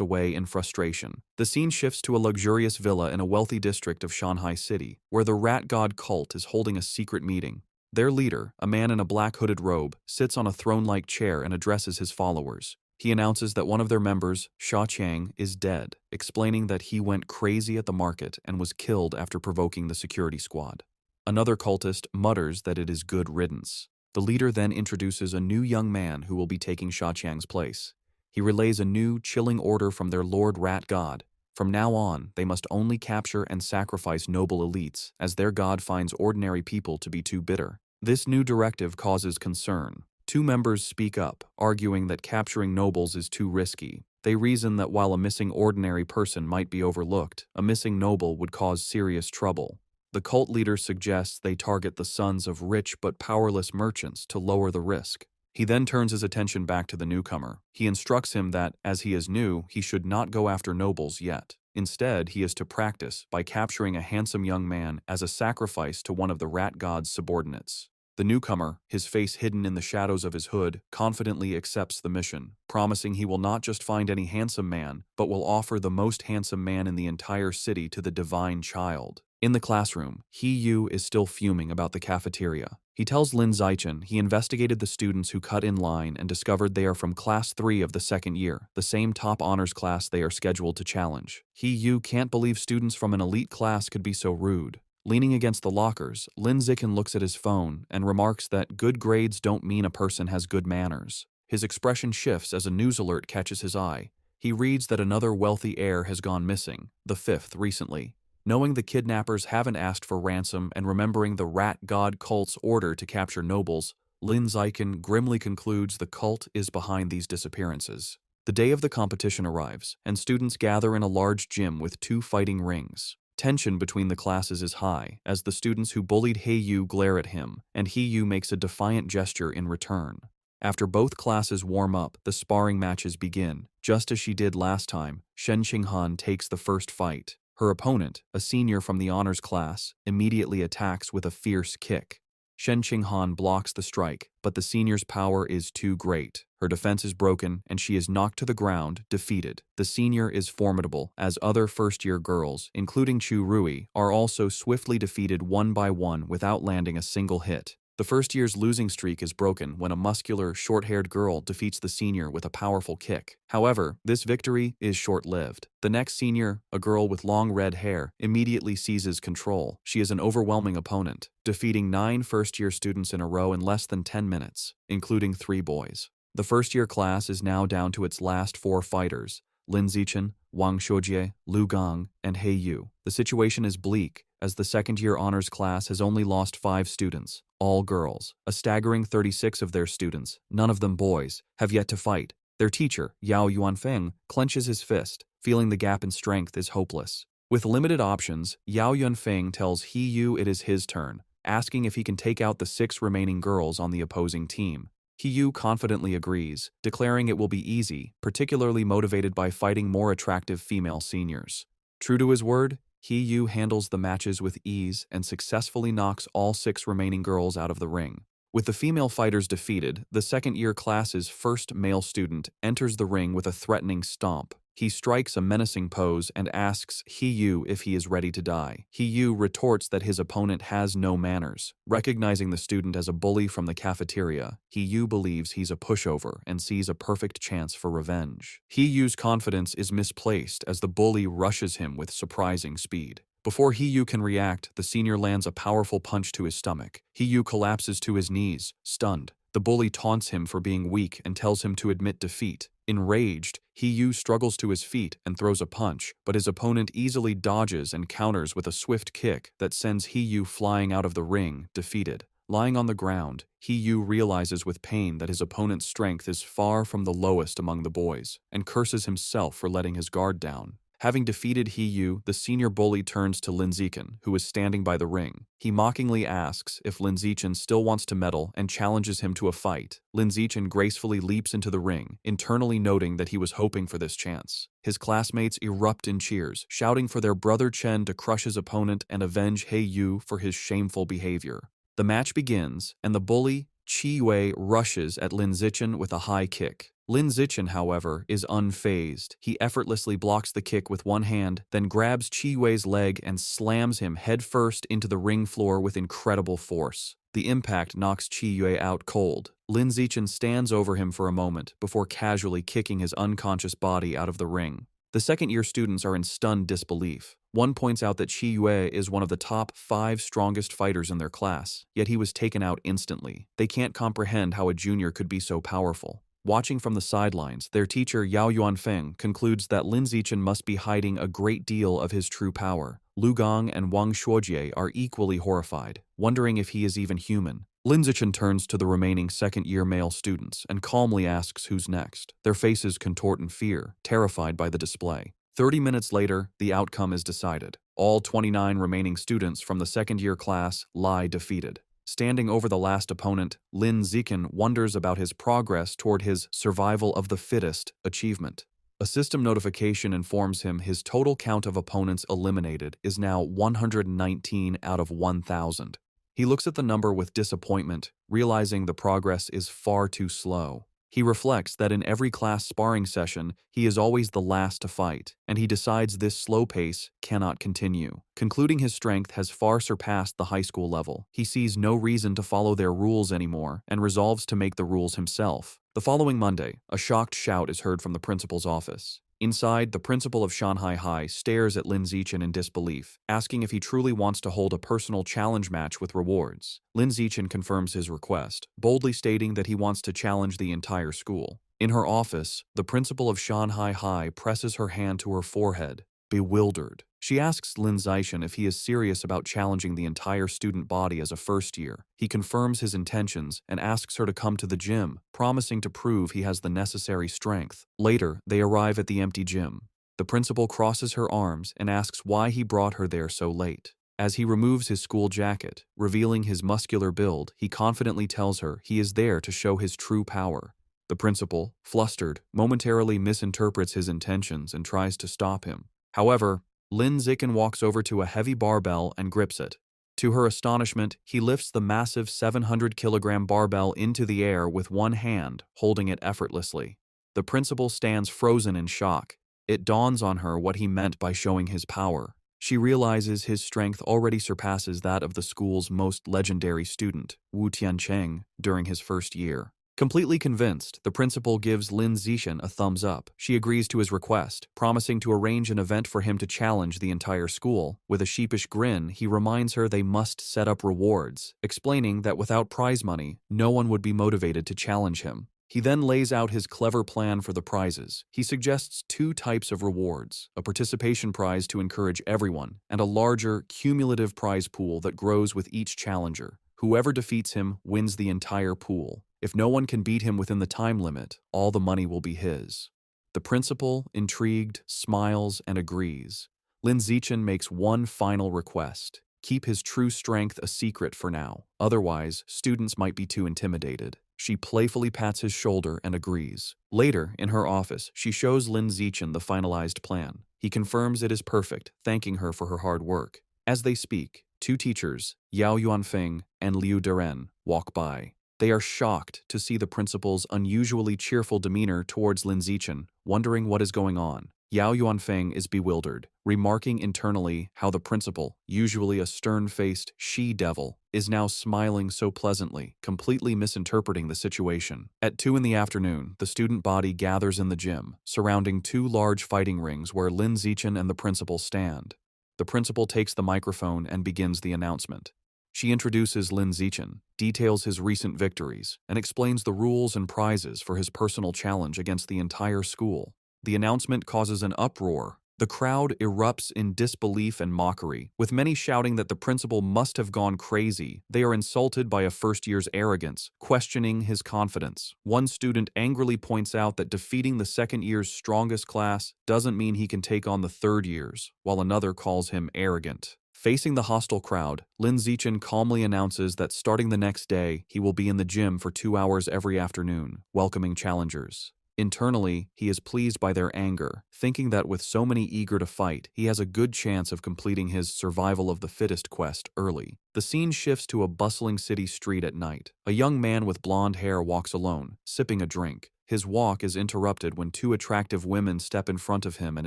away in frustration. The scene shifts to a luxurious villa in a wealthy district of Shanghai City, where the rat god cult is holding a secret meeting. Their leader, a man in a black hooded robe, sits on a throne-like chair and addresses his followers. He announces that one of their members, Sha Qiang, is dead, explaining that he went crazy at the market and was killed after provoking the security squad. Another cultist mutters that it is good riddance. The leader then introduces a new young man who will be taking Sha Qiang's place. He relays a new, chilling order from their Lord Rat God. From now on, they must only capture and sacrifice noble elites, as their god finds ordinary people to be too bitter. This new directive causes concern. Two members speak up, arguing that capturing nobles is too risky. They reason that while a missing ordinary person might be overlooked, a missing noble would cause serious trouble. The cult leader suggests they target the sons of rich but powerless merchants to lower the risk. He then turns his attention back to the newcomer. He instructs him that, as he is new, he should not go after nobles yet. Instead, he is to practice by capturing a handsome young man as a sacrifice to one of the rat god's subordinates. The newcomer, his face hidden in the shadows of his hood, confidently accepts the mission, promising he will not just find any handsome man, but will offer the most handsome man in the entire city to the divine child. In the classroom, He-yu is still fuming about the cafeteria. He tells Lin Zichen he investigated the students who cut in line and discovered they are from Class 3 of the second year, the same top honors class they are scheduled to challenge. He-yu can't believe students from an elite class could be so rude. Leaning against the lockers, Lin Zichen looks at his phone and remarks that good grades don't mean a person has good manners. His expression shifts as a news alert catches his eye. He reads that another wealthy heir has gone missing, the fifth recently. Knowing the kidnappers haven't asked for ransom and remembering the rat god cult's order to capture nobles, Lin Zichen grimly concludes the cult is behind these disappearances. The day of the competition arrives, and students gather in a large gym with 2 fighting rings. Tension between the classes is high, as the students who bullied He-yu glare at him, and He-yu makes a defiant gesture in return. After both classes warm up, the sparring matches begin. Just as she did last time, Shen Qinghan takes the first fight. Her opponent, a senior from the honors class, immediately attacks with a fierce kick. Shen Qinghan blocks the strike, but the senior's power is too great. Her defense is broken, and she is knocked to the ground, defeated. The senior is formidable, as other first-year girls, including Chu Rui, are also swiftly defeated one by one without landing a single hit. The first year's losing streak is broken when a muscular, short-haired girl defeats the senior with a powerful kick. However, this victory is short-lived. The next senior, a girl with long red hair, immediately seizes control. She is an overwhelming opponent, defeating 9 first-year students in a row in less than 10 minutes, including 3 boys. The first-year class is now down to its last 4 fighters: Lin Zichen, Wang Xiujie, Lu Gang, and He-yu. The situation is bleak, as the second-year honors class has only lost 5 students, all girls. A staggering 36 of their students, none of them boys, have yet to fight. Their teacher, Yao Yuanfeng, clenches his fist, feeling the gap in strength is hopeless. With limited options, Yao Yuanfeng tells He-yu it is his turn, asking if he can take out the 6 remaining girls on the opposing team. He-yu confidently agrees, declaring it will be easy, particularly motivated by fighting more attractive female seniors. True to his word, He-yu handles the matches with ease and successfully knocks all 6 remaining girls out of the ring. With the female fighters defeated, the second-year class's first male student enters the ring with a threatening stomp. He strikes a menacing pose and asks He-yu if he is ready to die. He-yu retorts that his opponent has no manners. Recognizing the student as a bully from the cafeteria, He-yu believes he's a pushover and sees a perfect chance for revenge. He-yu's confidence is misplaced as the bully rushes him with surprising speed. Before He-yu can react, the senior lands a powerful punch to his stomach. He-yu collapses to his knees, stunned. The bully taunts him for being weak and tells him to admit defeat. Enraged, He-yu struggles to his feet and throws a punch, but his opponent easily dodges and counters with a swift kick that sends He-yu flying out of the ring, defeated. Lying on the ground, He-Yu realizes with pain that his opponent's strength is far from the lowest among the boys, and curses himself for letting his guard down. Having defeated He-Yu, the senior bully turns to Lin Zichen, who is standing by the ring. He mockingly asks if Lin Zichen still wants to medal and challenges him to a fight. Lin Zichen gracefully leaps into the ring, internally noting that he was hoping for this chance. His classmates erupt in cheers, shouting for their brother Chen to crush his opponent and avenge He-Yu for his shameful behavior. The match begins, and the bully, Qi-Yue, rushes at Lin Zichen with a high kick. Lin Zichen, however, is unfazed. He effortlessly blocks the kick with one hand, then grabs Qi-Yue's leg and slams him headfirst into the ring floor with incredible force. The impact knocks Qi-Yue out cold. Lin Zichen stands over him for a moment before casually kicking his unconscious body out of the ring. The second-year students are in stunned disbelief. One points out that Qi-Yue is one of the top 5 strongest fighters in their class, yet he was taken out instantly. They can't comprehend how a junior could be so powerful. Watching from the sidelines, their teacher Yao Yuanfeng concludes that Lin Zichen must be hiding a great deal of his true power. Lu Gong and Wang Shuojie are equally horrified, wondering if he is even human. Lin Zichen turns to the remaining second-year male students and calmly asks who's next. Their faces contort in fear, terrified by the display. 30 minutes later, the outcome is decided. All 29 remaining students from the second-year class lie defeated. Standing over the last opponent, Lin Zichen wonders about his progress toward his survival of the fittest achievement. A system notification informs him his total count of opponents eliminated is now 119 out of 1,000. He looks at the number with disappointment, realizing the progress is far too slow. He reflects that in every class sparring session, he is always the last to fight, and he decides this slow pace cannot continue. Concluding his strength has far surpassed the high school level, he sees no reason to follow their rules anymore and resolves to make the rules himself. The following Monday, a shocked shout is heard from the principal's office. Inside, the principal of Shanghai High stares at Lin Zichen in disbelief, asking if he truly wants to hold a personal challenge match with rewards. Lin Zichen confirms his request, boldly stating that he wants to challenge the entire school. In her office, the principal of Shanghai High presses her hand to her forehead, bewildered. She asks Lin Zichen if he is serious about challenging the entire student body as a first year. He confirms his intentions and asks her to come to the gym, promising to prove he has the necessary strength. Later, they arrive at the empty gym. The principal crosses her arms and asks why he brought her there so late. As he removes his school jacket, revealing his muscular build, he confidently tells her he is there to show his true power. The principal, flustered, momentarily misinterprets his intentions and tries to stop him. However, Lin Zichen walks over to a heavy barbell and grips it. To her astonishment, he lifts the massive 700-kilogram barbell into the air with one hand, holding it effortlessly. The principal stands frozen in shock. It dawns on her what he meant by showing his power. She realizes his strength already surpasses that of the school's most legendary student, Wu Tiancheng, during his first year. Completely convinced, the principal gives Lin Zichen a thumbs up. She agrees to his request, promising to arrange an event for him to challenge the entire school. With a sheepish grin, he reminds her they must set up rewards, explaining that without prize money, no one would be motivated to challenge him. He then lays out his clever plan for the prizes. He suggests 2 types of rewards, a participation prize to encourage everyone, and a larger, cumulative prize pool that grows with each challenger. Whoever defeats him wins the entire pool. If no one can beat him within the time limit, all the money will be his. The principal, intrigued, smiles and agrees. Lin Zichen makes one final request: keep his true strength a secret for now. Otherwise, students might be too intimidated. She playfully pats his shoulder and agrees. Later, in her office, she shows Lin Zichen the finalized plan. He confirms it is perfect, thanking her for her hard work. As they speak, 2 teachers, Yao Yuanfeng and Liu Deren, walk by. They are shocked to see the principal's unusually cheerful demeanor towards Lin Zichen, wondering what is going on. Yao Yuanfeng is bewildered, remarking internally how the principal, usually a stern-faced she-devil, is now smiling so pleasantly, completely misinterpreting the situation. At 2 in the afternoon, the student body gathers in the gym, surrounding 2 large fighting rings where Lin Zichen and the principal stand. The principal takes the microphone and begins the announcement. She introduces Lin Zichen, details his recent victories, and explains the rules and prizes for his personal challenge against the entire school. The announcement causes an uproar, The crowd erupts in disbelief and mockery, with many shouting that the principal must have gone crazy. They are insulted by a first year's arrogance, questioning his confidence. One student angrily points out that defeating the second year's strongest class doesn't mean he can take on the third year's, while another calls him arrogant. Facing the hostile crowd, Lin Zichen calmly announces that starting the next day, he will be in the gym for 2 hours every afternoon, welcoming challengers. Internally, he is pleased by their anger, thinking that with so many eager to fight, he has a good chance of completing his survival of the fittest quest early. The scene shifts to a bustling city street at night. A young man with blonde hair walks alone, sipping a drink. His walk is interrupted when two attractive women step in front of him and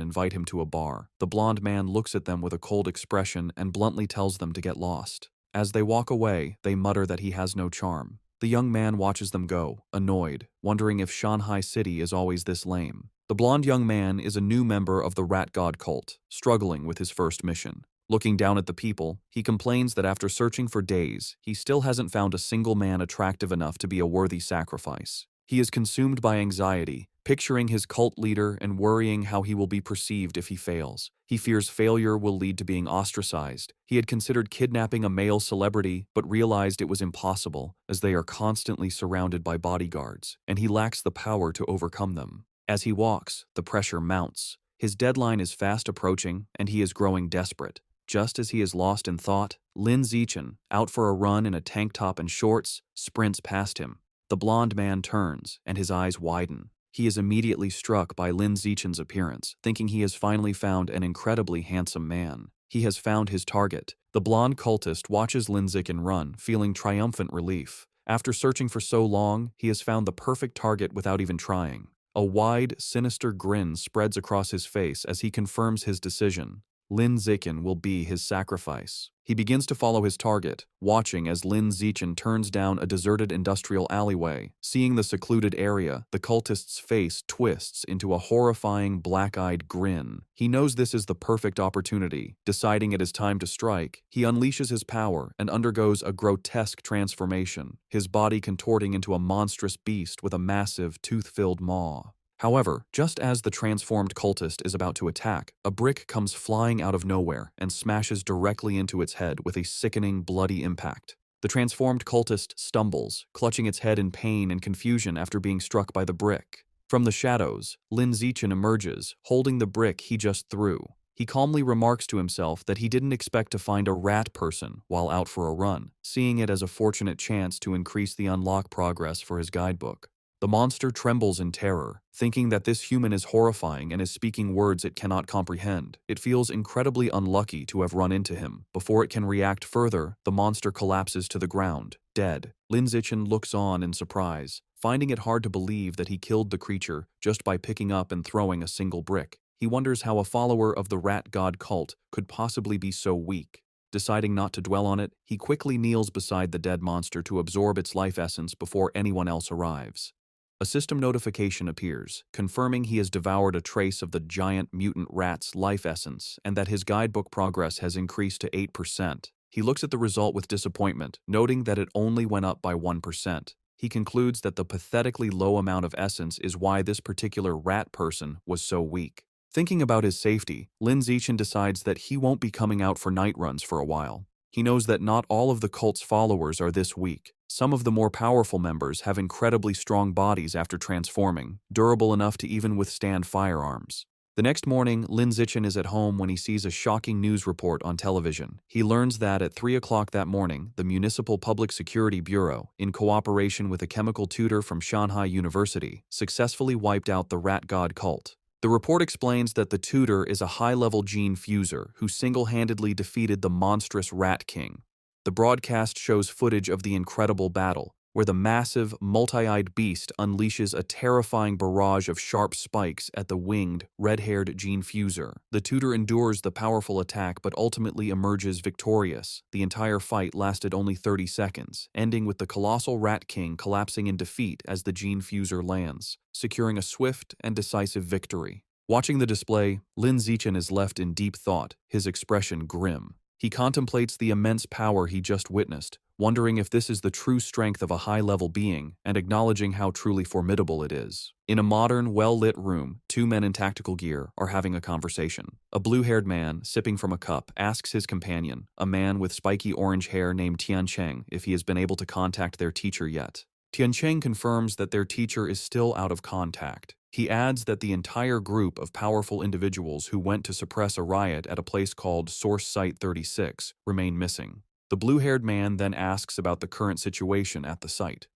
invite him to a bar. The blonde man looks at them with a cold expression and bluntly tells them to get lost. As they walk away, they mutter that he has no charm. The young man watches them go, annoyed, wondering if Shanghai City is always this lame. The blonde young man is a new member of the Rat God cult, struggling with his first mission. Looking down at the people, he complains that after searching for days, he still hasn't found a single man attractive enough to be a worthy sacrifice. He is consumed by anxiety, picturing his cult leader and worrying how he will be perceived if he fails. He fears failure will lead to being ostracized. He had considered kidnapping a male celebrity, but realized it was impossible, as they are constantly surrounded by bodyguards, and he lacks the power to overcome them. As he walks, the pressure mounts. His deadline is fast approaching, and he is growing desperate. Just as he is lost in thought, Lin Zichen, out for a run in a tank top and shorts, sprints past him. The blonde man turns, and his eyes widen. He is immediately struck by Lin Zichen's appearance, thinking he has finally found an incredibly handsome man. He has found his target. The blonde cultist watches Lin Zichen run, feeling triumphant relief. After searching for so long, he has found the perfect target without even trying. A wide, sinister grin spreads across his face as he confirms his decision. Lin Zichen will be his sacrifice. He begins to follow his target, watching as Lin Zichen turns down a deserted industrial alleyway. Seeing the secluded area, the cultist's face twists into a horrifying black-eyed grin. He knows this is the perfect opportunity. Deciding it is time to strike, he unleashes his power and undergoes a grotesque transformation, his body contorting into a monstrous beast with a massive, tooth-filled maw. However, just as the transformed cultist is about to attack, a brick comes flying out of nowhere and smashes directly into its head with a sickening, bloody impact. The transformed cultist stumbles, clutching its head in pain and confusion after being struck by the brick. From the shadows, Lin Zichen emerges, holding the brick he just threw. He calmly remarks to himself that he didn't expect to find a rat person while out for a run, seeing it as a fortunate chance to increase the unlock progress for his guidebook. The monster trembles in terror, thinking that this human is horrifying and is speaking words it cannot comprehend. It feels incredibly unlucky to have run into him. Before it can react further, the monster collapses to the ground, dead. Lin Zichen looks on in surprise, finding it hard to believe that he killed the creature just by picking up and throwing a single brick. He wonders how a follower of the Rat God cult could possibly be so weak. Deciding not to dwell on it, he quickly kneels beside the dead monster to absorb its life essence before anyone else arrives. A system notification appears, confirming he has devoured a trace of the giant mutant rat's life essence and that his guidebook progress has increased to 8%. He looks at the result with disappointment, noting that it only went up by 1%. He concludes that the pathetically low amount of essence is why this particular rat person was so weak. Thinking about his safety, Lin Zichen decides that he won't be coming out for night runs for a while. He knows that not all of the cult's followers are this weak. Some of the more powerful members have incredibly strong bodies after transforming, durable enough to even withstand firearms. The next morning, Lin Zichen is at home when he sees a shocking news report on television. He learns that at 3 o'clock that morning, the Municipal Public Security Bureau, in cooperation with a chemical tutor from Shanghai University, successfully wiped out the Rat God cult. The report explains that the tutor is a high-level gene fuser who single-handedly defeated the monstrous Rat King. The broadcast shows footage of the incredible battle, where the massive, multi-eyed beast unleashes a terrifying barrage of sharp spikes at the winged, red-haired gene fuser. The tutor endures the powerful attack but ultimately emerges victorious. The entire fight lasted only 30 seconds, ending with the colossal Rat King collapsing in defeat as the gene fuser lands, securing a swift and decisive victory. Watching the display, Lin Zichen is left in deep thought, his expression grim. He contemplates the immense power he just witnessed, wondering if this is the true strength of a high-level being and acknowledging how truly formidable it is. In a modern, well-lit room, two men in tactical gear are having a conversation. A blue-haired man, sipping from a cup, asks his companion, a man with spiky orange hair named Tiancheng, if he has been able to contact their teacher yet. Tiancheng confirms that their teacher is still out of contact. He adds that the entire group of powerful individuals who went to suppress a riot at a place called Source Site 36 remain missing. The blue-haired man then asks about the current situation at the site.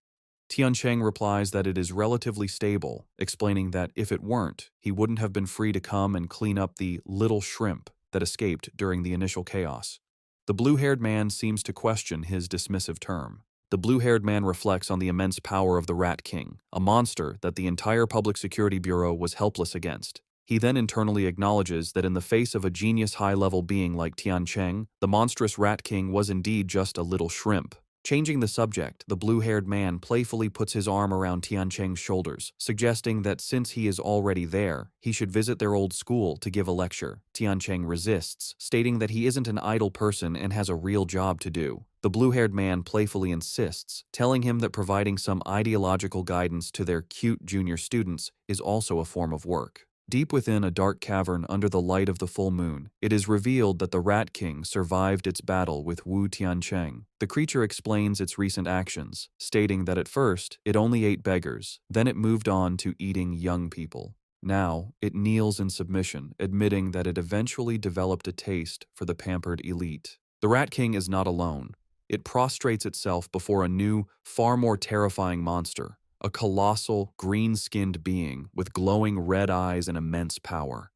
Tiancheng replies that it is relatively stable, explaining that if it weren't, he wouldn't have been free to come and clean up the little shrimp that escaped during the initial chaos. The blue-haired man seems to question his dismissive term. The blue-haired man reflects on the immense power of the Rat King, a monster that the entire Public Security Bureau was helpless against. He then internally acknowledges that in the face of a genius high-level being like Tiancheng, the monstrous Rat King was indeed just a little shrimp. Changing the subject, the blue-haired man playfully puts his arm around Tiancheng's shoulders, suggesting that since he is already there, he should visit their old school to give a lecture. Tiancheng resists, stating that he isn't an idle person and has a real job to do. The blue-haired man playfully insists, telling him that providing some ideological guidance to their cute junior students is also a form of work. Deep within a dark cavern under the light of the full moon, it is revealed that the Rat King survived its battle with Wu Tiancheng. The creature explains its recent actions, stating that at first, it only ate beggars, then it moved on to eating young people. Now, it kneels in submission, admitting that it eventually developed a taste for the pampered elite. The Rat King is not alone. It prostrates itself before a new, far more terrifying monster. A colossal, green-skinned being with glowing red eyes and immense power.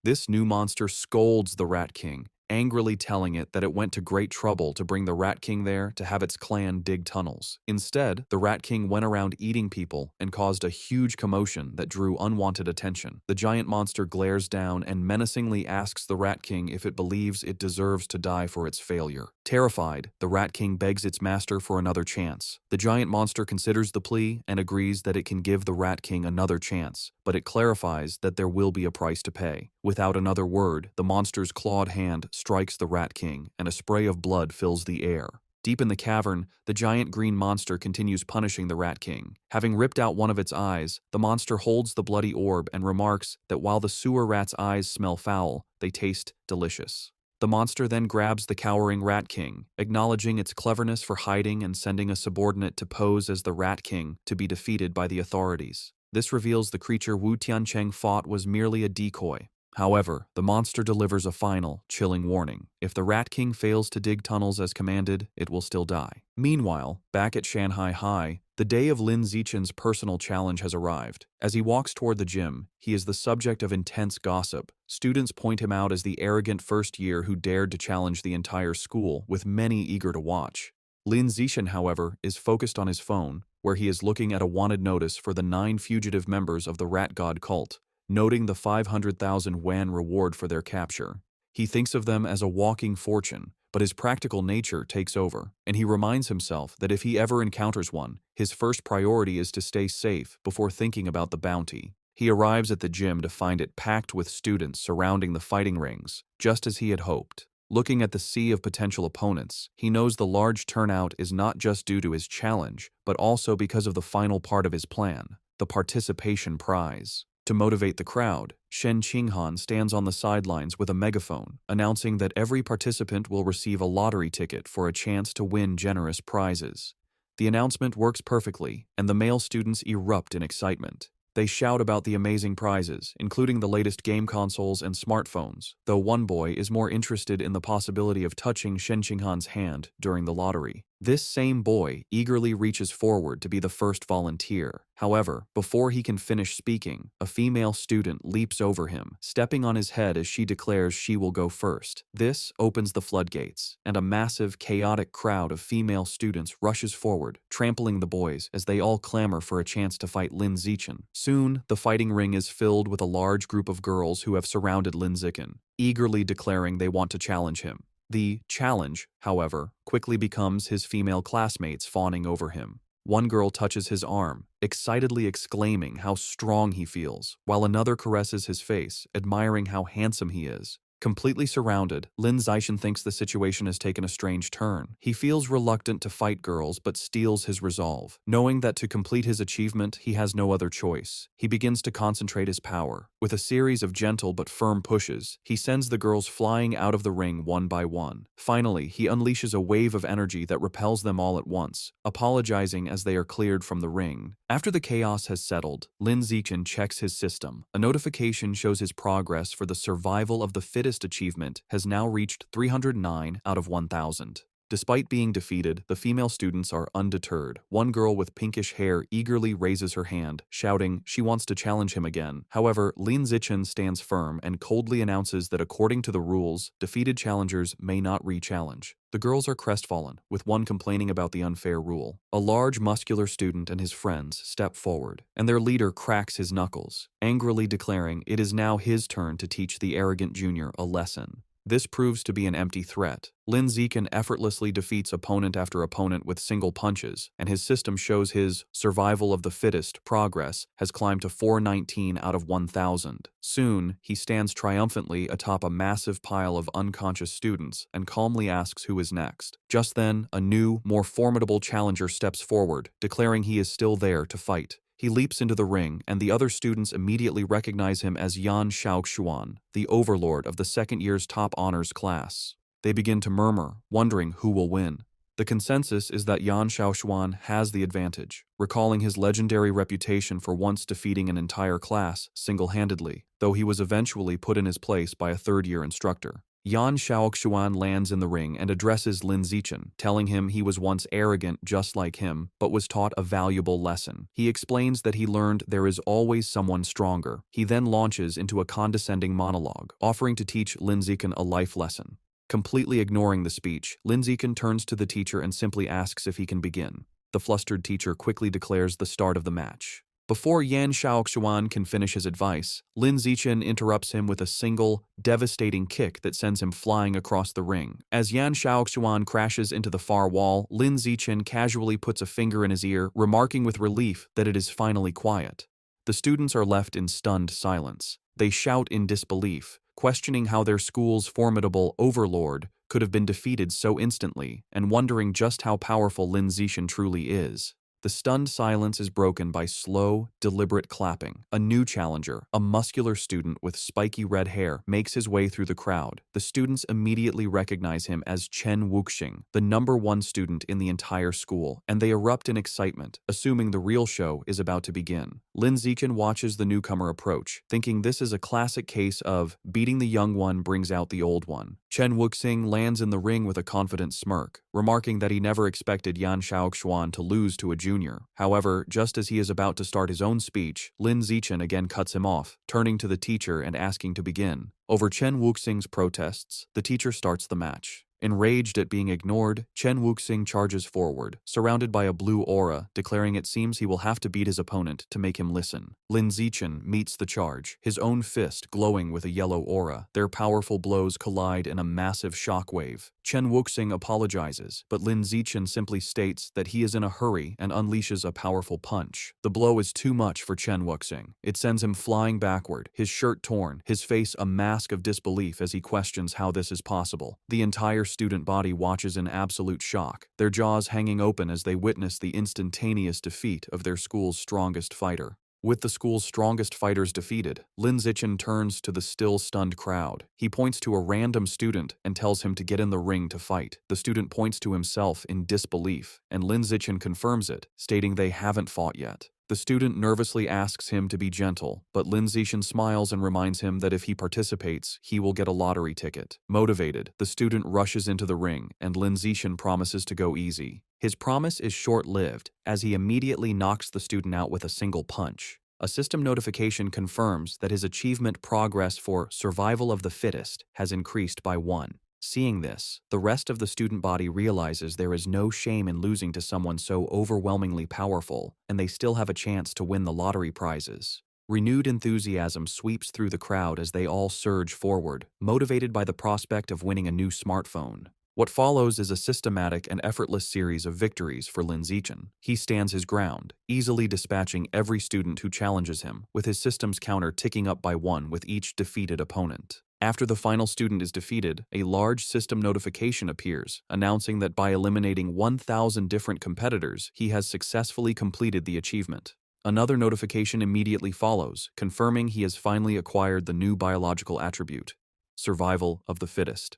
This new monster scolds the Rat King, angrily telling it that it went to great trouble to bring the Rat King there to have its clan dig tunnels. Instead, the Rat King went around eating people and caused a huge commotion that drew unwanted attention. The giant monster glares down and menacingly asks the Rat King if it believes it deserves to die for its failure. Terrified, the Rat King begs its master for another chance. The giant monster considers the plea and agrees that it can give the Rat King another chance, but it clarifies that there will be a price to pay. Without another word, the monster's clawed hand strikes the Rat King, and a spray of blood fills the air. Deep in the cavern, the giant green monster continues punishing the Rat King. Having ripped out one of its eyes, the monster holds the bloody orb and remarks that while the sewer rat's eyes smell foul, they taste delicious. The monster then grabs the cowering Rat King, acknowledging its cleverness for hiding and sending a subordinate to pose as the Rat King to be defeated by the authorities. This reveals the creature Wu Tiancheng fought was merely a decoy. However, the monster delivers a final, chilling warning. If the Rat King fails to dig tunnels as commanded, it will still die. Meanwhile, back at Shanghai High, the day of Lin Zichen's personal challenge has arrived. As he walks toward the gym, he is the subject of intense gossip. Students point him out as the arrogant first year who dared to challenge the entire school, with many eager to watch. Lin Zichen, however, is focused on his phone, where he is looking at a wanted notice for the 9 fugitive members of the Rat God cult, noting the 500,000 yuan reward for their capture. He thinks of them as a walking fortune, but his practical nature takes over, and he reminds himself that if he ever encounters one, his first priority is to stay safe before thinking about the bounty. He arrives at the gym to find it packed with students surrounding the fighting rings, just as he had hoped. Looking at the sea of potential opponents, he knows the large turnout is not just due to his challenge, but also because of the final part of his plan, the participation prize. To motivate the crowd, Shen Qinghan stands on the sidelines with a megaphone, announcing that every participant will receive a lottery ticket for a chance to win generous prizes. The announcement works perfectly, and the male students erupt in excitement. They shout about the amazing prizes, including the latest game consoles and smartphones, though one boy is more interested in the possibility of touching Shen Qinghan's hand during the lottery. This same boy eagerly reaches forward to be the first volunteer. However, before he can finish speaking, a female student leaps over him, stepping on his head as she declares she will go first. This opens the floodgates, and a massive, chaotic crowd of female students rushes forward, trampling the boys as they all clamor for a chance to fight Lin Zichen. Soon, the fighting ring is filled with a large group of girls who have surrounded Lin Zichen, eagerly declaring they want to challenge him. The challenge, however, quickly becomes his female classmates fawning over him. One girl touches his arm, excitedly exclaiming how strong he feels, while another caresses his face, admiring how handsome he is. Completely surrounded, Lin Zixin thinks the situation has taken a strange turn. He feels reluctant to fight girls but steels his resolve. Knowing that to complete his achievement, he has no other choice. He begins to concentrate his power. With a series of gentle but firm pushes, he sends the girls flying out of the ring one by one. Finally, he unleashes a wave of energy that repels them all at once, apologizing as they are cleared from the ring. After the chaos has settled, Lin Zixin checks his system. A notification shows his progress for the survival of the fittest achievement has now reached 309 out of 1,000. Despite being defeated, the female students are undeterred. One girl with pinkish hair eagerly raises her hand, shouting she wants to challenge him again. However, Lin Zixin stands firm and coldly announces that according to the rules, defeated challengers may not re-challenge. The girls are crestfallen, with one complaining about the unfair rule. A large, muscular student and his friends step forward, and their leader cracks his knuckles, angrily declaring it is now his turn to teach the arrogant junior a lesson. This proves to be an empty threat. Lin Zixin effortlessly defeats opponent after opponent with single punches, and his system shows his survival of the fittest progress has climbed to 419 out of 1,000. Soon, he stands triumphantly atop a massive pile of unconscious students and calmly asks who is next. Just then, a new, more formidable challenger steps forward, declaring he is still there to fight. He leaps into the ring, and the other students immediately recognize him as Yan Xiaoxuan, the overlord of the second year's top honors class. They begin to murmur, wondering who will win. The consensus is that Yan Xiaoxuan has the advantage, recalling his legendary reputation for once defeating an entire class single-handedly, though he was eventually put in his place by a third-year instructor. Yan Xiaoxuan lands in the ring and addresses Lin Zixin, telling him he was once arrogant just like him, but was taught a valuable lesson. He explains that he learned there is always someone stronger. He then launches into a condescending monologue, offering to teach Lin Zixin a life lesson. Completely ignoring the speech, Lin Zixin turns to the teacher and simply asks if he can begin. The flustered teacher quickly declares the start of the match. Before Yan Xiaoxuan can finish his advice, Lin Zixin interrupts him with a single, devastating kick that sends him flying across the ring. As Yan Xiaoxuan crashes into the far wall, Lin Zixin casually puts a finger in his ear, remarking with relief that it is finally quiet. The students are left in stunned silence. They shout in disbelief, questioning how their school's formidable overlord could have been defeated so instantly, and wondering just how powerful Lin Zixin truly is. The stunned silence is broken by slow, deliberate clapping. A new challenger, a muscular student with spiky red hair, makes his way through the crowd. The students immediately recognize him as Chen Wuxing, the #1 student in the entire school, and they erupt in excitement, assuming the real show is about to begin. Lin Zixin watches the newcomer approach, thinking this is a classic case of beating the young one brings out the old one. Chen Wuxing lands in the ring with a confident smirk, remarking that he never expected Yan Xiaoxuan to lose to a junior. However, just as he is about to start his own speech, Lin Zixin again cuts him off, turning to the teacher and asking to begin. Over Chen Wuxing's protests, the teacher starts the match. Enraged at being ignored, Chen Wuxing charges forward, surrounded by a blue aura, declaring it seems he will have to beat his opponent to make him listen. Lin Zixin meets the charge, his own fist glowing with a yellow aura. Their powerful blows collide in a massive shockwave. Chen Wuxing apologizes, but Lin Zixin simply states that he is in a hurry and unleashes a powerful punch. The blow is too much for Chen Wuxing. It sends him flying backward, his shirt torn, his face a mask of disbelief as he questions how this is possible. The entire student body watches in absolute shock, their jaws hanging open as they witness the instantaneous defeat of their school's strongest fighter. With the school's strongest fighters defeated, Lin Zixin turns to the still stunned crowd. He points to a random student and tells him to get in the ring to fight. The student points to himself in disbelief, and Lin Zixin confirms it, stating they haven't fought yet. The student nervously asks him to be gentle, but Lin Zixin smiles and reminds him that if he participates, he will get a lottery ticket. Motivated, the student rushes into the ring, and Lin Zixin promises to go easy. His promise is short-lived, as he immediately knocks the student out with a single punch. A system notification confirms that his achievement progress for survival of the fittest has increased by 1. Seeing this, the rest of the student body realizes there is no shame in losing to someone so overwhelmingly powerful, and they still have a chance to win the lottery prizes. Renewed enthusiasm sweeps through the crowd as they all surge forward, motivated by the prospect of winning a new smartphone. What follows is a systematic and effortless series of victories for Lin Zixin. He stands his ground, easily dispatching every student who challenges him, with his system's counter ticking up by 1 with each defeated opponent. After the final student is defeated, a large system notification appears, announcing that by eliminating 1,000 different competitors, he has successfully completed the achievement. Another notification immediately follows, confirming he has finally acquired the new biological attribute, survival of the fittest.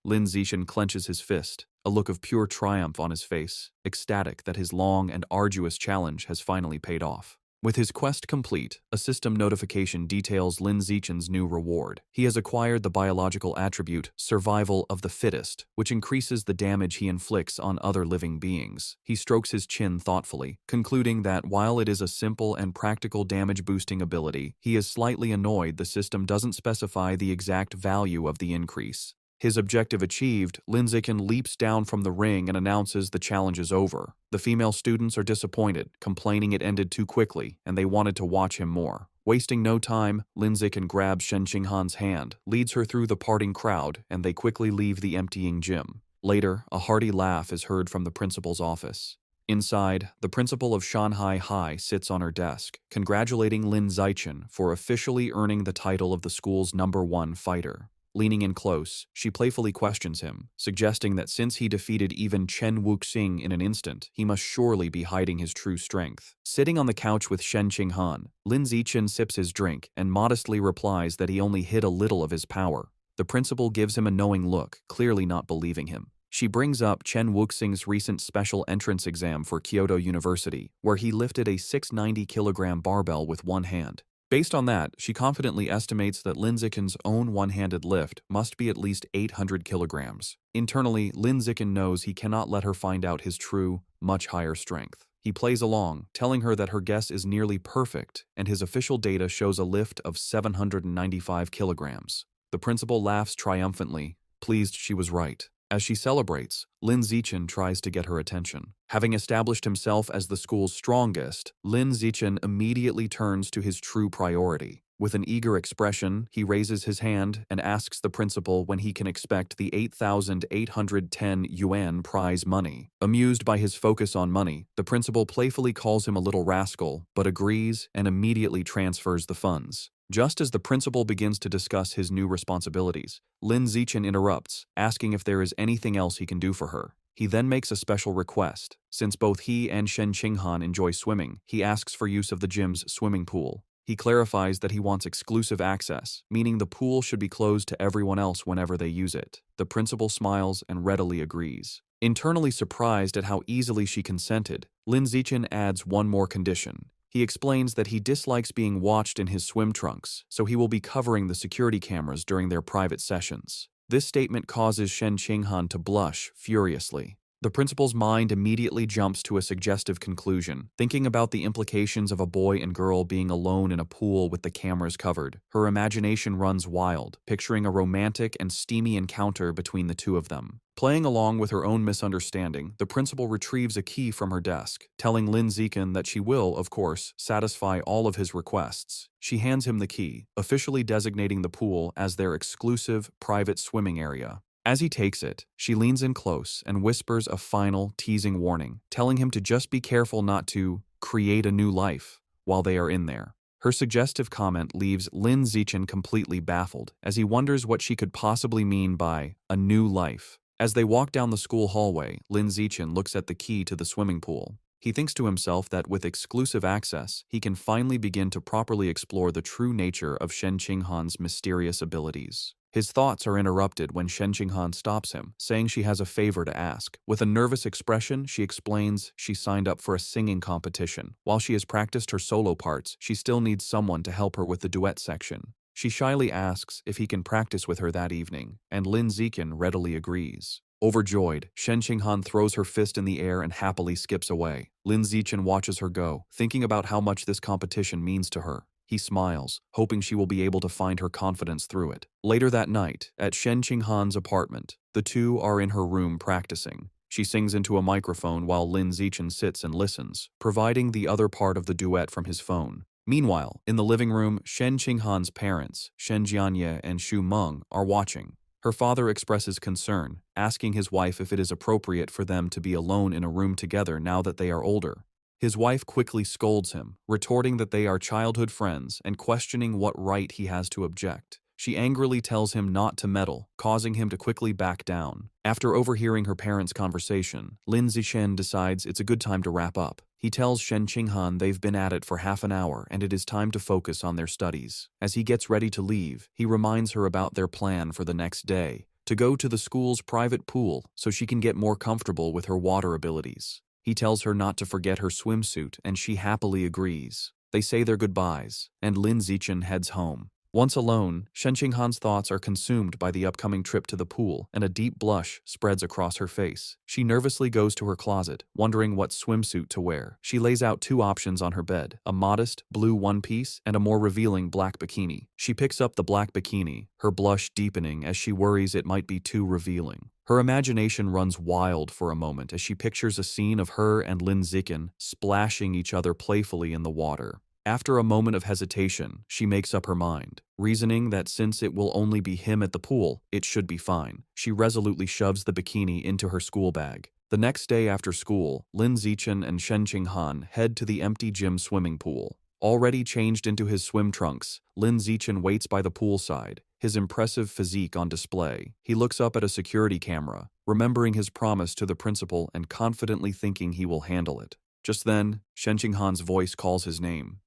Lin Zichen clenches his fist, a look of pure triumph on his face, ecstatic that his long and arduous challenge has finally paid off. With his quest complete, a system notification details Lin Zichen's new reward. He has acquired the biological attribute, survival of the fittest, which increases the damage he inflicts on other living beings. He strokes his chin thoughtfully, concluding that while it is a simple and practical damage-boosting ability, he is slightly annoyed the system doesn't specify the exact value of the increase. His objective achieved, Lin Zichen leaps down from the ring and announces the challenge is over. The female students are disappointed, complaining it ended too quickly, and they wanted to watch him more. Wasting no time, Lin Zichen grabs Shen Qinghan's hand, leads her through the parting crowd, and they quickly leave the emptying gym. Later, a hearty laugh is heard from the principal's office. Inside, the principal of Shanghai High sits on her desk, congratulating Lin Zichen for officially earning the title of the school's #1 fighter. Leaning in close, she playfully questions him, suggesting that since he defeated even Chen Wuxing in an instant, he must surely be hiding his true strength. Sitting on the couch with Shen Qinghan, Lin Zichen sips his drink and modestly replies that he only hid a little of his power. The principal gives him a knowing look, clearly not believing him. She brings up Chen Wuxing's recent special entrance exam for Kyoto University, where he lifted a 690-kilogram barbell with one hand. Based on that, she confidently estimates that Lin Zichen's own one-handed lift must be at least 800 kilograms. Internally, Lin Zichen knows he cannot let her find out his true, much higher strength. He plays along, telling her that her guess is nearly perfect, and his official data shows a lift of 795 kilograms. The principal laughs triumphantly, pleased she was right. As she celebrates, Lin Zichen tries to get her attention. Having established himself as the school's strongest, Lin Zichen immediately turns to his true priority. With an eager expression, he raises his hand and asks the principal when he can expect the 8,810 yuan prize money. Amused by his focus on money, the principal playfully calls him a little rascal, but agrees and immediately transfers the funds. Just as the principal begins to discuss his new responsibilities, Lin Zichen interrupts, asking if there is anything else he can do for her. He then makes a special request. Since both he and Shen Qinghan enjoy swimming, he asks for use of the gym's swimming pool. He clarifies that he wants exclusive access, meaning the pool should be closed to everyone else whenever they use it. The principal smiles and readily agrees. Internally surprised at how easily she consented, Lin Zichen adds one more condition. He explains that he dislikes being watched in his swim trunks, so he will be covering the security cameras during their private sessions. This statement causes Shen Qinghan to blush furiously. The principal's mind immediately jumps to a suggestive conclusion, thinking about the implications of a boy and girl being alone in a pool with the cameras covered. Her imagination runs wild, picturing a romantic and steamy encounter between the two of them. Playing along with her own misunderstanding, the principal retrieves a key from her desk, telling Lin Zichen that she will, of course, satisfy all of his requests. She hands him the key, officially designating the pool as their exclusive, private swimming area. As he takes it, she leans in close and whispers a final, teasing warning, telling him to just be careful not to create a new life while they are in there. Her suggestive comment leaves Lin Zichen completely baffled, as he wonders what she could possibly mean by a new life. As they walk down the school hallway, Lin Zichen looks at the key to the swimming pool. He thinks to himself that with exclusive access, he can finally begin to properly explore the true nature of Shen Qinghan's mysterious abilities. His thoughts are interrupted when Shen Qinghan stops him, saying she has a favor to ask. With a nervous expression, she explains she signed up for a singing competition. While she has practiced her solo parts, she still needs someone to help her with the duet section. She shyly asks if he can practice with her that evening, and Lin Zichen readily agrees. Overjoyed, Shen Qinghan throws her fist in the air and happily skips away. Lin Zichen watches her go, thinking about how much this competition means to her. He smiles, hoping she will be able to find her confidence through it. Later that night, at Shen Qinghan's apartment, the two are in her room practicing. She sings into a microphone while Lin Zichen sits and listens, providing the other part of the duet from his phone. Meanwhile, in the living room, Shen Qinghan's parents, Shen Jianye and Xu Meng, are watching. Her father expresses concern, asking his wife if it is appropriate for them to be alone in a room together now that they are older. His wife quickly scolds him, retorting that they are childhood friends and questioning what right he has to object. She angrily tells him not to meddle, causing him to quickly back down. After overhearing her parents' conversation, Lin Zixin decides it's a good time to wrap up. He tells Shen Qinghan they've been at it for half an hour and it is time to focus on their studies. As he gets ready to leave, he reminds her about their plan for the next day, to go to the school's private pool so she can get more comfortable with her water abilities. He tells her not to forget her swimsuit and she happily agrees. They say their goodbyes, and Lin Zixin heads home. Once alone, Shen Qinghan's thoughts are consumed by the upcoming trip to the pool, and a deep blush spreads across her face. She nervously goes to her closet, wondering what swimsuit to wear. She lays out two options on her bed, a modest blue one-piece and a more revealing black bikini. She picks up the black bikini, her blush deepening as she worries it might be too revealing. Her imagination runs wild for a moment as she pictures a scene of her and Lin Zixin splashing each other playfully in the water. After a moment of hesitation, she makes up her mind, reasoning that since it will only be him at the pool, it should be fine. She resolutely shoves the bikini into her school bag. The next day after school, Lin Zixin and Shen Qinghan head to the empty gym swimming pool. Already changed into his swim trunks, Lin Zixin waits by the poolside, his impressive physique on display. He looks up at a security camera, remembering his promise to the principal and confidently thinking he will handle it. Just then, Shen Qinghan's voice calls his name.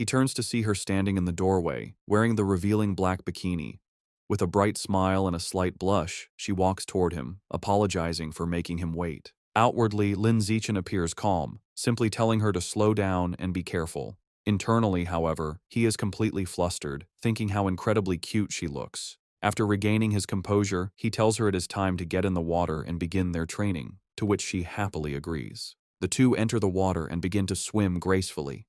He turns to see her standing in the doorway, wearing the revealing black bikini. With a bright smile and a slight blush, she walks toward him, apologizing for making him wait. Outwardly, Lin Zixin appears calm, simply telling her to slow down and be careful. Internally, however, he is completely flustered, thinking how incredibly cute she looks. After regaining his composure, he tells her it is time to get in the water and begin their training, to which she happily agrees. The two enter the water and begin to swim gracefully.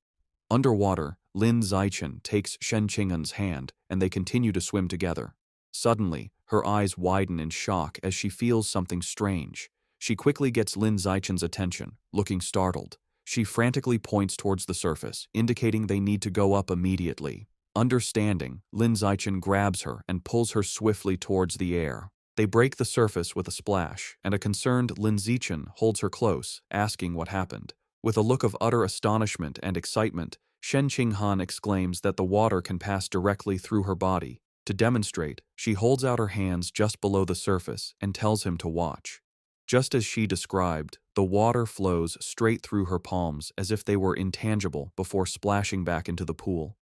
Underwater, Lin Zixin takes Shen Qinghan's hand, and they continue to swim together. Suddenly, her eyes widen in shock as she feels something strange. She quickly gets Lin Zixin's attention, looking startled. She frantically points towards the surface, indicating they need to go up immediately. Understanding, Lin Zixin grabs her and pulls her swiftly towards the air. They break the surface with a splash, and a concerned Lin Zixin holds her close, asking what happened. With a look of utter astonishment and excitement, Shen Qinghan exclaims that the water can pass directly through her body. To demonstrate, she holds out her hands just below the surface and tells him to watch. Just as she described, the water flows straight through her palms as if they were intangible before splashing back into the pool.